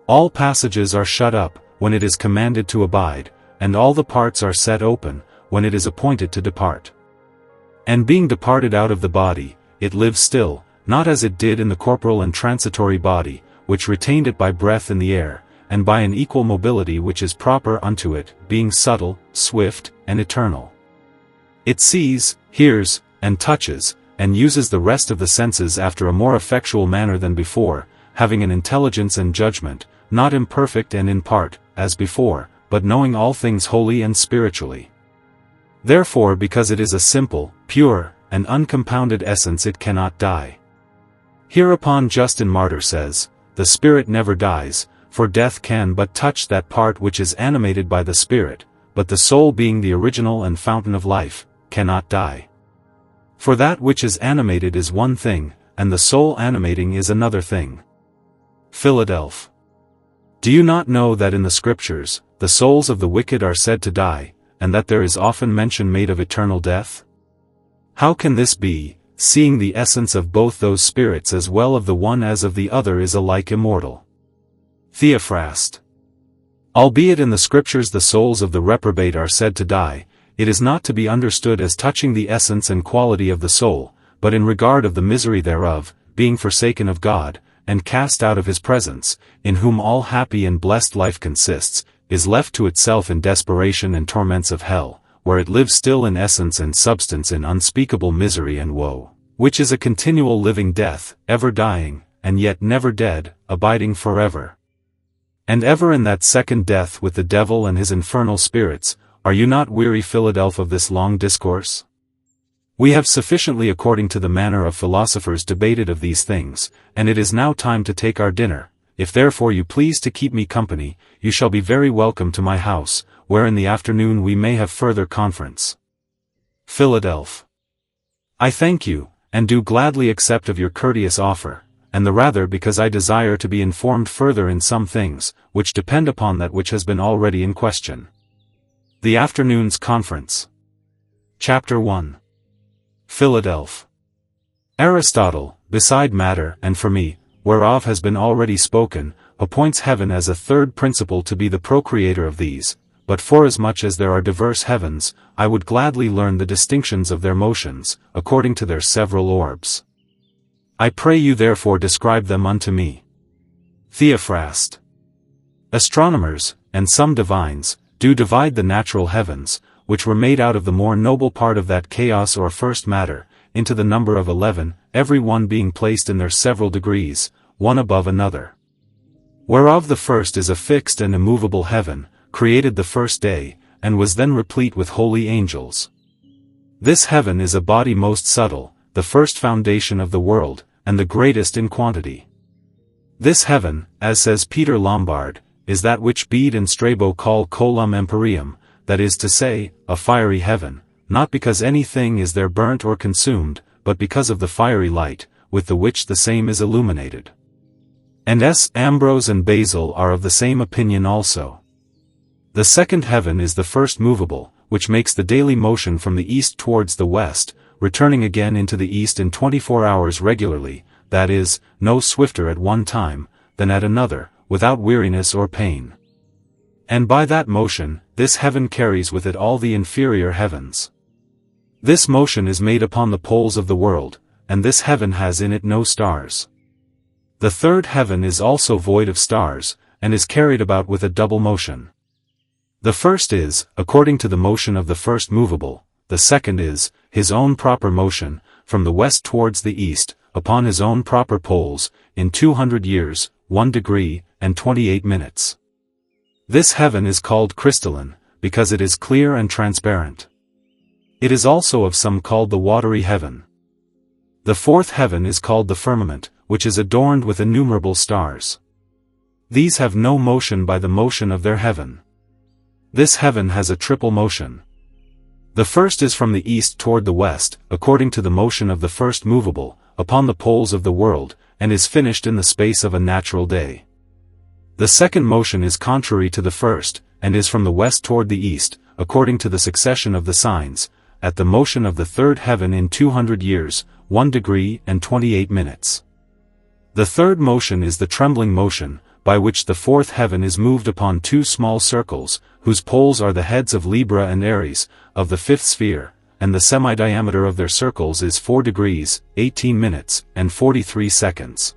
All passages are shut up, when it is commanded to abide, and all the parts are set open, when it is appointed to depart. And being departed out of the body, it lives still, not as it did in the corporal and transitory body, which retained it by breath in the air, and by an equal mobility which is proper unto it, being subtle, swift, and eternal. It sees, hears, and touches, and uses the rest of the senses after a more effectual manner than before, having an intelligence and judgment, not imperfect and in part, as before, but knowing all things wholly and spiritually. Therefore because it is a simple, pure, and uncompounded essence it cannot die. Hereupon Justin Martyr says, the spirit never dies, for death can but touch that part which is animated by the spirit, but the soul being the original and fountain of life, cannot die. For that which is animated is one thing, and the soul animating is another thing. Philadelphia. Do you not know that in the Scriptures, the souls of the wicked are said to die, and that there is often mention made of eternal death? How can this be, seeing the essence of both those spirits as well of the one as of the other is alike immortal? Theophrast. Albeit in the Scriptures the souls of the reprobate are said to die, it is not to be understood as touching the essence and quality of the soul, but in regard of the misery thereof, being forsaken of God, and cast out of his presence, in whom all happy and blessed life consists, is left to itself in desperation and torments of hell, where it lives still in essence and substance in unspeakable misery and woe, which is a continual living death, ever dying, and yet never dead, abiding forever. And ever in that second death with the devil and his infernal spirits. Are you not weary, Philadelphia, of this long discourse? We have sufficiently according to the manner of philosophers debated of these things, and it is now time to take our dinner. If therefore you please to keep me company, you shall be very welcome to my house, where in the afternoon we may have further conference. Philadelphia. I thank you, and do gladly accept of your courteous offer, and the rather because I desire to be informed further in some things, which depend upon that which has been already in question. The Afternoon's Conference. Chapter 1. Philadelphia. Aristotle, beside matter and for me, whereof has been already spoken, appoints heaven as a third principle to be the procreator of these, but forasmuch as there are diverse heavens, I would gladly learn the distinctions of their motions, according to their several orbs. I pray you therefore describe them unto me. Theophrast. Astronomers, and some divines, do divide the natural heavens, which were made out of the more noble part of that chaos or first matter, into the number of 11, every one being placed in their several degrees, one above another. Whereof the first is a fixed and immovable heaven, created the first day, and was then replete with holy angels. This heaven is a body most subtle, the first foundation of the world, and the greatest in quantity. This heaven, as says Peter Lombard, is that which Bede and Strabo call colum empyreum, that is to say, a fiery heaven, not because anything is there burnt or consumed, but because of the fiery light, with the which the same is illuminated. And S. Ambrose and Basil are of the same opinion also. The second heaven is the first movable, which makes the daily motion from the east towards the west, returning again into the east in 24 hours regularly, that is, no swifter at one time, than at another, without weariness or pain. And by that motion, this heaven carries with it all the inferior heavens. This motion is made upon the poles of the world, and this heaven has in it no stars. The third heaven is also void of stars, and is carried about with a double motion. The first is, according to the motion of the first movable, the second is, his own proper motion, from the west towards the east, upon his own proper poles, in 200 years, 1 degree, and 28 minutes. This heaven is called crystalline, because it is clear and transparent. It is also of some called the watery heaven. The fourth heaven is called the firmament, which is adorned with innumerable stars. These have no motion by the motion of their heaven. This heaven has a triple motion. The first is from the east toward the west, according to the motion of the first movable, upon the poles of the world, and is finished in the space of a natural day. The second motion is contrary to the first, and is from the west toward the east, according to the succession of the signs, at the motion of the third heaven in 200 years, 1 degree and 28 minutes. The third motion is the trembling motion, by which the fourth heaven is moved upon two small circles, whose poles are the heads of Libra and Aries, of the fifth sphere, and the semi-diameter of their circles is 4 degrees, 18 minutes, and 43 seconds.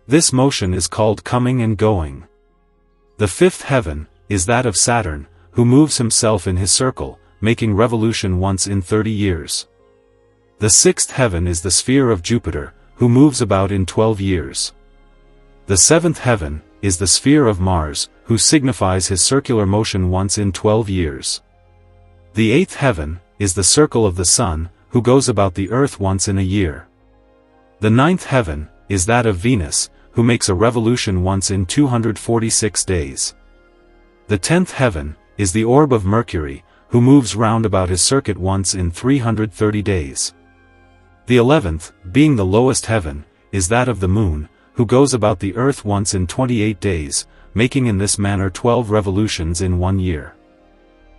This motion is called coming and going. The fifth heaven is that of Saturn, who moves himself in his circle, making revolution once in 30 years. The sixth heaven is the sphere of Jupiter, who moves about in 12 years. The seventh heaven is the sphere of Mars, who signifies his circular motion once in 12 years. The eighth heaven is the circle of the Sun, who goes about the earth once in a year. The ninth heaven is that of Venus, who makes a revolution once in 246 days. The 10th heaven is the orb of Mercury, who moves round about his circuit once in 330 days. The 11th, being the lowest heaven, is that of the moon, who goes about the earth once in 28 days, making in this manner 12 revolutions in 1 year.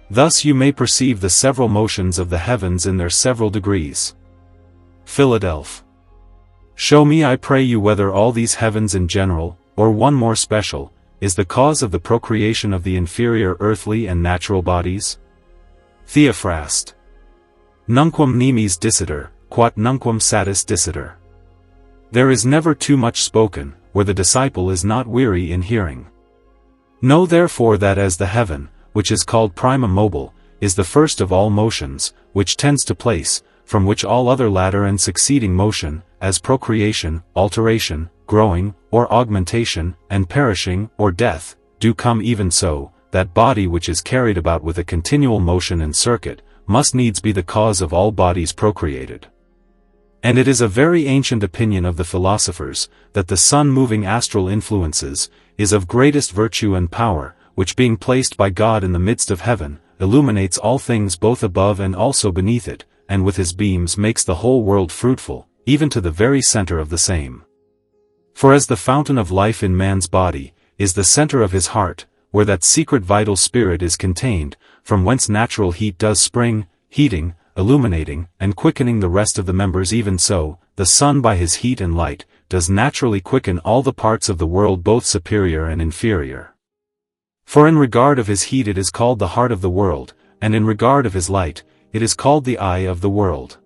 Thus you may perceive the several motions of the heavens in their several degrees. Philadelph. Show me, I pray you, whether all these heavens in general, or one more special, is the cause of the procreation of the inferior earthly and natural bodies? Theophrast. Nunquam nemes dicitur, quat nunquam satis dicitur. There is never too much spoken, where the disciple is not weary in hearing. Know therefore that as the heaven, which is called prima mobile, is the first of all motions, which tends to place, from which all other latter and succeeding motion, as procreation, alteration, growing, or augmentation, and perishing, or death, do come, even so, that body which is carried about with a continual motion and circuit, must needs be the cause of all bodies procreated. And it is a very ancient opinion of the philosophers, that the sun moving astral influences, is of greatest virtue and power, which being placed by God in the midst of heaven, illuminates all things both above and also beneath it, and with his beams makes the whole world fruitful, even to the very center of the same. For as the fountain of life in man's body, is the center of his heart, where that secret vital spirit is contained, from whence natural heat does spring, heating, illuminating, and quickening the rest of the members, even so, the sun by his heat and light, does naturally quicken all the parts of the world both superior and inferior. For in regard of his heat it is called the heart of the world, and in regard of his light, it is called the eye of the world.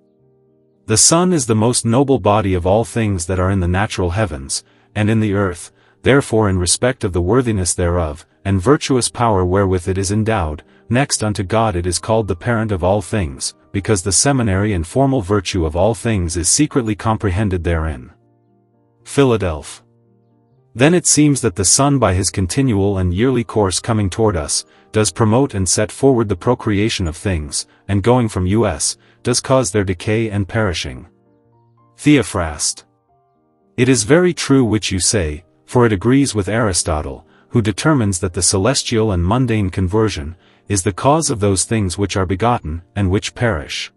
The sun is the most noble body of all things that are in the natural heavens, and in the earth, therefore in respect of the worthiness thereof, and virtuous power wherewith it is endowed, next unto God it is called the parent of all things, because the seminary and formal virtue of all things is secretly comprehended therein. Philadelphia. Then it seems that the sun by his continual and yearly course coming toward us, does promote and set forward the procreation of things, and going from us, does cause their decay and perishing. Theophrast. It is very true which you say, for it agrees with Aristotle, who determines that the celestial and mundane conversion, is the cause of those things which are begotten, and which perish.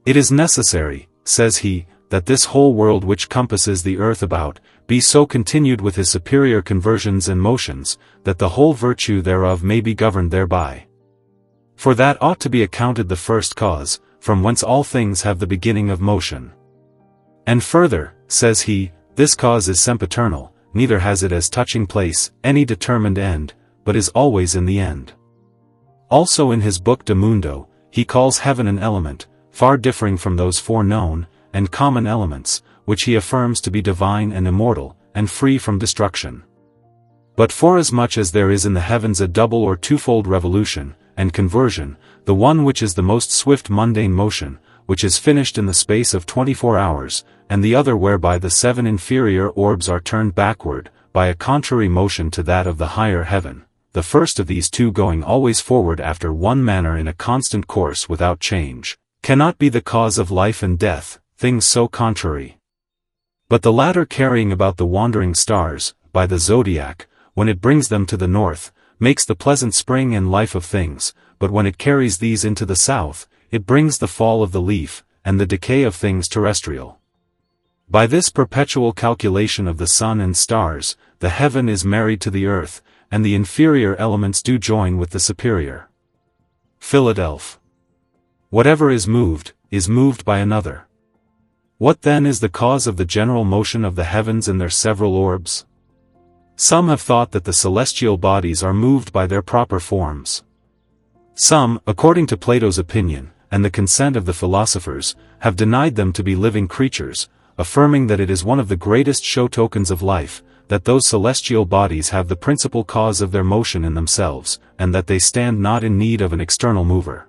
It is necessary, says he, that this whole world which compasses the earth about, be so continued with his superior conversions and motions, that the whole virtue thereof may be governed thereby. For that ought to be accounted the first cause, from whence all things have the beginning of motion. And further, says he, this cause is sempiternal, neither has it as touching place, any determined end, but is always in the end. Also in his book De Mundo, he calls heaven an element, far differing from those foreknown, and common elements, which he affirms to be divine and immortal, and free from destruction. But forasmuch as there is in the heavens a double or twofold revolution, and conversion, the one which is the most swift mundane motion, which is finished in the space of 24 hours, and the other whereby the 7 inferior orbs are turned backward, by a contrary motion to that of the higher heaven, the first of these two going always forward after one manner in a constant course without change, cannot be the cause of life and death, things so contrary. But the latter carrying about the wandering stars, by the zodiac, when it brings them to the north, makes the pleasant spring and life of things, but when it carries these into the south, it brings the fall of the leaf, and the decay of things terrestrial. By this perpetual calculation of the sun and stars, the heaven is married to the earth, and the inferior elements do join with the superior. Philadelphia. Whatever is moved by another. What then is the cause of the general motion of the heavens and their several orbs? Some have thought that the celestial bodies are moved by their proper forms. Some, according to Plato's opinion, and the consent of the philosophers, have denied them to be living creatures, affirming that it is one of the greatest show tokens of life, that those celestial bodies have the principal cause of their motion in themselves, and that they stand not in need of an external mover.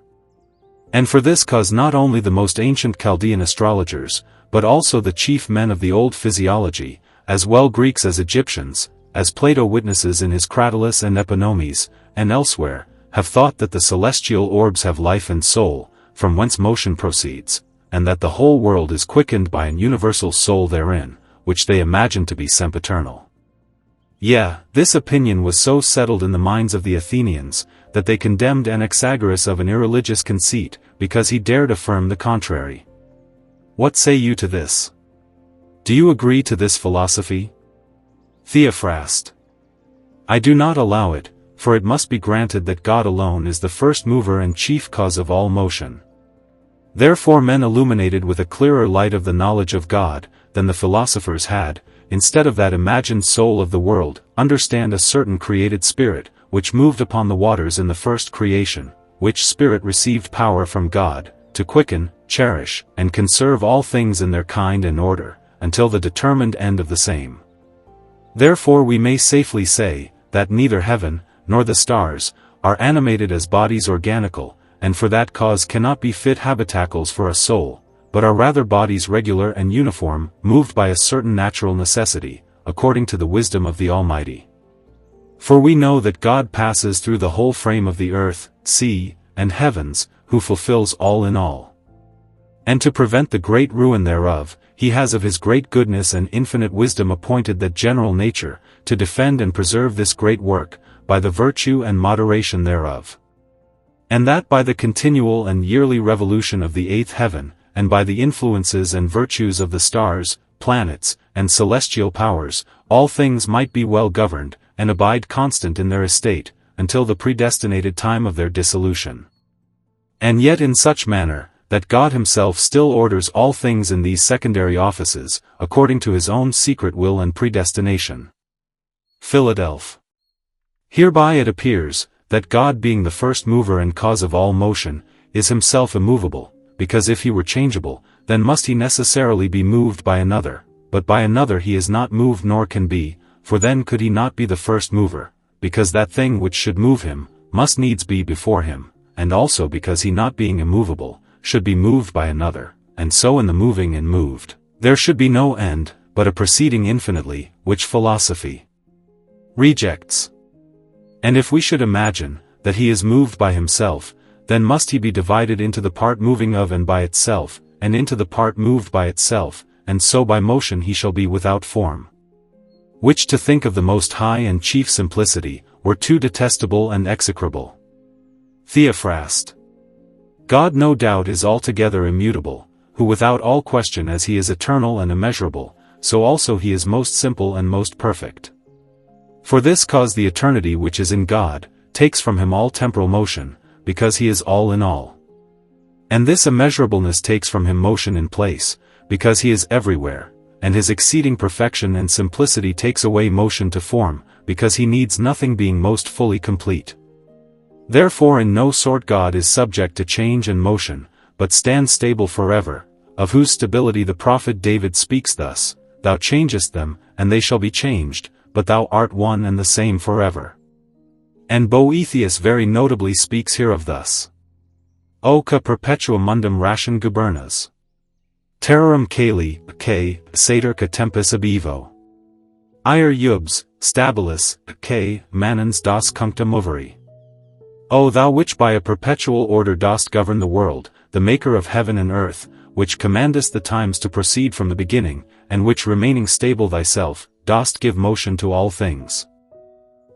And for this cause not only the most ancient Chaldean astrologers, but also the chief men of the old physiology, as well Greeks as Egyptians, as Plato witnesses in his Cratylus and Epinomes, and elsewhere, have thought that the celestial orbs have life and soul, from whence motion proceeds, and that the whole world is quickened by an universal soul therein, which they imagine to be sempiternal. Yea, this opinion was so settled in the minds of the Athenians, that they condemned Anaxagoras of an irreligious conceit, because he dared affirm the contrary. What say you to this? Do you agree to this philosophy? Theophrast. I do not allow it, for it must be granted that God alone is the first mover and chief cause of all motion. Therefore men illuminated with a clearer light of the knowledge of God, than the philosophers had, instead of that imagined soul of the world, understand a certain created spirit, which moved upon the waters in the first creation, which spirit received power from God, to quicken, cherish, and conserve all things in their kind and order, until the determined end of the same. Therefore we may safely say, that neither heaven, nor the stars, are animated as bodies organical, and for that cause cannot be fit habitacles for a soul, but are rather bodies regular and uniform, moved by a certain natural necessity, according to the wisdom of the Almighty. For we know that God passes through the whole frame of the earth, sea, and heavens, who fulfills all in all. And to prevent the great ruin thereof, he has of his great goodness and infinite wisdom appointed that general nature, to defend and preserve this great work, by the virtue and moderation thereof. And that by the continual and yearly revolution of the eighth heaven, and by the influences and virtues of the stars, planets, and celestial powers, all things might be well governed, and abide constant in their estate, until the predestinated time of their dissolution. And yet in such manner, that God himself still orders all things in these secondary offices, according to his own secret will and predestination. Philadelphia. Hereby it appears, that God being the first mover and cause of all motion, is himself immovable, because if he were changeable, then must he necessarily be moved by another, but by another he is not moved nor can be, for then could he not be the first mover, because that thing which should move him, must needs be before him, and also because he not being immovable, should be moved by another, and so in the moving and moved, there should be no end, but a proceeding infinitely, which philosophy rejects. And if we should imagine, that he is moved by himself, then must he be divided into the part moving of and by itself, and into the part moved by itself, and so by motion he shall be without form. Which to think of the Most High and chief simplicity, were too detestable and execrable. Theophrast. God no doubt is altogether immutable, who without all question as he is eternal and immeasurable, so also he is most simple and most perfect. For this cause the eternity which is in God, takes from him all temporal motion, because he is all in all. And this immeasurableness takes from him motion in place, because he is everywhere, and his exceeding perfection and simplicity takes away motion to form, because he needs nothing being most fully complete. Therefore in no sort God is subject to change and motion, but stands stable forever, of whose stability the prophet David speaks thus, Thou changest them, and they shall be changed, but thou art one and the same forever. And Boethius very notably speaks hereof thus. O ca perpetua mundum ration gubernas. Terrorum cali, sater ca tempus ab evo. Ire ubs, stabilis, manens das cuncta moveri. O thou which by a perpetual order dost govern the world, the maker of heaven and earth, which commandest the times to proceed from the beginning, and which remaining stable thyself, dost give motion to all things.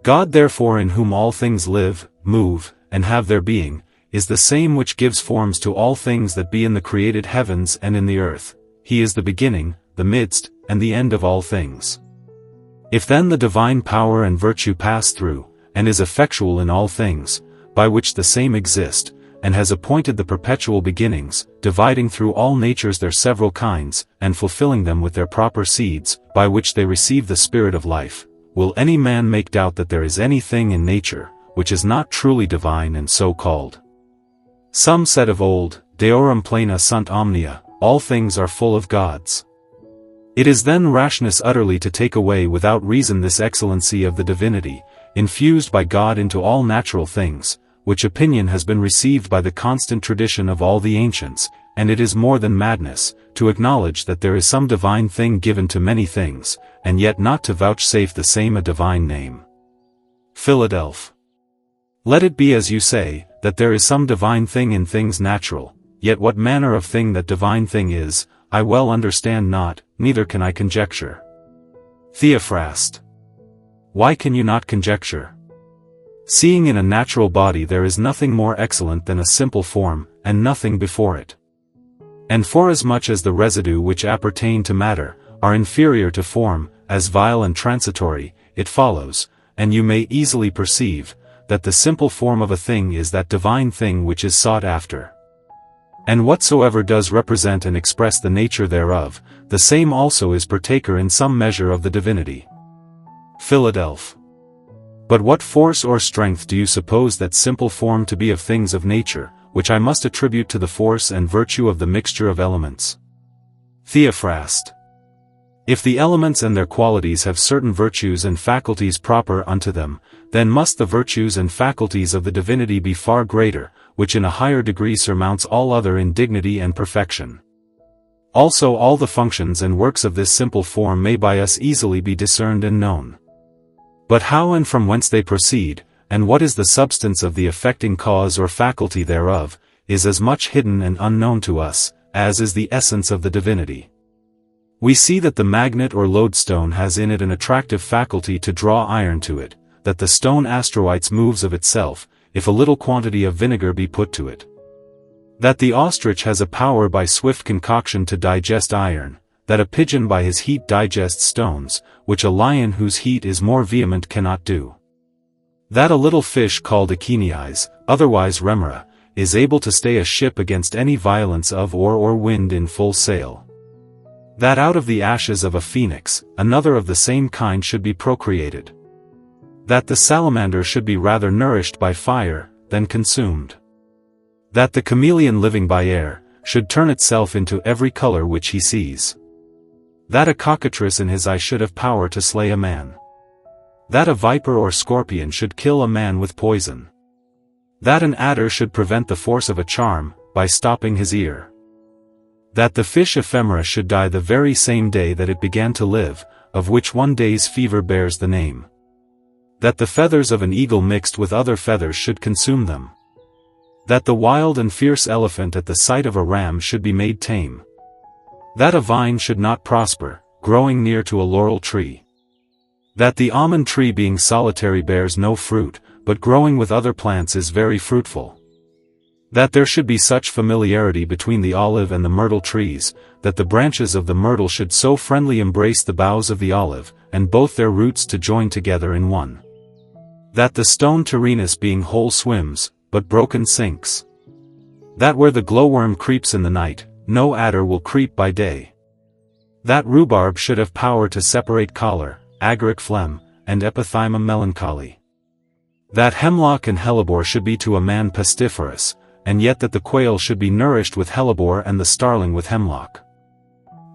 God therefore in whom all things live, move, and have their being, is the same which gives forms to all things that be in the created heavens and in the earth. He is the beginning, the midst, and the end of all things. If then the divine power and virtue pass through, and is effectual in all things, by which the same exist, and has appointed the perpetual beginnings, dividing through all natures their several kinds, and fulfilling them with their proper seeds, by which they receive the spirit of life, will any man make doubt that there is anything in nature, which is not truly divine and so called? Some said of old, Deorum plena sunt omnia, all things are full of gods. It is then rashness utterly to take away without reason this excellency of the divinity, infused by God into all natural things, which opinion has been received by the constant tradition of all the ancients, and it is more than madness, to acknowledge that there is some divine thing given to many things, and yet not to vouchsafe the same a divine name. Philadelphia. Let it be as you say, that there is some divine thing in things natural, yet what manner of thing that divine thing is, I well understand not, neither can I conjecture. Theophrast. Why can you not conjecture? Seeing in a natural body there is nothing more excellent than a simple form, and nothing before it. And forasmuch as the residue which appertain to matter, are inferior to form, as vile and transitory, it follows, and you may easily perceive, that the simple form of a thing is that divine thing which is sought after. And whatsoever does represent and express the nature thereof, the same also is partaker in some measure of the divinity. Philadelphia. But what force or strength do you suppose that simple form to be of things of nature, which I must attribute to the force and virtue of the mixture of elements? Theophrast. If the elements and their qualities have certain virtues and faculties proper unto them, then must the virtues and faculties of the divinity be far greater, which in a higher degree surmounts all other in dignity and perfection. Also all the functions and works of this simple form may by us easily be discerned and known. But how and from whence they proceed, and what is the substance of the affecting cause or faculty thereof, is as much hidden and unknown to us, as is the essence of the divinity. We see that the magnet or lodestone has in it an attractive faculty to draw iron to it, that the stone asteroids moves of itself, if a little quantity of vinegar be put to it. That the ostrich has a power by swift concoction to digest iron, that a pigeon by his heat digests stones, which a lion whose heat is more vehement cannot do. That a little fish called Echinias, otherwise remora, is able to stay a ship against any violence of or wind in full sail. That out of the ashes of a phoenix, another of the same kind should be procreated. That the salamander should be rather nourished by fire, than consumed. That the chameleon living by air, should turn itself into every color which he sees. That a cockatrice in his eye should have power to slay a man. That a viper or scorpion should kill a man with poison. That an adder should prevent the force of a charm, by stopping his ear. That the fish ephemera should die the very same day that it began to live, of which one day's fever bears the name. That the feathers of an eagle mixed with other feathers should consume them. That the wild and fierce elephant at the sight of a ram should be made tame. That a vine should not prosper, growing near to a laurel tree. That the almond tree being solitary bears no fruit, but growing with other plants is very fruitful. That there should be such familiarity between the olive and the myrtle trees, that the branches of the myrtle should so friendly embrace the boughs of the olive, and both their roots to join together in one. That the stone Tyrrhenus being whole swims, but broken sinks. That where the glowworm creeps in the night, no adder will creep by day. That rhubarb should have power to separate choler, agaric phlegm, and epithyma melancholy. That hemlock and hellebore should be to a man pestiferous, and yet that the quail should be nourished with hellebore and the starling with hemlock.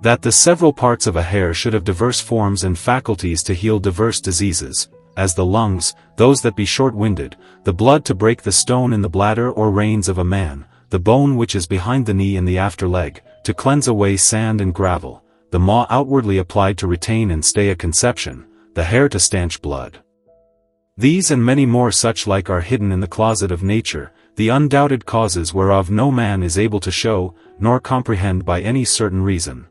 That the several parts of a hair should have diverse forms and faculties to heal diverse diseases, as the lungs, those that be short-winded, the blood to break the stone in the bladder or reins of a man, the bone which is behind the knee and the after leg, to cleanse away sand and gravel, the maw outwardly applied to retain and stay a conception, the hair to stanch blood. These and many more such like are hidden in the closet of nature, the undoubted causes whereof no man is able to show, nor comprehend by any certain reason.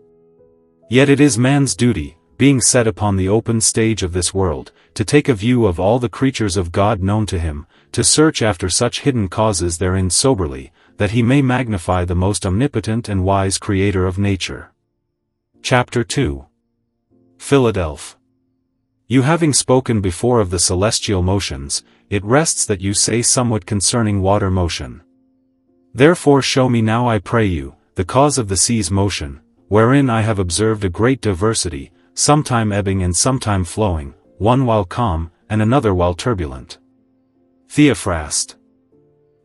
Yet it is man's duty, being set upon the open stage of this world, to take a view of all the creatures of God known to him, to search after such hidden causes therein soberly, that he may magnify the most omnipotent and wise Creator of nature. Chapter 2. Philadelphia. You having spoken before of the celestial motions, it rests that you say somewhat concerning water motion. Therefore show me now I pray you, the cause of the sea's motion, wherein I have observed a great diversity, sometime ebbing and sometime flowing, one while calm, and another while turbulent. Theophrast.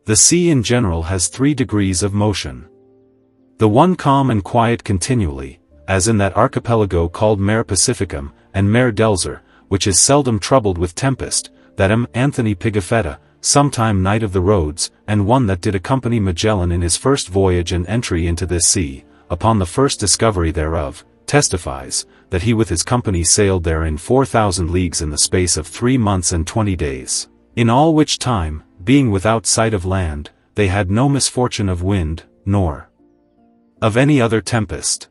The sea in general has 3 degrees of motion. The one calm and quiet continually, as in that archipelago called Mare Pacificum, and Mare Delzer, which is seldom troubled with tempest, that Anthony Pigafetta, sometime Knight of the Rhodes, and one that did accompany Magellan in his first voyage and entry into this sea, upon the first discovery thereof, testifies, that he with his company sailed therein 4,000 leagues in the space of 3 months and 20 days, in all which time, being without sight of land, they had no misfortune of wind, nor of any other tempest.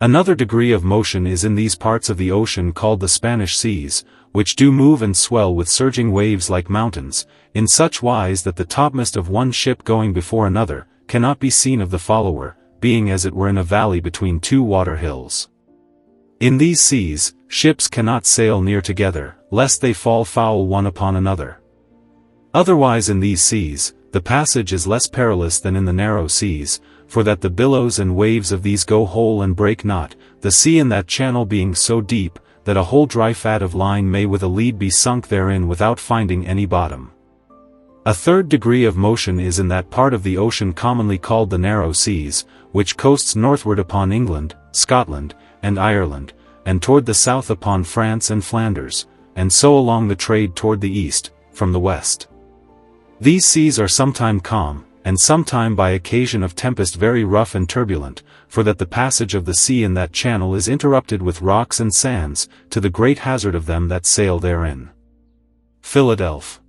Another degree of motion is in these parts of the ocean called the Spanish seas, which do move and swell with surging waves like mountains, in such wise that the topmast of one ship going before another, cannot be seen of the follower, being as it were in a valley between 2 water hills. In these seas, ships cannot sail near together, lest they fall foul one upon another. Otherwise in these seas, the passage is less perilous than in the narrow seas, for that the billows and waves of these go whole and break not, the sea in that channel being so deep, that a whole dry fat of line may with a lead be sunk therein without finding any bottom. A third degree of motion is in that part of the ocean commonly called the narrow seas, which coasts northward upon England, Scotland, and Ireland, and toward the south upon France and Flanders, and so along the trade toward the east, from the west. These seas are sometime calm, and sometime by occasion of tempest very rough and turbulent, for that the passage of the sea in that channel is interrupted with rocks and sands, to the great hazard of them that sail therein. Philadelphia.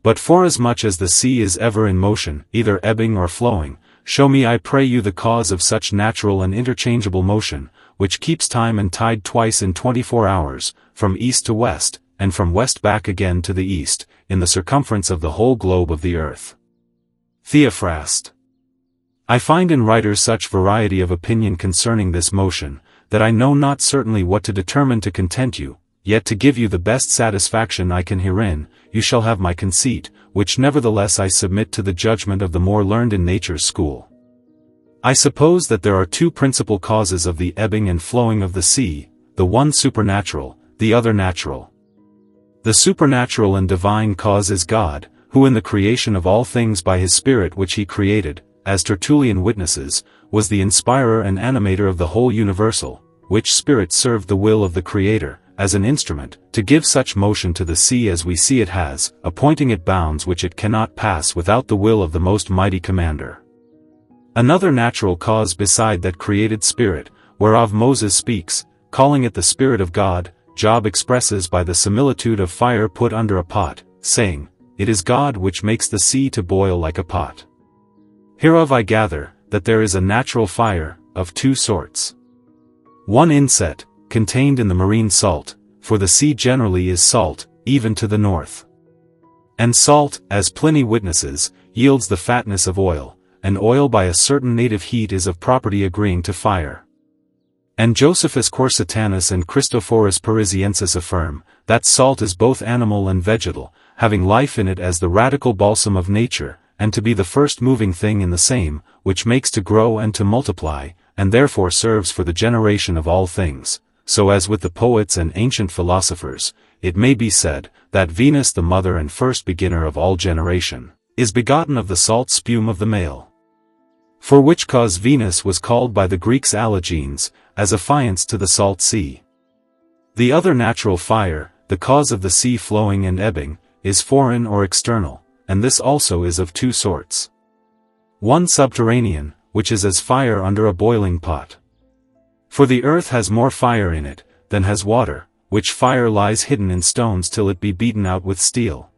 But forasmuch as the sea is ever in motion, either ebbing or flowing, show me I pray you the cause of such natural and interchangeable motion, which keeps time and tide twice in 24 hours, from east to west, and from west back again to the east, in the circumference of the whole globe of the earth. Theophrast. I find in writers such variety of opinion concerning this motion, that I know not certainly what to determine to content you, yet to give you the best satisfaction I can herein, you shall have my conceit, which nevertheless I submit to the judgment of the more learned in nature's school. I suppose that there are 2 principal causes of the ebbing and flowing of the sea, the one supernatural, the other natural. The supernatural and divine cause is God, who in the creation of all things by his Spirit which he created, as Tertullian witnesses, was the inspirer and animator of the whole universal, which Spirit served the will of the Creator, as an instrument, to give such motion to the sea as we see it has, appointing it bounds which it cannot pass without the will of the most mighty Commander. Another natural cause beside that created Spirit, whereof Moses speaks, calling it the Spirit of God, Job expresses by the similitude of fire put under a pot, saying, "It is God which makes the sea to boil like a pot." Hereof I gather, that there is a natural fire, of two sorts. One inset, contained in the marine salt, for the sea generally is salt, even to the north. And salt, as Pliny witnesses, yields the fatness of oil, and oil by a certain native heat is of property agreeing to fire. And Josephus Corsitanus and Christophorus Parisiensis affirm, that salt is both animal and vegetal, having life in it as the radical balsam of nature, and to be the first moving thing in the same, which makes to grow and to multiply, and therefore serves for the generation of all things. So as with the poets and ancient philosophers, it may be said, that Venus the mother and first beginner of all generation, is begotten of the salt spume of the male. For which cause Venus was called by the Greeks Allogenes, as affiance to the salt sea. The other natural fire, the cause of the sea flowing and ebbing, is foreign or external, and this also is of two sorts. One subterranean, which is as fire under a boiling pot. For the earth has more fire in it, than has water, which fire lies hidden in stones till it be beaten out with steel.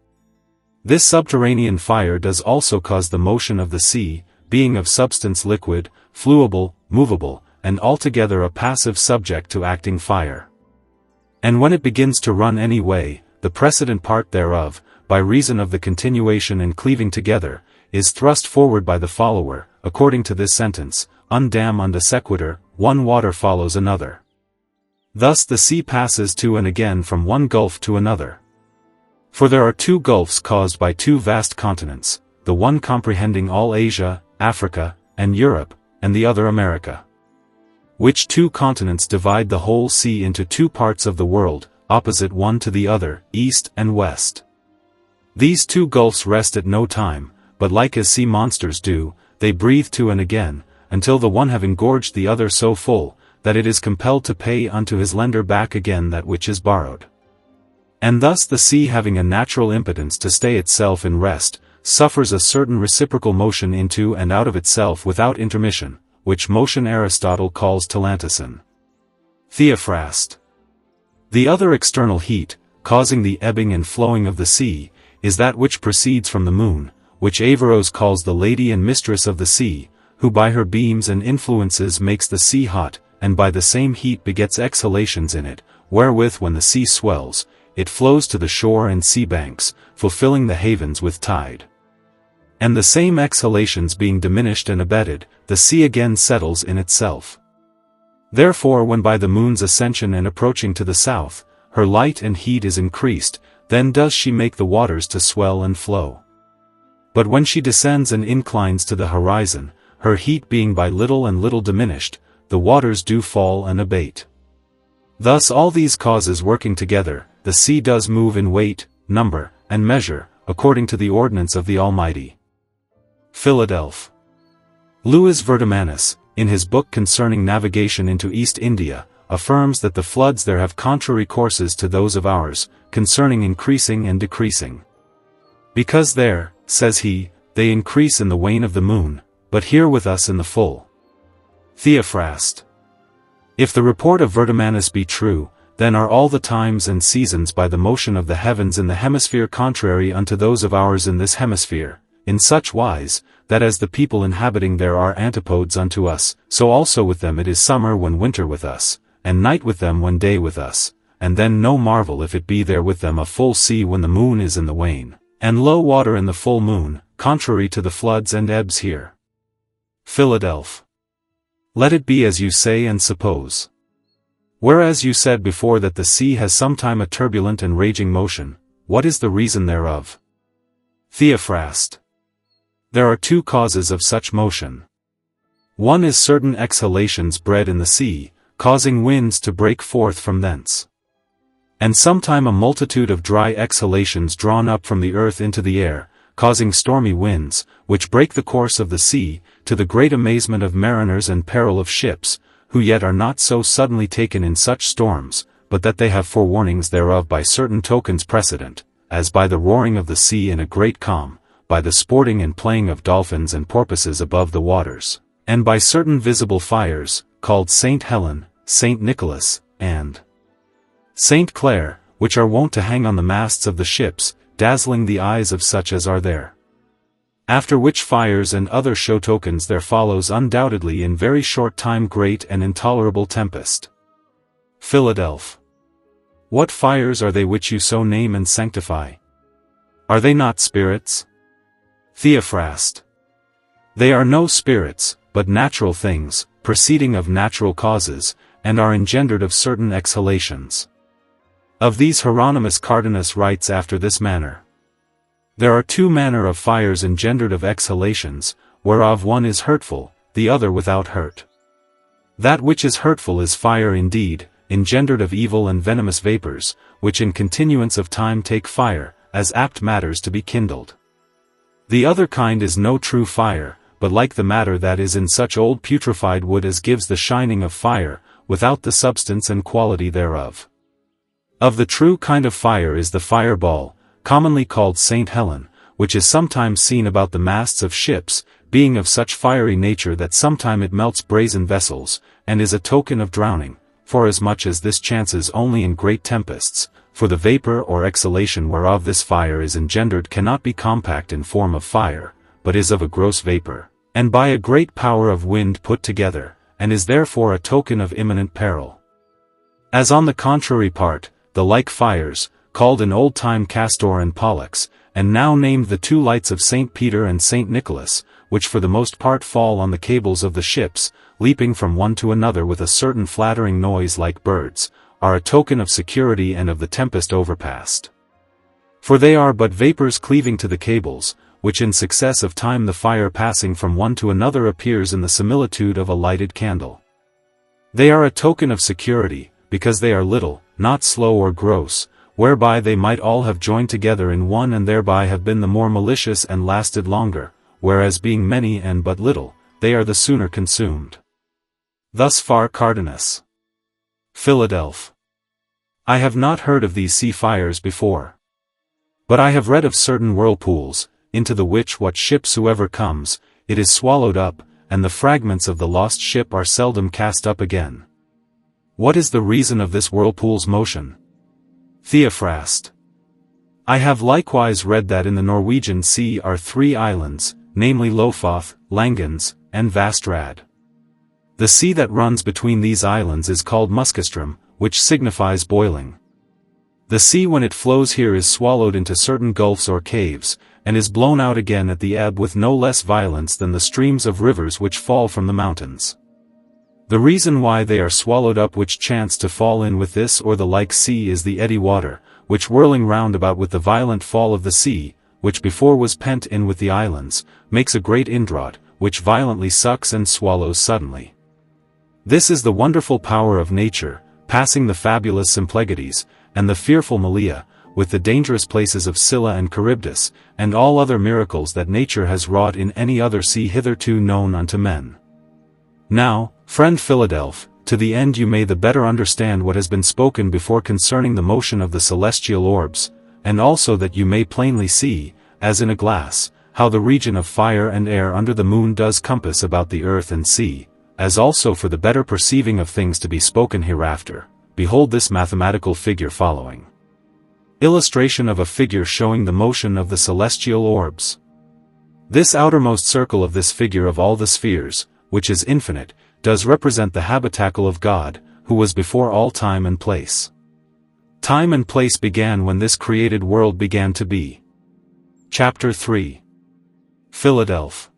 This subterranean fire does also cause the motion of the sea, being of substance liquid, fluible, movable, and altogether a passive subject to acting fire. And when it begins to run any way, the precedent part thereof, by reason of the continuation and cleaving together, is thrust forward by the follower, according to this sentence, undam unde sequitur, one water follows another. Thus the sea passes to and again from one gulf to another. For there are two gulfs caused by two vast continents, the one comprehending all Asia, Africa, and Europe, and the other America. Which two continents divide the whole sea into two parts of the world, opposite one to the other, east and west. These two gulfs rest at no time, but like as sea monsters do, they breathe to and again, until the one have engorged the other so full, that it is compelled to pay unto his lender back again that which is borrowed. And thus the sea having a natural impotence to stay itself in rest, suffers a certain reciprocal motion into and out of itself without intermission, which motion Aristotle calls telantisin. Theophrast. The other external heat, causing the ebbing and flowing of the sea, is that which proceeds from the moon, which Averroes calls the lady and mistress of the sea, who by her beams and influences makes the sea hot, and by the same heat begets exhalations in it, wherewith when the sea swells, it flows to the shore and sea banks, fulfilling the havens with tide. And the same exhalations being diminished and abated, the sea again settles in itself. Therefore when by the moon's ascension and approaching to the south, her light and heat is increased, then does she make the waters to swell and flow. But when she descends and inclines to the horizon, her heat being by little and little diminished, the waters do fall and abate. Thus all these causes working together, the sea does move in weight, number, and measure, according to the ordinance of the Almighty. Philadelphia. Louis Vertomannus, in his book concerning navigation into East India, affirms that the floods there have contrary courses to those of ours, concerning increasing and decreasing. Because there, says he, they increase in the wane of the moon, but here with us in the full. Theophrast. If the report of Vertomannus be true, then are all the times and seasons by the motion of the heavens in the hemisphere contrary unto those of ours in this hemisphere, in such wise, that as the people inhabiting there are antipodes unto us, so also with them it is summer when winter with us, and night with them when day with us, and then no marvel if it be there with them a full sea when the moon is in the wane, and low water in the full moon, contrary to the floods and ebbs here. Philadelphia. Let it be as you say and suppose. Whereas you said before that the sea has sometime a turbulent and raging motion, what is the reason thereof? Theophrast. There are two causes of such motion. One is certain exhalations bred in the sea, causing winds to break forth from thence. And sometime a multitude of dry exhalations drawn up from the earth into the air, causing stormy winds, which break the course of the sea, to the great amazement of mariners and peril of ships, who yet are not so suddenly taken in such storms, but that they have forewarnings thereof by certain tokens precedent, as by the roaring of the sea in a great calm, by the sporting and playing of dolphins and porpoises above the waters, and by certain visible fires, called Saint Helen, Saint Nicholas, and Saint Clare, which are wont to hang on the masts of the ships, dazzling the eyes of such as are there. After which fires and other show tokens there follows undoubtedly in very short time great and intolerable tempest. Philadelph. What fires are they which you so name and sanctify? Are they not spirits? Theophrast. They are no spirits, but natural things, proceeding of natural causes, and are engendered of certain exhalations. Of these Hieronymus Cardanus writes after this manner. There are two manner of fires engendered of exhalations, whereof one is hurtful, the other without hurt. That which is hurtful is fire indeed, engendered of evil and venomous vapors, which in continuance of time take fire, as apt matters to be kindled. The other kind is no true fire, but like the matter that is in such old putrefied wood as gives the shining of fire, without the substance and quality thereof. Of the true kind of fire is the fireball, commonly called Saint Helen, which is sometimes seen about the masts of ships, being of such fiery nature that sometime it melts brazen vessels, and is a token of drowning, forasmuch as this chances only in great tempests, for the vapor or exhalation whereof this fire is engendered cannot be compact in form of fire, but is of a gross vapor, and by a great power of wind put together, and is therefore a token of imminent peril. As on the contrary part, the like fires, called in old time Castor and Pollux, and now named the two lights of Saint Peter and Saint Nicholas, which for the most part fall on the cables of the ships, leaping from one to another with a certain flattering noise like birds, are a token of security and of the tempest overpast. For they are but vapors cleaving to the cables, which in success of time the fire passing from one to another appears in the similitude of a lighted candle. They are a token of security, because they are little, not slow or gross, whereby they might all have joined together in one and thereby have been the more malicious and lasted longer, whereas being many and but little, they are the sooner consumed. Thus far Cardanus. Philadelph. I have not heard of these sea fires before. But I have read of certain whirlpools, into the which what shipsoever comes, it is swallowed up, and the fragments of the lost ship are seldom cast up again. What is the reason of this whirlpool's motion? Theophrast. I have likewise read that in the Norwegian Sea are 3 islands, namely Lofoth, Langens, and Vastrad. The sea that runs between these islands is called Muskestrom, which signifies boiling. The sea when it flows here is swallowed into certain gulfs or caves, and is blown out again at the ebb with no less violence than the streams of rivers which fall from the mountains. The reason why they are swallowed up which chance to fall in with this or the like sea is the eddy water, which whirling round about with the violent fall of the sea, which before was pent in with the islands, makes a great indraught, which violently sucks and swallows suddenly. This is the wonderful power of nature, passing the fabulous Symplegades, and the fearful Malea, with the dangerous places of Scylla and Charybdis, and all other miracles that nature has wrought in any other sea hitherto known unto men. Now, friend Philadelph, to the end you may the better understand what has been spoken before concerning the motion of the celestial orbs, and also that you may plainly see, as in a glass, how the region of fire and air under the moon does compass about the earth and sea, as also for the better perceiving of things to be spoken hereafter, behold this mathematical figure following. Illustration of a figure showing the motion of the celestial orbs. This outermost circle of this figure of all the spheres, which is infinite, does represent the habitacle of God, who was before all time and place. Time and place began when this created world began to be. Chapter 3. Philadelph.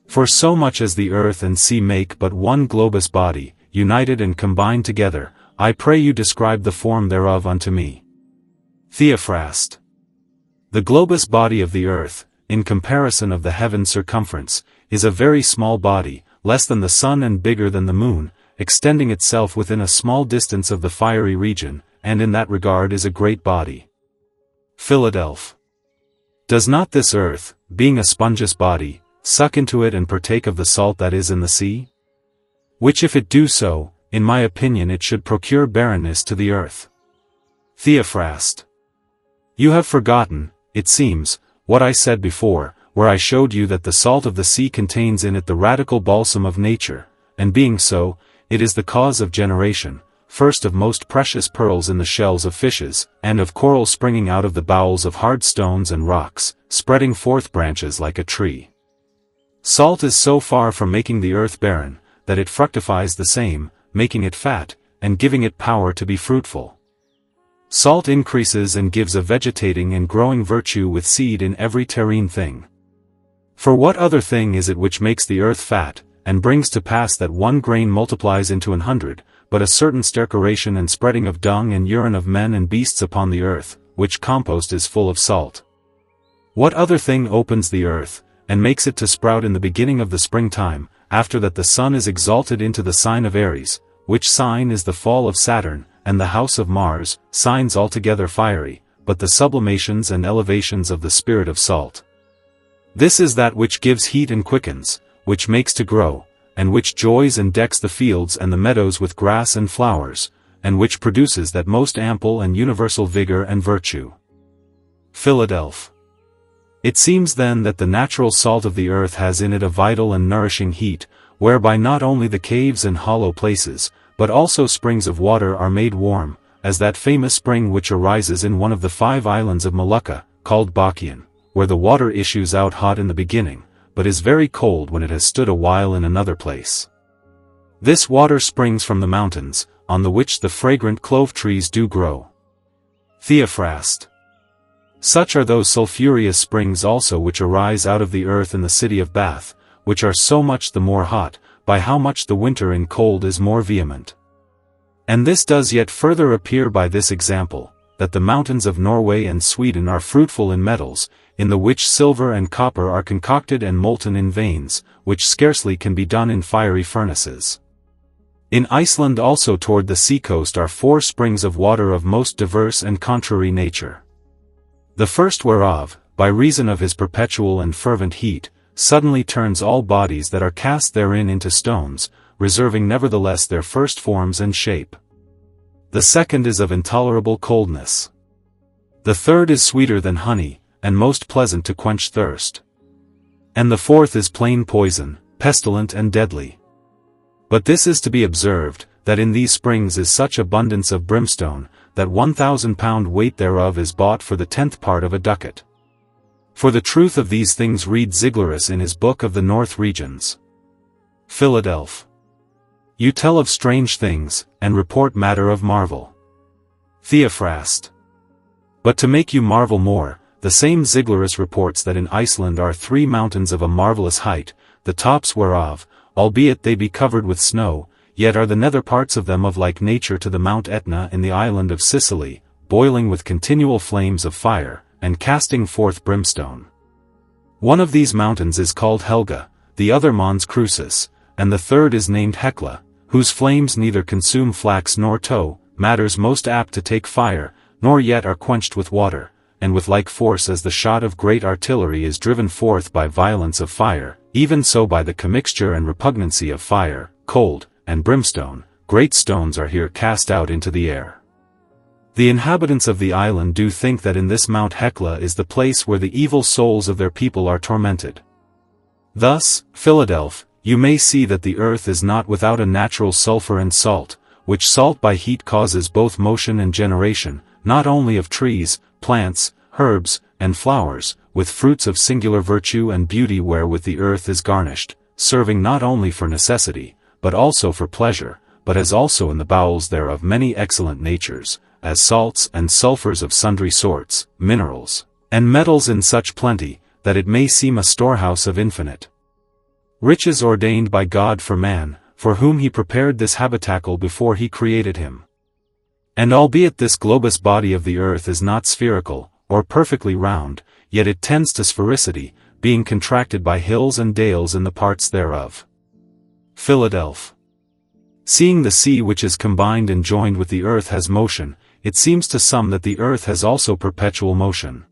For so much as the earth and sea make but one globous body, united and combined together, I pray you describe the form thereof unto me. Theophrast. The globous body of the earth, in comparison of the heaven's circumference, is a very small body, less than the sun and bigger than the moon, extending itself within a small distance of the fiery region, and in that regard is a great body. Philadelphia. Does not this earth, being a spongeous body, suck into it and partake of the salt that is in the sea? Which if it do so, in my opinion it should procure barrenness to the earth. Theophrast. You have forgotten, it seems, what I said before, where I showed you that the salt of the sea contains in it the radical balsam of nature, and being so, it is the cause of generation, first of most precious pearls in the shells of fishes, and of coral springing out of the bowels of hard stones and rocks, spreading forth branches like a tree. Salt is so far from making the earth barren, that it fructifies the same, making it fat, and giving it power to be fruitful. Salt increases and gives a vegetating and growing virtue with seed in every terrene thing. For what other thing is it which makes the earth fat, and brings to pass that one grain multiplies into 100, but a certain stercoration and spreading of dung and urine of men and beasts upon the earth, which compost is full of salt? What other thing opens the earth, and makes it to sprout in the beginning of the springtime, after that the sun is exalted into the sign of Aries, which sign is the fall of Saturn, and the house of Mars, signs altogether fiery, but the sublimations and elevations of the spirit of salt? This is that which gives heat and quickens, which makes to grow, and which joys and decks the fields and the meadows with grass and flowers, and which produces that most ample and universal vigor and virtue. Philadelphia. It seems then that the natural salt of the earth has in it a vital and nourishing heat, whereby not only the caves and hollow places, but also springs of water are made warm, as that famous spring which arises in one of the 5 islands of Molucca, called Bacchian, where the water issues out hot in the beginning, but is very cold when it has stood a while in another place. This water springs from the mountains, on the which the fragrant clove trees do grow. Theophrast. Such are those sulphureous springs also which arise out of the earth in the city of Bath, which are so much the more hot, by how much the winter in cold is more vehement. And this does yet further appear by this example, that the mountains of Norway and Sweden are fruitful in metals, in the which silver and copper are concocted and molten in veins, which scarcely can be done in fiery furnaces. In Iceland also toward the sea-coast are 4 springs of water of most diverse and contrary nature. The first whereof, by reason of his perpetual and fervent heat, suddenly turns all bodies that are cast therein into stones, reserving nevertheless their first forms and shape. The second is of intolerable coldness. The third is sweeter than honey, and most pleasant to quench thirst. And the fourth is plain poison, pestilent and deadly. But this is to be observed, that in these springs is such abundance of brimstone, that 1,000 pound weight thereof is bought for the 10th part of a ducat. For the truth of these things read Ziglerus in his book of the North Regions. Philadelphia. You tell of strange things, and report matter of marvel. Theophrast. But to make you marvel more, the same Ziglerus reports that in Iceland are 3 mountains of a marvelous height, the tops whereof, albeit they be covered with snow, yet are the nether parts of them of like nature to the Mount Etna in the island of Sicily, boiling with continual flames of fire, and casting forth brimstone. One of these mountains is called Helga, the other Mons Crucis, and the third is named Hekla, whose flames neither consume flax nor tow, matters most apt to take fire, nor yet are quenched with water, and with like force as the shot of great artillery is driven forth by violence of fire, even so by the commixture and repugnancy of fire, cold, and brimstone, great stones are here cast out into the air. The inhabitants of the island do think that in this Mount Hekla is the place where the evil souls of their people are tormented. Thus, Philadelphia, you may see that the earth is not without a natural sulfur and salt, which salt by heat causes both motion and generation, not only of trees, plants, herbs, and flowers, with fruits of singular virtue and beauty wherewith the earth is garnished, serving not only for necessity, but also for pleasure, but has also in the bowels thereof many excellent natures, as salts and sulfurs of sundry sorts, minerals, and metals in such plenty, that it may seem a storehouse of infinite riches ordained by God for man, for whom he prepared this habitacle before he created him. And albeit this globous body of the earth is not spherical, or perfectly round, yet it tends to sphericity, being contracted by hills and dales in the parts thereof. Philadelphia. Seeing the sea which is combined and joined with the earth has motion, it seems to some that the earth has also perpetual motion.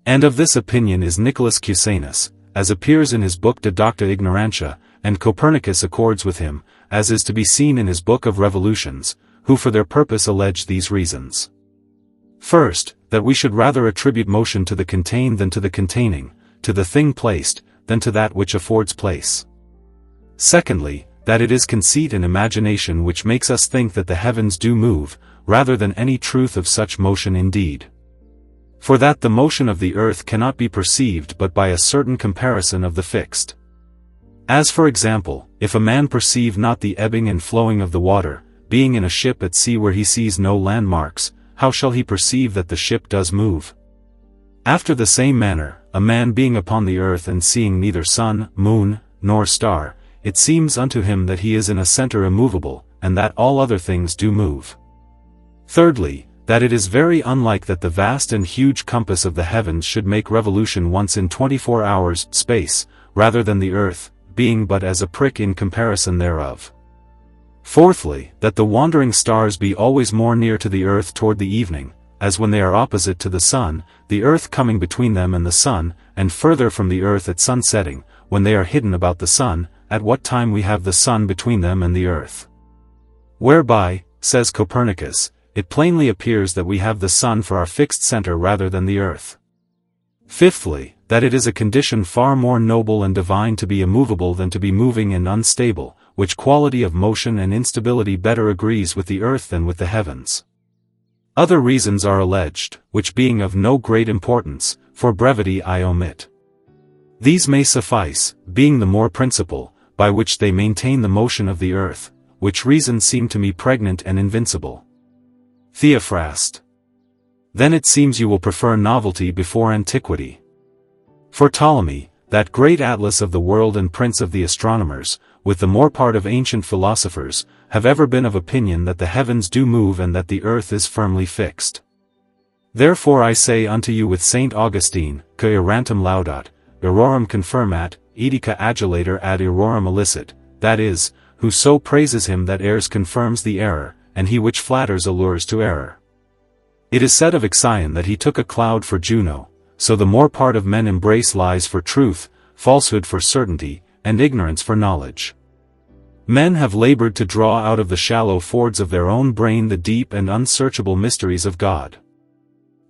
And of this opinion is Nicholas Cusanus, as appears in his book De Docta Ignorantia, and Copernicus accords with him, as is to be seen in his book of Revolutions, who for their purpose allege these reasons. First, that we should rather attribute motion to the contained than to the containing, to the thing placed, than to that which affords place. Secondly, that it is conceit and imagination which makes us think that the heavens do move, rather than any truth of such motion indeed. For that the motion of the earth cannot be perceived but by a certain comparison of the fixed. As for example, if a man perceive not the ebbing and flowing of the water, being in a ship at sea where he sees no landmarks, how shall he perceive that the ship does move? After the same manner, a man being upon the earth and seeing neither sun, moon, nor star, it seems unto him that he is in a center immovable, and that all other things do move. Thirdly, that it is very unlike that the vast and huge compass of the heavens should make revolution once in 24 hours space, rather than the earth, being but as a prick in comparison thereof. Fourthly, that the wandering stars be always more near to the earth toward the evening, as when they are opposite to the sun, the earth coming between them and the sun, and further from the earth at sun setting, when they are hidden about the sun, at what time we have the sun between them and the earth. Whereby, says Copernicus, it plainly appears that we have the sun for our fixed center rather than the earth. Fifthly, that it is a condition far more noble and divine to be immovable than to be moving and unstable, which quality of motion and instability better agrees with the earth than with the heavens. Other reasons are alleged, which being of no great importance, for brevity I omit. These may suffice, being the more principal, by which they maintain the motion of the earth, which reasons seem to me pregnant and invincible. Theophrast. Then it seems you will prefer novelty before antiquity. For Ptolemy, that great atlas of the world and prince of the astronomers, with the more part of ancient philosophers, have ever been of opinion that the heavens do move and that the earth is firmly fixed. Therefore I say unto you with Saint Augustine, que errantum laudat, errorum confirmat, edica adulator ad errorum illicit, that is, who so praises him that errs confirms the error, and he which flatters allures to error. It is said of Ixion that he took a cloud for Juno, so the more part of men embrace lies for truth, falsehood for certainty, and ignorance for knowledge. Men have labored to draw out of the shallow fords of their own brain the deep and unsearchable mysteries of God.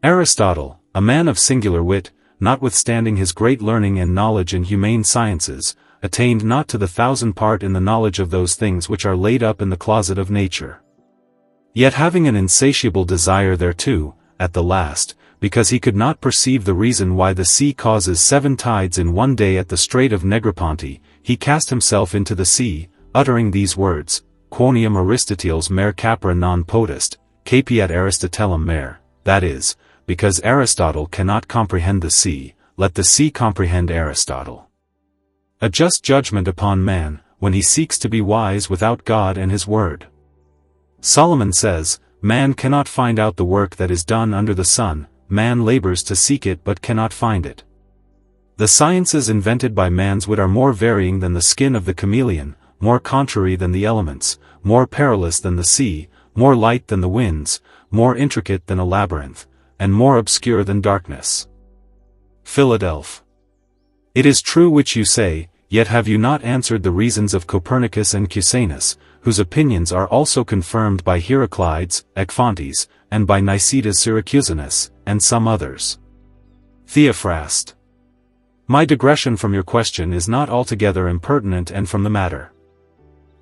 Aristotle, a man of singular wit, notwithstanding his great learning and knowledge in humane sciences, attained not to the 1,000th part in the knowledge of those things which are laid up in the closet of nature. Yet having an insatiable desire thereto, at the last, because he could not perceive the reason why the sea causes 7 tides in one day at the Strait of Negroponte, he cast himself into the sea, uttering these words, Quoniam Aristoteles mer capra non potest, capiat Aristotelem mer, that is, because Aristotle cannot comprehend the sea, let the sea comprehend Aristotle. A just judgment upon man, when he seeks to be wise without God and his word. Solomon says, man cannot find out the work that is done under the sun, man labors to seek it but cannot find it. The sciences invented by man's wit are more varying than the skin of the chameleon, more contrary than the elements, more perilous than the sea, more light than the winds, more intricate than a labyrinth, and more obscure than darkness. Philadelph. It is true which you say, yet have you not answered the reasons of Copernicus and Cusanus, whose opinions are also confirmed by Heraclides, Ecphantes, and by Nicetas Syracusanus, and some others. Theophrast. My digression from your question is not altogether impertinent and from the matter.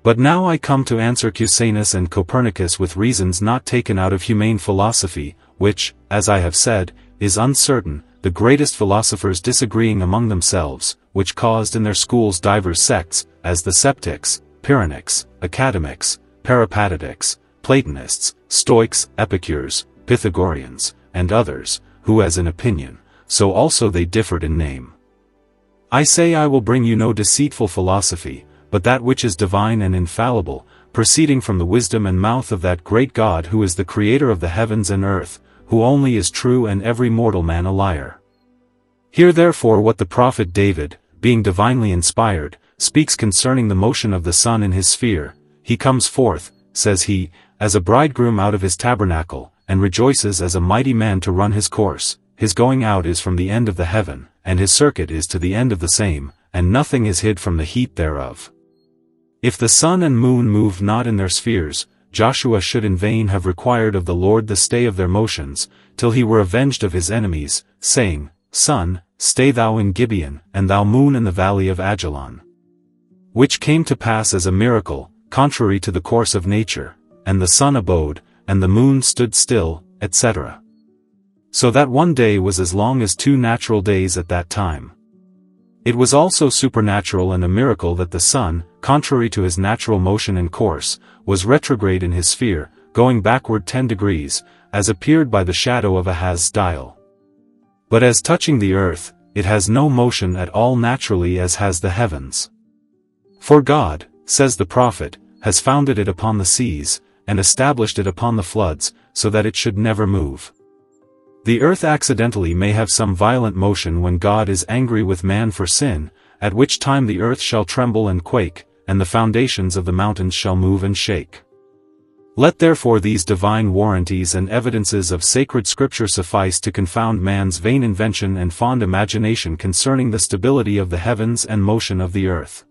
But now I come to answer Cusanus and Copernicus with reasons not taken out of humane philosophy, which, as I have said, is uncertain, the greatest philosophers disagreeing among themselves, which caused in their schools divers sects, as the Sceptics, Pyrrhonics, Academics, Peripatetics, Platonists, Stoics, Epicures, Pythagoreans, and others, who as in opinion, so also they differed in name. I say I will bring you no deceitful philosophy, but that which is divine and infallible, proceeding from the wisdom and mouth of that great God who is the creator of the heavens and earth, who only is true and every mortal man a liar. Hear therefore what the prophet David, being divinely inspired, speaks concerning the motion of the sun in his sphere, he comes forth, says he, as a bridegroom out of his tabernacle, and rejoices as a mighty man to run his course. His going out is from the end of the heaven, and his circuit is to the end of the same, and nothing is hid from the heat thereof. If the sun and moon move not in their spheres, Joshua should in vain have required of the Lord the stay of their motions, till he were avenged of his enemies, saying, Sun, stay thou in Gibeon, and thou moon in the valley of Ajalon. Which came to pass as a miracle, contrary to the course of nature, and the sun abode, and the moon stood still, etc. So that one day was as long as 2 natural days at that time. It was also supernatural and a miracle that the sun, contrary to his natural motion and course, was retrograde in his sphere, going backward 10 degrees, as appeared by the shadow of Ahaz's dial. But as touching the earth, it has no motion at all naturally as has the heavens. For God, says the prophet, has founded it upon the seas, and established it upon the floods, so that it should never move. The earth accidentally may have some violent motion when God is angry with man for sin, at which time the earth shall tremble and quake, and the foundations of the mountains shall move and shake. Let therefore these divine warranties and evidences of sacred scripture suffice to confound man's vain invention and fond imagination concerning the stability of the heavens and motion of the earth.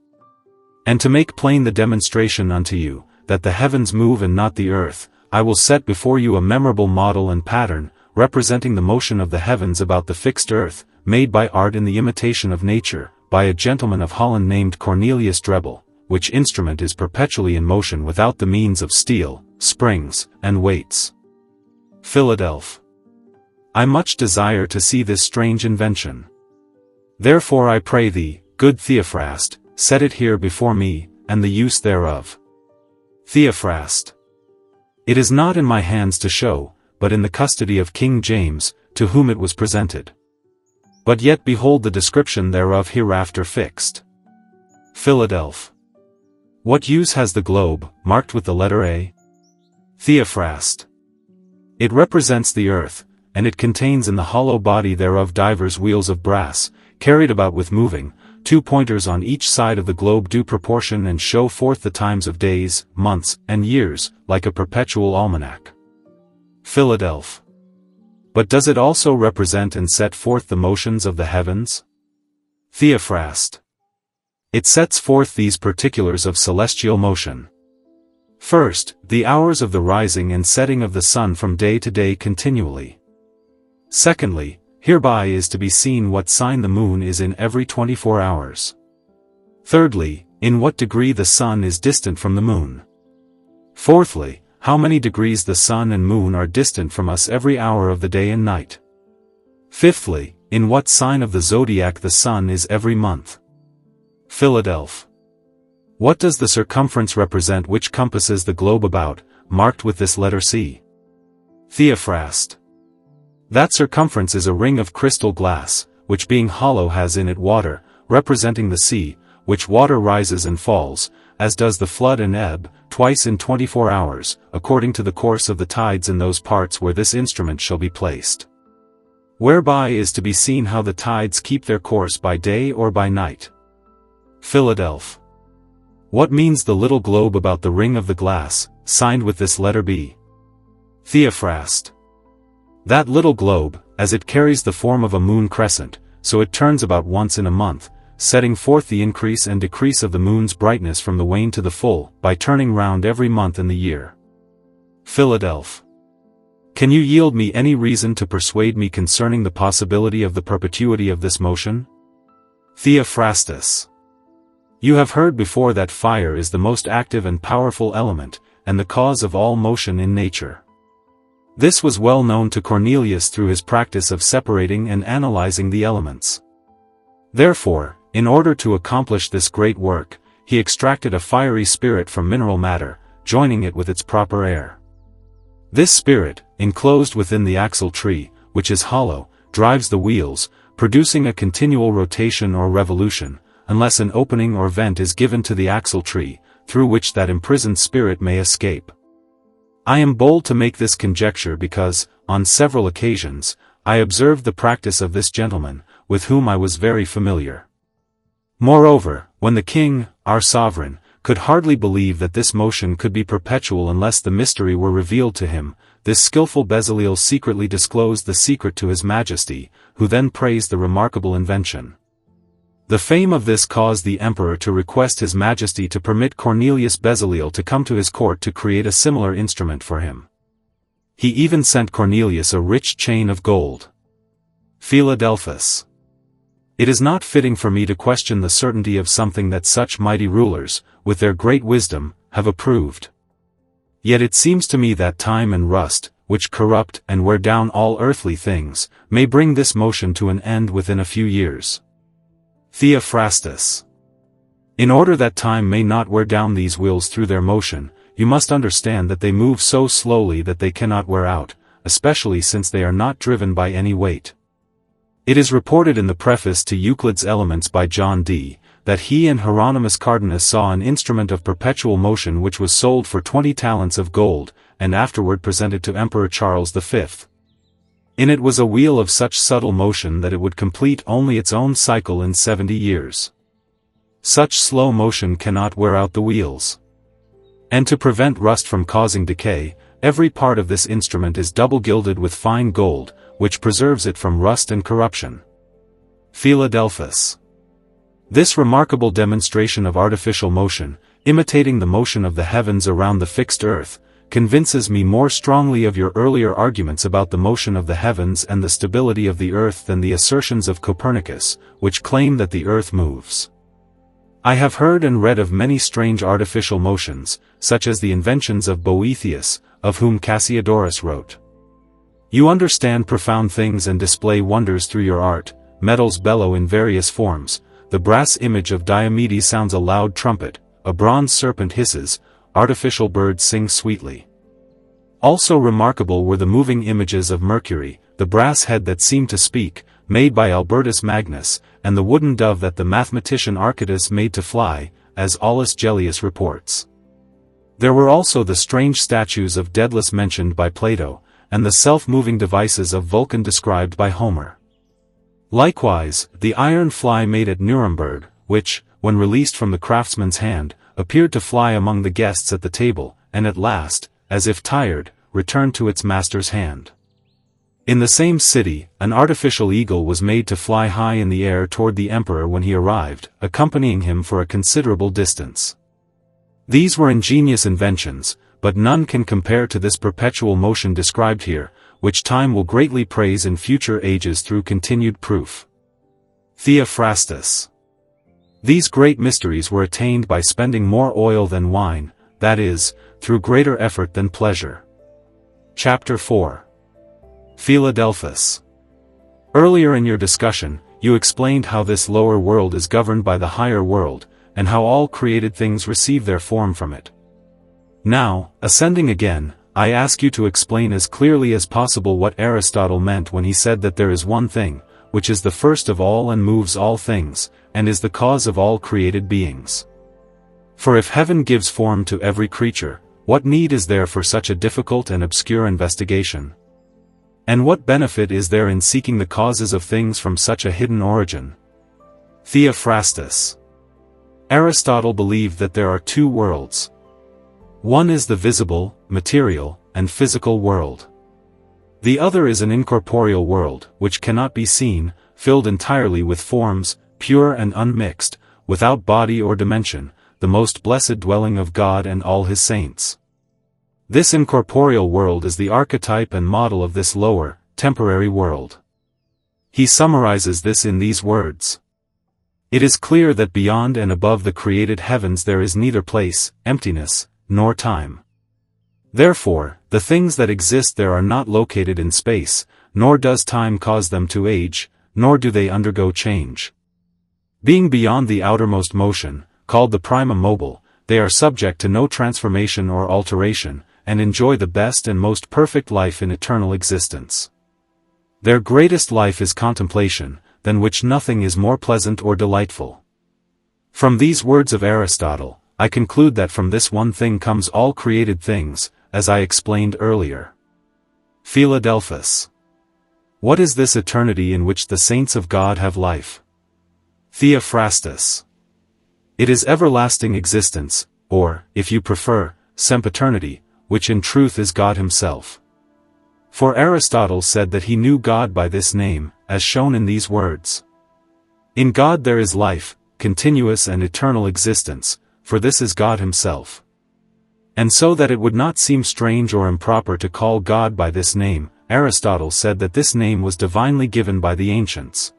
And to make plain the demonstration unto you, that the heavens move and not the earth, I will set before you a memorable model and pattern, representing the motion of the heavens about the fixed earth, made by art in the imitation of nature, by a gentleman of Holland named Cornelius Drebbel, which instrument is perpetually in motion without the means of steel, springs, and weights. Philadelphia. I much desire to see this strange invention. Therefore I pray thee, good Theophrast, set it here before me, and the use thereof. Theophrast. It is not in my hands to show, but in the custody of King James, to whom it was presented. But yet behold the description thereof hereafter fixed. Philadelphia. What use has the globe, marked with the letter A? Theophrast. It represents the earth, and it contains in the hollow body thereof divers wheels of brass, carried about with moving, 2 pointers on each side of the globe due proportion and show forth the times of days, months, and years, like a perpetual almanac. Philadelphia. But does it also represent and set forth the motions of the heavens? Theophrast. It sets forth these particulars of celestial motion. First, the hours of the rising and setting of the sun from day to day continually. Secondly, hereby is to be seen what sign the moon is in every 24 hours. Thirdly, in what degree the sun is distant from the moon. Fourthly, how many degrees the sun and moon are distant from us every hour of the day and night. Fifthly, in what sign of the zodiac the sun is every month. Philadelphia. What does the circumference represent which compasses the globe about, marked with this letter C? Theophrast. That circumference is a ring of crystal glass, which being hollow has in it water, representing the sea, which water rises and falls, as does the flood and ebb, twice in 24 hours, according to the course of the tides in those parts where this instrument shall be placed. Whereby is to be seen how the tides keep their course by day or by night. Philadelphia. What means the little globe about the ring of the glass, signed with this letter B? Theophrast. That little globe, as it carries the form of a moon crescent, so it turns about once in a month, setting forth the increase and decrease of the moon's brightness from the wane to the full, by turning round every month in the year. Philadelphia. Can you yield me any reason to persuade me concerning the possibility of the perpetuity of this motion? Theophrastus. You have heard before that fire is the most active and powerful element, and the cause of all motion in nature. This was well known to Cornelius through his practice of separating and analyzing the elements. Therefore, in order to accomplish this great work, he extracted a fiery spirit from mineral matter, joining it with its proper air. This spirit, enclosed within the axle tree, which is hollow, drives the wheels, producing a continual rotation or revolution, unless an opening or vent is given to the axle tree, through which that imprisoned spirit may escape. I am bold to make this conjecture because, on several occasions, I observed the practice of this gentleman, with whom I was very familiar. Moreover, when the king, our sovereign, could hardly believe that this motion could be perpetual unless the mystery were revealed to him. This skillful Bezaleel secretly disclosed the secret to His Majesty, who then praised the remarkable invention. The fame of this caused the emperor to request His Majesty to permit Cornelius Bezaleel to come to his court to create a similar instrument for him. He even sent Cornelius a rich chain of gold. Philadelphus. It is not fitting for me to question the certainty of something that such mighty rulers, with their great wisdom, have approved. Yet it seems to me that time and rust, which corrupt and wear down all earthly things, may bring this motion to an end within a few years. Theophrastus. In order that time may not wear down these wheels through their motion, you must understand that they move so slowly that they cannot wear out, especially since they are not driven by any weight. It is reported in the preface to Euclid's Elements by John D., that he and Hieronymus Cardanus saw an instrument of perpetual motion which was sold for 20 talents of gold, and afterward presented to Emperor Charles V. In it was a wheel of such subtle motion that it would complete only its own cycle in 70 years. Such slow motion cannot wear out the wheels. And to prevent rust from causing decay, every part of this instrument is double gilded with fine gold, which preserves it from rust and corruption. Philadelphus. This remarkable demonstration of artificial motion, imitating the motion of the heavens around the fixed earth, convinces me more strongly of your earlier arguments about the motion of the heavens and the stability of the earth than the assertions of Copernicus, which claim that the earth moves. I have heard and read of many strange artificial motions, such as the inventions of Boethius, of whom Cassiodorus wrote. You understand profound things and display wonders through your art. Metals bellow in various forms, the brass image of Diomedes sounds a loud trumpet, a bronze serpent hisses, artificial birds sing sweetly. Also remarkable were the moving images of Mercury, the brass head that seemed to speak, made by Albertus Magnus, and the wooden dove that the mathematician Archytas made to fly, as Aulus Gellius reports. There were also the strange statues of Daedalus mentioned by Plato, and the self-moving devices of Vulcan described by Homer. Likewise, the iron fly made at Nuremberg, which, when released from the craftsman's hand, appeared to fly among the guests at the table, and at last, as if tired, returned to its master's hand. In the same city, an artificial eagle was made to fly high in the air toward the emperor when he arrived, accompanying him for a considerable distance. These were ingenious inventions, but none can compare to this perpetual motion described here, which time will greatly praise in future ages through continued proof. Theophrastus. These great mysteries were attained by spending more oil than wine, that is, through greater effort than pleasure. Chapter 4. Philadelphus. Earlier in your discussion, you explained how this lower world is governed by the higher world, and how all created things receive their form from it. Now, ascending again, I ask you to explain as clearly as possible what Aristotle meant when he said that there is one thing, which is the first of all and moves all things, and is the cause of all created beings. For if heaven gives form to every creature, what need is there for such a difficult and obscure investigation? And what benefit is there in seeking the causes of things from such a hidden origin? Theophrastus. Aristotle believed that there are two worlds. One is the visible, material, and physical world. The other is an incorporeal world, which cannot be seen, filled entirely with forms, pure and unmixed, without body or dimension, the most blessed dwelling of God and all His saints. This incorporeal world is the archetype and model of this lower, temporary world. He summarizes this in these words. It is clear that beyond and above the created heavens there is neither place, emptiness, nor time. Therefore, the things that exist there are not located in space, nor does time cause them to age, nor do they undergo change. Being beyond the outermost motion, called the prima mobile, they are subject to no transformation or alteration, and enjoy the best and most perfect life in eternal existence. Their greatest life is contemplation, than which nothing is more pleasant or delightful. From these words of Aristotle, I conclude that from this one thing comes all created things, as I explained earlier. Philadelphus. What is this eternity in which the saints of God have life? Theophrastus. It is everlasting existence, or, if you prefer, sempiternity, which in truth is God himself. For Aristotle said that he knew God by this name, as shown in these words. In God there is life, continuous and eternal existence, for this is God himself. And so that it would not seem strange or improper to call God by this name, Aristotle said that this name was divinely given by the ancients.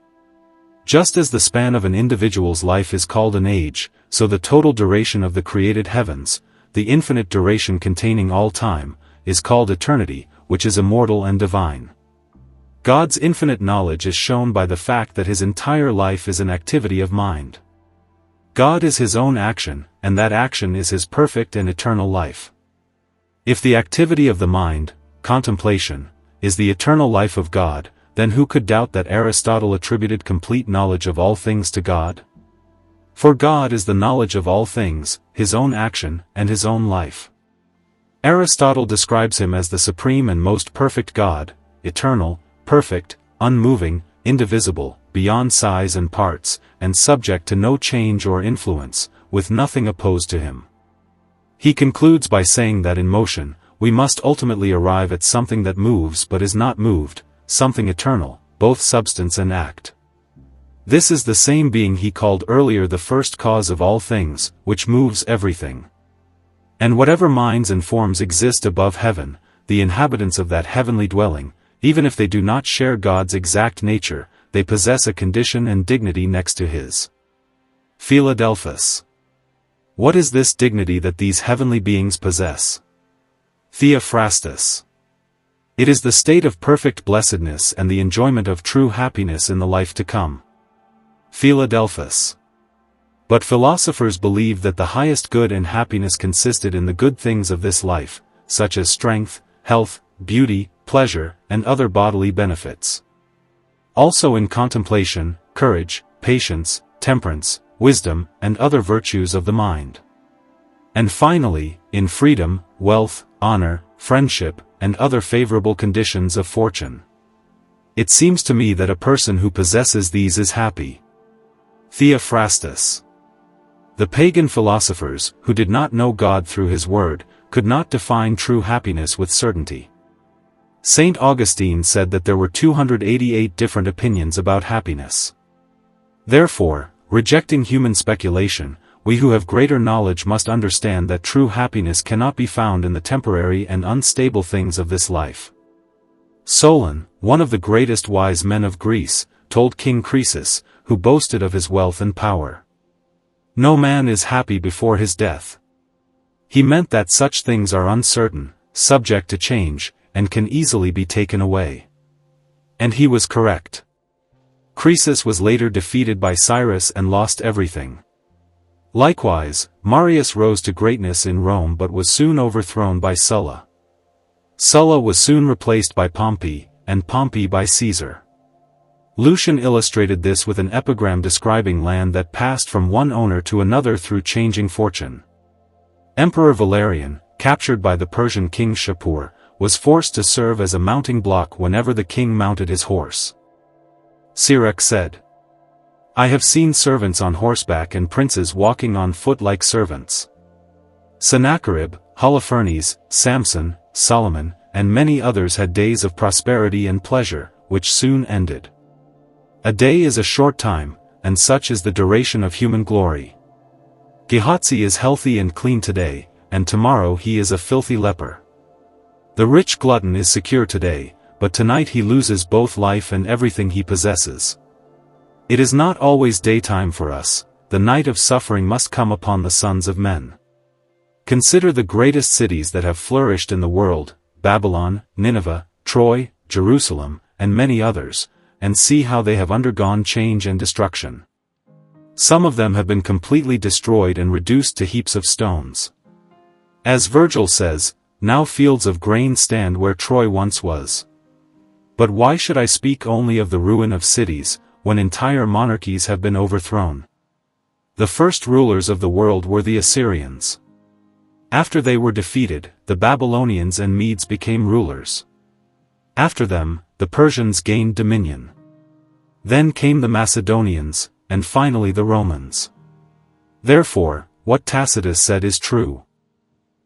Just as the span of an individual's life is called an age, so the total duration of the created heavens, the infinite duration containing all time, is called eternity, which is immortal and divine. God's infinite knowledge is shown by the fact that his entire life is an activity of mind. God is his own action, and that action is his perfect and eternal life. If the activity of the mind, contemplation, is the eternal life of God, then who could doubt that Aristotle attributed complete knowledge of all things to God? For God is the knowledge of all things, his own action, and his own life. Aristotle describes him as the supreme and most perfect God, eternal, perfect, unmoving, indivisible, beyond size and parts, and subject to no change or influence, with nothing opposed to him. He concludes by saying that in motion, we must ultimately arrive at something that moves but is not moved, something eternal, both substance and act. This is the same being he called earlier the first cause of all things, which moves everything. And whatever minds and forms exist above heaven, the inhabitants of that heavenly dwelling, even if they do not share God's exact nature, they possess a condition and dignity next to his. Philadelphus. What is this dignity that these heavenly beings possess? Theophrastus. It is the state of perfect blessedness and the enjoyment of true happiness in the life to come. Philadelphus. But philosophers believed that the highest good and happiness consisted in the good things of this life, such as strength, health, beauty, pleasure, and other bodily benefits. Also in contemplation, courage, patience, temperance, wisdom, and other virtues of the mind. And finally, in freedom, wealth, honor, friendship, and other favorable conditions of fortune. It seems to me that a person who possesses these is happy. Theophrastus. The pagan philosophers, who did not know God through his word, could not define true happiness with certainty. Saint Augustine said that there were 288 different opinions about happiness. Therefore, rejecting human speculation, we who have greater knowledge must understand that true happiness cannot be found in the temporary and unstable things of this life. Solon, one of the greatest wise men of Greece, told King Croesus, who boasted of his wealth and power, "No man is happy before his death." He meant that such things are uncertain, subject to change, and can easily be taken away. And he was correct. Croesus was later defeated by Cyrus and lost everything. Likewise, Marius rose to greatness in Rome but was soon overthrown by Sulla. Sulla was soon replaced by Pompey, and Pompey by Caesar. Lucian illustrated this with an epigram describing land that passed from one owner to another through changing fortune. Emperor Valerian, captured by the Persian king Shapur, was forced to serve as a mounting block whenever the king mounted his horse. Sirach said, "I have seen servants on horseback and princes walking on foot like servants." Sennacherib, Holofernes, Samson, Solomon, and many others had days of prosperity and pleasure, which soon ended. A day is a short time, and such is the duration of human glory. Gehazi is healthy and clean today, and tomorrow he is a filthy leper. The rich glutton is secure today, but tonight he loses both life and everything he possesses. It is not always daytime for us, the night of suffering must come upon the sons of men. Consider the greatest cities that have flourished in the world, Babylon, Nineveh, Troy, Jerusalem, and many others, and see how they have undergone change and destruction. Some of them have been completely destroyed and reduced to heaps of stones. As Virgil says, "Now fields of grain stand where Troy once was." But why should I speak only of the ruin of cities, when entire monarchies have been overthrown? The first rulers of the world were the Assyrians. After they were defeated, the Babylonians and Medes became rulers. After them, the Persians gained dominion. Then came the Macedonians, and finally the Romans. Therefore, what Tacitus said is true.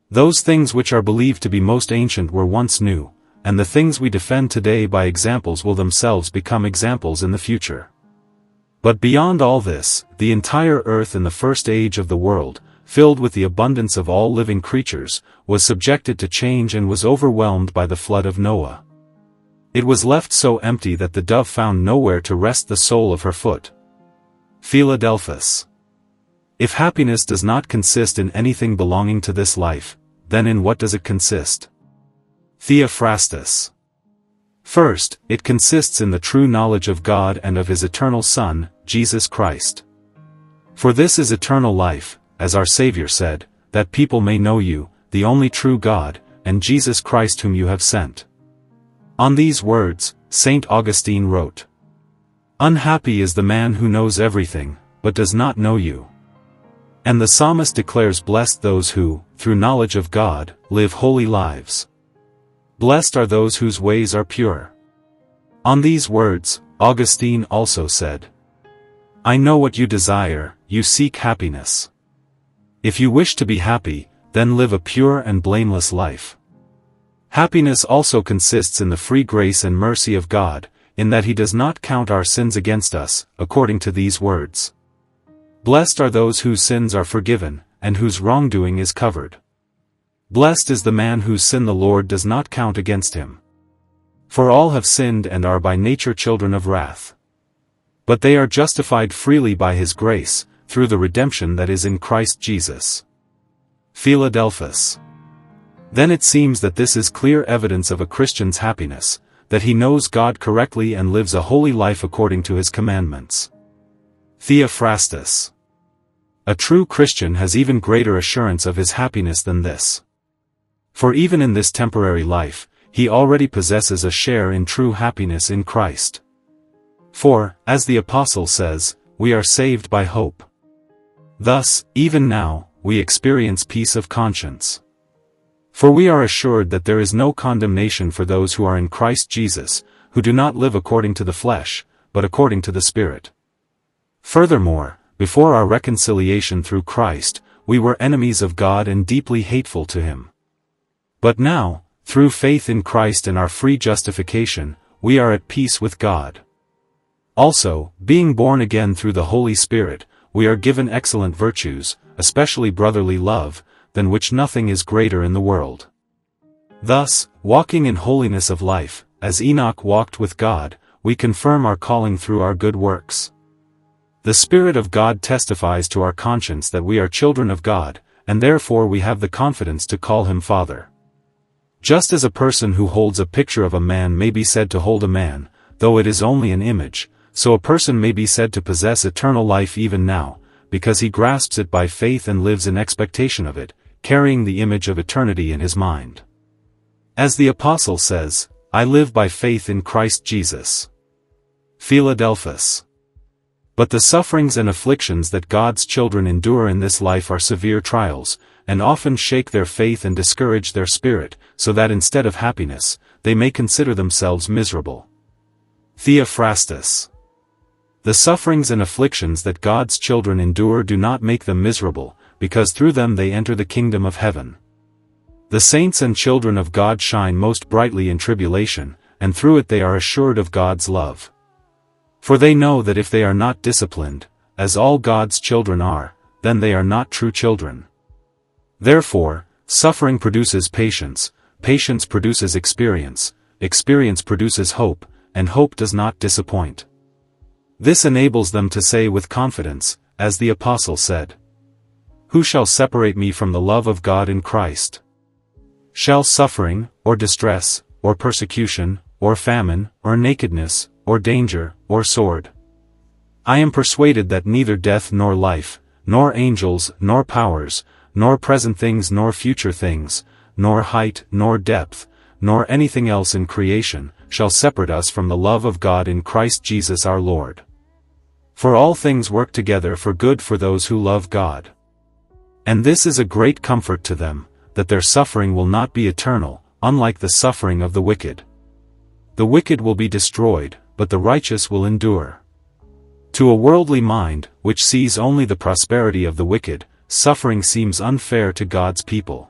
Those things which are believed to be most ancient were once new, and the things we defend today by examples will themselves become examples in the future. But beyond all this, the entire earth in the first age of the world, filled with the abundance of all living creatures, was subjected to change and was overwhelmed by the flood of Noah. It was left so empty that the dove found nowhere to rest the sole of her foot. Philadelphus. If happiness does not consist in anything belonging to this life, then in what does it consist? Theophrastus. First, it consists in the true knowledge of God and of His eternal Son, Jesus Christ. For this is eternal life, as our Savior said, that people may know you, the only true God, and Jesus Christ whom you have sent. On these words, St. Augustine wrote, "Unhappy is the man who knows everything, but does not know you." And the psalmist declares blessed those who, through knowledge of God, live holy lives. Blessed are those whose ways are pure. On these words, Augustine also said, "I know what you desire, you seek happiness. If you wish to be happy, then live a pure and blameless life." Happiness also consists in the free grace and mercy of God, in that He does not count our sins against us, according to these words. Blessed are those whose sins are forgiven, and whose wrongdoing is covered. Blessed is the man whose sin the Lord does not count against him. For all have sinned and are by nature children of wrath. But they are justified freely by His grace, through the redemption that is in Christ Jesus. Philadelphus. Then it seems that this is clear evidence of a Christian's happiness, that he knows God correctly and lives a holy life according to His commandments. Theophrastus. A true Christian has even greater assurance of his happiness than this. For even in this temporary life, he already possesses a share in true happiness in Christ. For, as the Apostle says, we are saved by hope. Thus, even now, we experience peace of conscience. For we are assured that there is no condemnation for those who are in Christ Jesus, who do not live according to the flesh, but according to the Spirit. Furthermore, before our reconciliation through Christ, we were enemies of God and deeply hateful to Him. But now, through faith in Christ and our free justification, we are at peace with God. Also, being born again through the Holy Spirit, we are given excellent virtues, especially brotherly love, than which nothing is greater in the world. Thus, walking in holiness of life, as Enoch walked with God, we confirm our calling through our good works. The Spirit of God testifies to our conscience that we are children of God, and therefore we have the confidence to call Him Father. Just as a person who holds a picture of a man may be said to hold a man, though it is only an image, so a person may be said to possess eternal life even now, because he grasps it by faith and lives in expectation of it, carrying the image of eternity in his mind. As the Apostle says, I live by faith in Christ Jesus. Philadelphus. But the sufferings and afflictions that God's children endure in this life are severe trials, and often shake their faith and discourage their spirit, so that instead of happiness, they may consider themselves miserable. Theophrastus. The sufferings and afflictions that God's children endure do not make them miserable, because through them they enter the kingdom of heaven. The saints and children of God shine most brightly in tribulation, and through it they are assured of God's love. For they know that if they are not disciplined, as all God's children are, then they are not true children. Therefore, suffering produces patience, patience produces experience, experience produces hope, and hope does not disappoint. This enables them to say with confidence, as the Apostle said, "Who shall separate me from the love of God in Christ? Shall suffering, or distress, or persecution, or famine, or nakedness, or danger, or sword? I am persuaded that neither death nor life, nor angels, nor powers, nor present things nor future things, nor height nor depth, nor anything else in creation, shall separate us from the love of God in Christ Jesus our Lord. For all things work together for good for those who love God." And this is a great comfort to them, that their suffering will not be eternal, unlike the suffering of the wicked. The wicked will be destroyed, but the righteous will endure. To a worldly mind, which sees only the prosperity of the wicked, suffering seems unfair to God's people.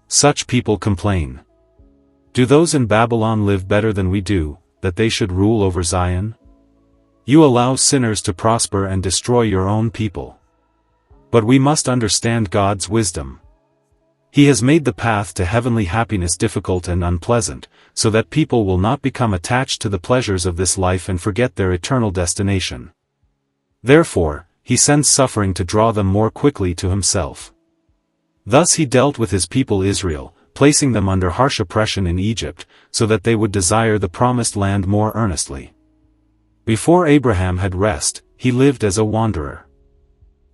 Such people complain. Do those in Babylon live better than we do, that they should rule over Zion? You allow sinners to prosper and destroy your own people. But we must understand God's wisdom. He has made the path to heavenly happiness difficult and unpleasant, so that people will not become attached to the pleasures of this life and forget their eternal destination. Therefore, he sends suffering to draw them more quickly to himself. Thus he dealt with his people Israel, placing them under harsh oppression in Egypt, so that they would desire the promised land more earnestly. Before Abraham had rest, he lived as a wanderer.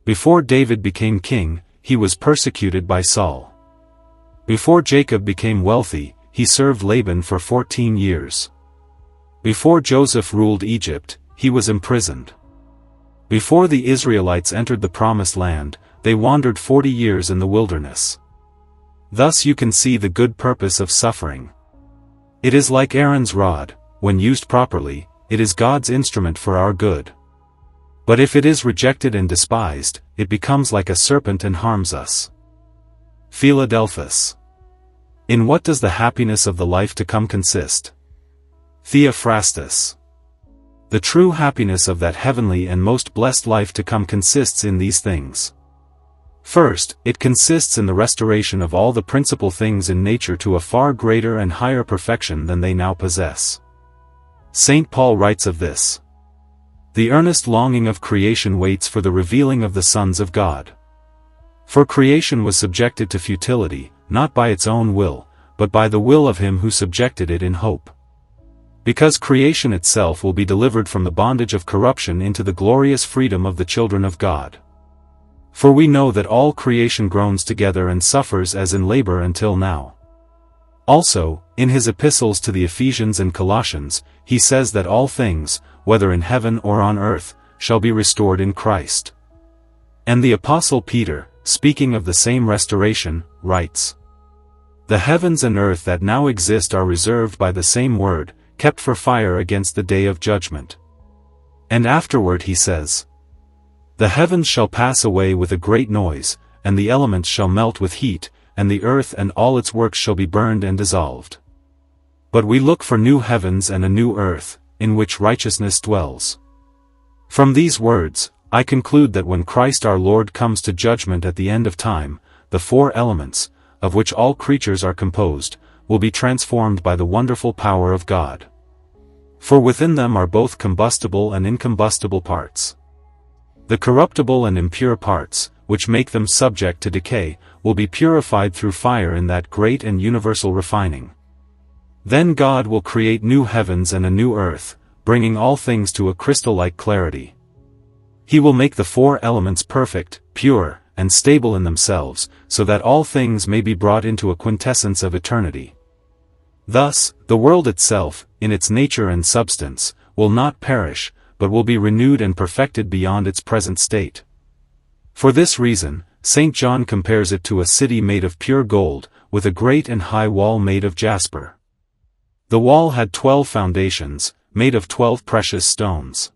Before David became king, he was persecuted by Saul. Before Jacob became wealthy, he served Laban for 14 years. Before Joseph ruled Egypt, he was imprisoned. Before the Israelites entered the Promised Land, they wandered 40 years in the wilderness. Thus you can see the good purpose of suffering. It is like Aaron's rod; when used properly, it is God's instrument for our good. But if it is rejected and despised, it becomes like a serpent and harms us. Philadelphus. In what does the happiness of the life to come consist? Theophrastus. The true happiness of that heavenly and most blessed life to come consists in these things. First, it consists in the restoration of all the principal things in nature to a far greater and higher perfection than they now possess. St. Paul writes of this: "The earnest longing of creation waits for the revealing of the sons of God. For creation was subjected to futility, not by its own will, but by the will of him who subjected it in hope. Because creation itself will be delivered from the bondage of corruption into the glorious freedom of the children of God. For we know that all creation groans together and suffers as in labor until now." Also, in his epistles to the Ephesians and Colossians, he says that all things, whether in heaven or on earth, shall be restored in Christ. And the Apostle Peter, speaking of the same restoration, writes, "The heavens and earth that now exist are reserved by the same word, kept for fire against the day of judgment." And afterward he says, "The heavens shall pass away with a great noise, and the elements shall melt with heat, and the earth and all its works shall be burned and dissolved. But we look for new heavens and a new earth, in which righteousness dwells." From these words, I conclude that when Christ our Lord comes to judgment at the end of time, the four elements, of which all creatures are composed, will be transformed by the wonderful power of God. For within them are both combustible and incombustible parts. The corruptible and impure parts, which make them subject to decay, will be purified through fire in that great and universal refining. Then God will create new heavens and a new earth, bringing all things to a crystal-like clarity. He will make the four elements perfect, pure, and stable in themselves, so that all things may be brought into a quintessence of eternity. Thus, the world itself, in its nature and substance, will not perish, but will be renewed and perfected beyond its present state. For this reason, St. John compares it to a city made of pure gold, with a great and high wall made of jasper. The wall had 12 foundations, made of 12 precious stones.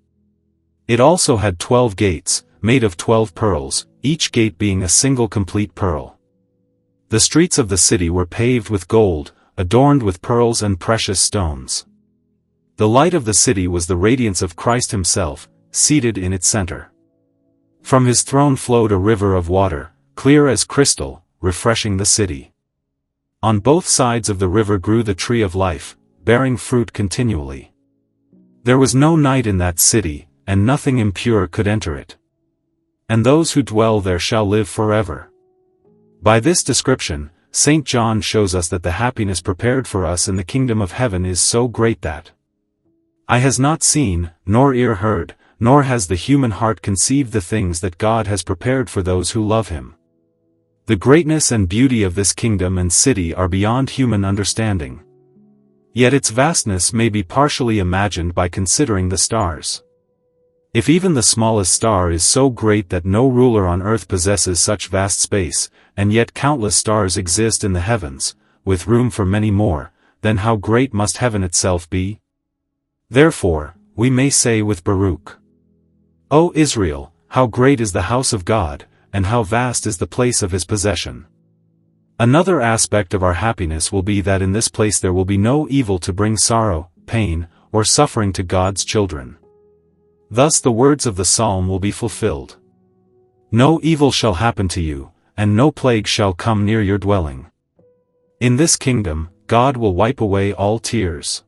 It also had 12 gates, made of 12 pearls, each gate being a single complete pearl. The streets of the city were paved with gold, adorned with pearls and precious stones. The light of the city was the radiance of Christ himself, seated in its center. From his throne flowed a river of water, clear as crystal, refreshing the city. On both sides of the river grew the tree of life, bearing fruit continually. There was no night in that city, and nothing impure could enter it. And those who dwell there shall live forever. By this description, St. John shows us that the happiness prepared for us in the kingdom of heaven is so great that eye has not seen, nor ear heard, nor has the human heart conceived the things that God has prepared for those who love him. The greatness and beauty of this kingdom and city are beyond human understanding. Yet its vastness may be partially imagined by considering the stars. If even the smallest star is so great that no ruler on earth possesses such vast space, and yet countless stars exist in the heavens, with room for many more, then how great must heaven itself be? Therefore, we may say with Baruch, "O Israel, how great is the house of God, and how vast is the place of his possession. Another aspect of our happiness will be that in this place there will be no evil to bring sorrow, pain, or suffering to God's children. Thus the words of the psalm will be fulfilled. No evil shall happen to you, and no plague shall come near your dwelling. In this kingdom, God will wipe away all tears.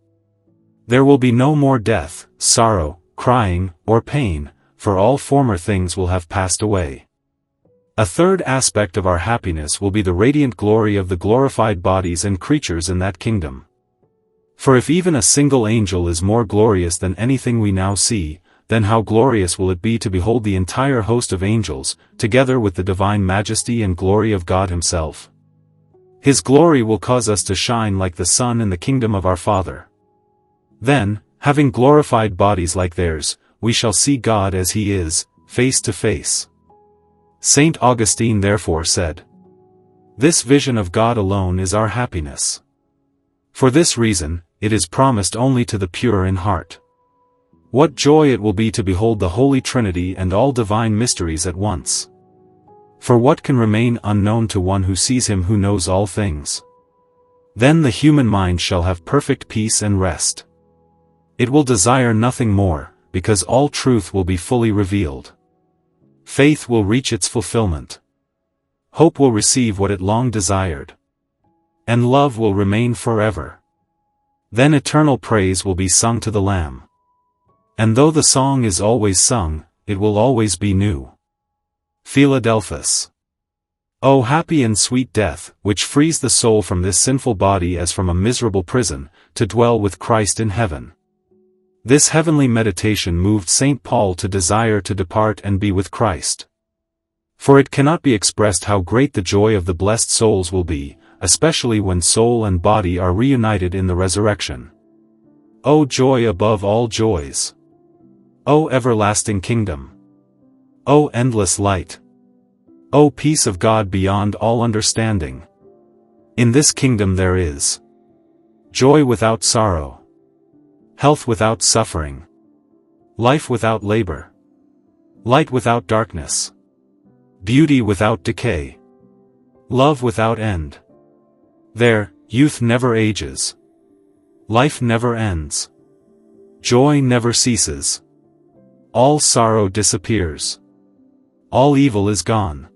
There will be no more death, sorrow, crying, or pain, for all former things will have passed away. A third aspect of our happiness will be the radiant glory of the glorified bodies and creatures in that kingdom. For if even a single angel is more glorious than anything we now see, then how glorious will it be to behold the entire host of angels, together with the divine majesty and glory of God himself. His glory will cause us to shine like the sun in the kingdom of our Father. Then, having glorified bodies like theirs, we shall see God as he is, face to face. Saint Augustine therefore said, "This vision of God alone is our happiness. For this reason, it is promised only to the pure in heart. What joy it will be to behold the Holy Trinity and all divine mysteries at once. For what can remain unknown to one who sees him who knows all things? Then the human mind shall have perfect peace and rest. It will desire nothing more, because all truth will be fully revealed. Faith will reach its fulfillment. Hope will receive what it long desired. And love will remain forever. Then eternal praise will be sung to the Lamb. And though the song is always sung, it will always be new." Philadelphus. O happy and sweet death, which frees the soul from this sinful body as from a miserable prison, to dwell with Christ in heaven. This heavenly meditation moved St. Paul to desire to depart and be with Christ. For it cannot be expressed how great the joy of the blessed souls will be, especially when soul and body are reunited in the resurrection. O joy above all joys! O everlasting kingdom! O endless light! O peace of God beyond all understanding! In this kingdom there is joy without sorrow, health without suffering, life without labor, light without darkness, beauty without decay, love without end. There, youth never ages, life never ends, joy never ceases, all sorrow disappears, all evil is gone.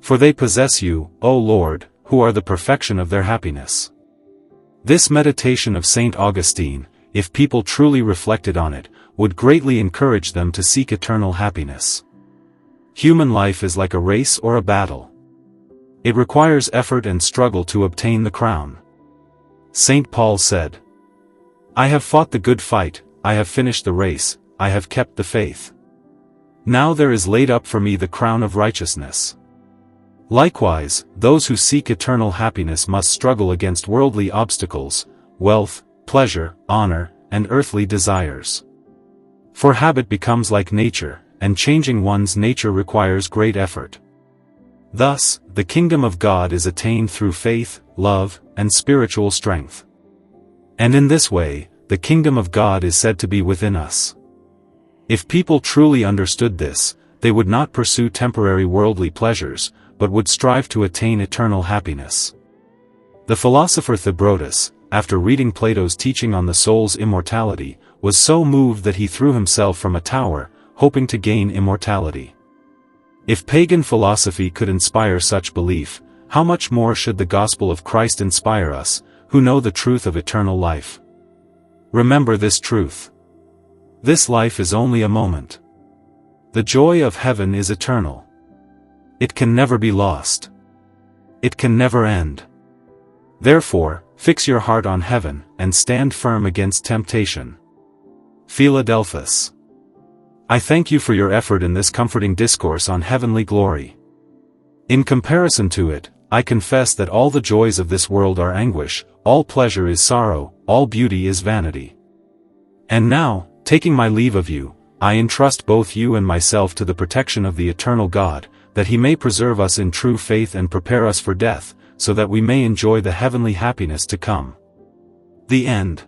For they possess you, O Lord, who are the perfection of their happiness. This meditation of St. Augustine, if people truly reflected on it, would greatly encourage them to seek eternal happiness. Human life is like a race or a battle. It requires effort and struggle to obtain the crown. St. Paul said, "I have fought the good fight, I have finished the race, I have kept the faith. Now there is laid up for me the crown of righteousness." Likewise, those who seek eternal happiness must struggle against worldly obstacles, wealth, pleasure, honor, and earthly desires. For habit becomes like nature, and changing one's nature requires great effort. Thus, the kingdom of God is attained through faith, love, and spiritual strength. And in this way, the kingdom of God is said to be within us. If people truly understood this, they would not pursue temporary worldly pleasures, but would strive to attain eternal happiness. The philosopher Theocritus, after reading Plato's teaching on the soul's immortality, was so moved that he threw himself from a tower, hoping to gain immortality. If pagan philosophy could inspire such belief, how much more should the gospel of Christ inspire us, who know the truth of eternal life? Remember this truth. This life is only a moment. The joy of heaven is eternal. It can never be lost. It can never end. Therefore, fix your heart on heaven, and stand firm against temptation. Philadelphus. I thank you for your effort in this comforting discourse on heavenly glory. In comparison to it, I confess that all the joys of this world are anguish, all pleasure is sorrow, all beauty is vanity. And now, taking my leave of you, I entrust both you and myself to the protection of the eternal God, that he may preserve us in true faith and prepare us for death, so that we may enjoy the heavenly happiness to come. The End.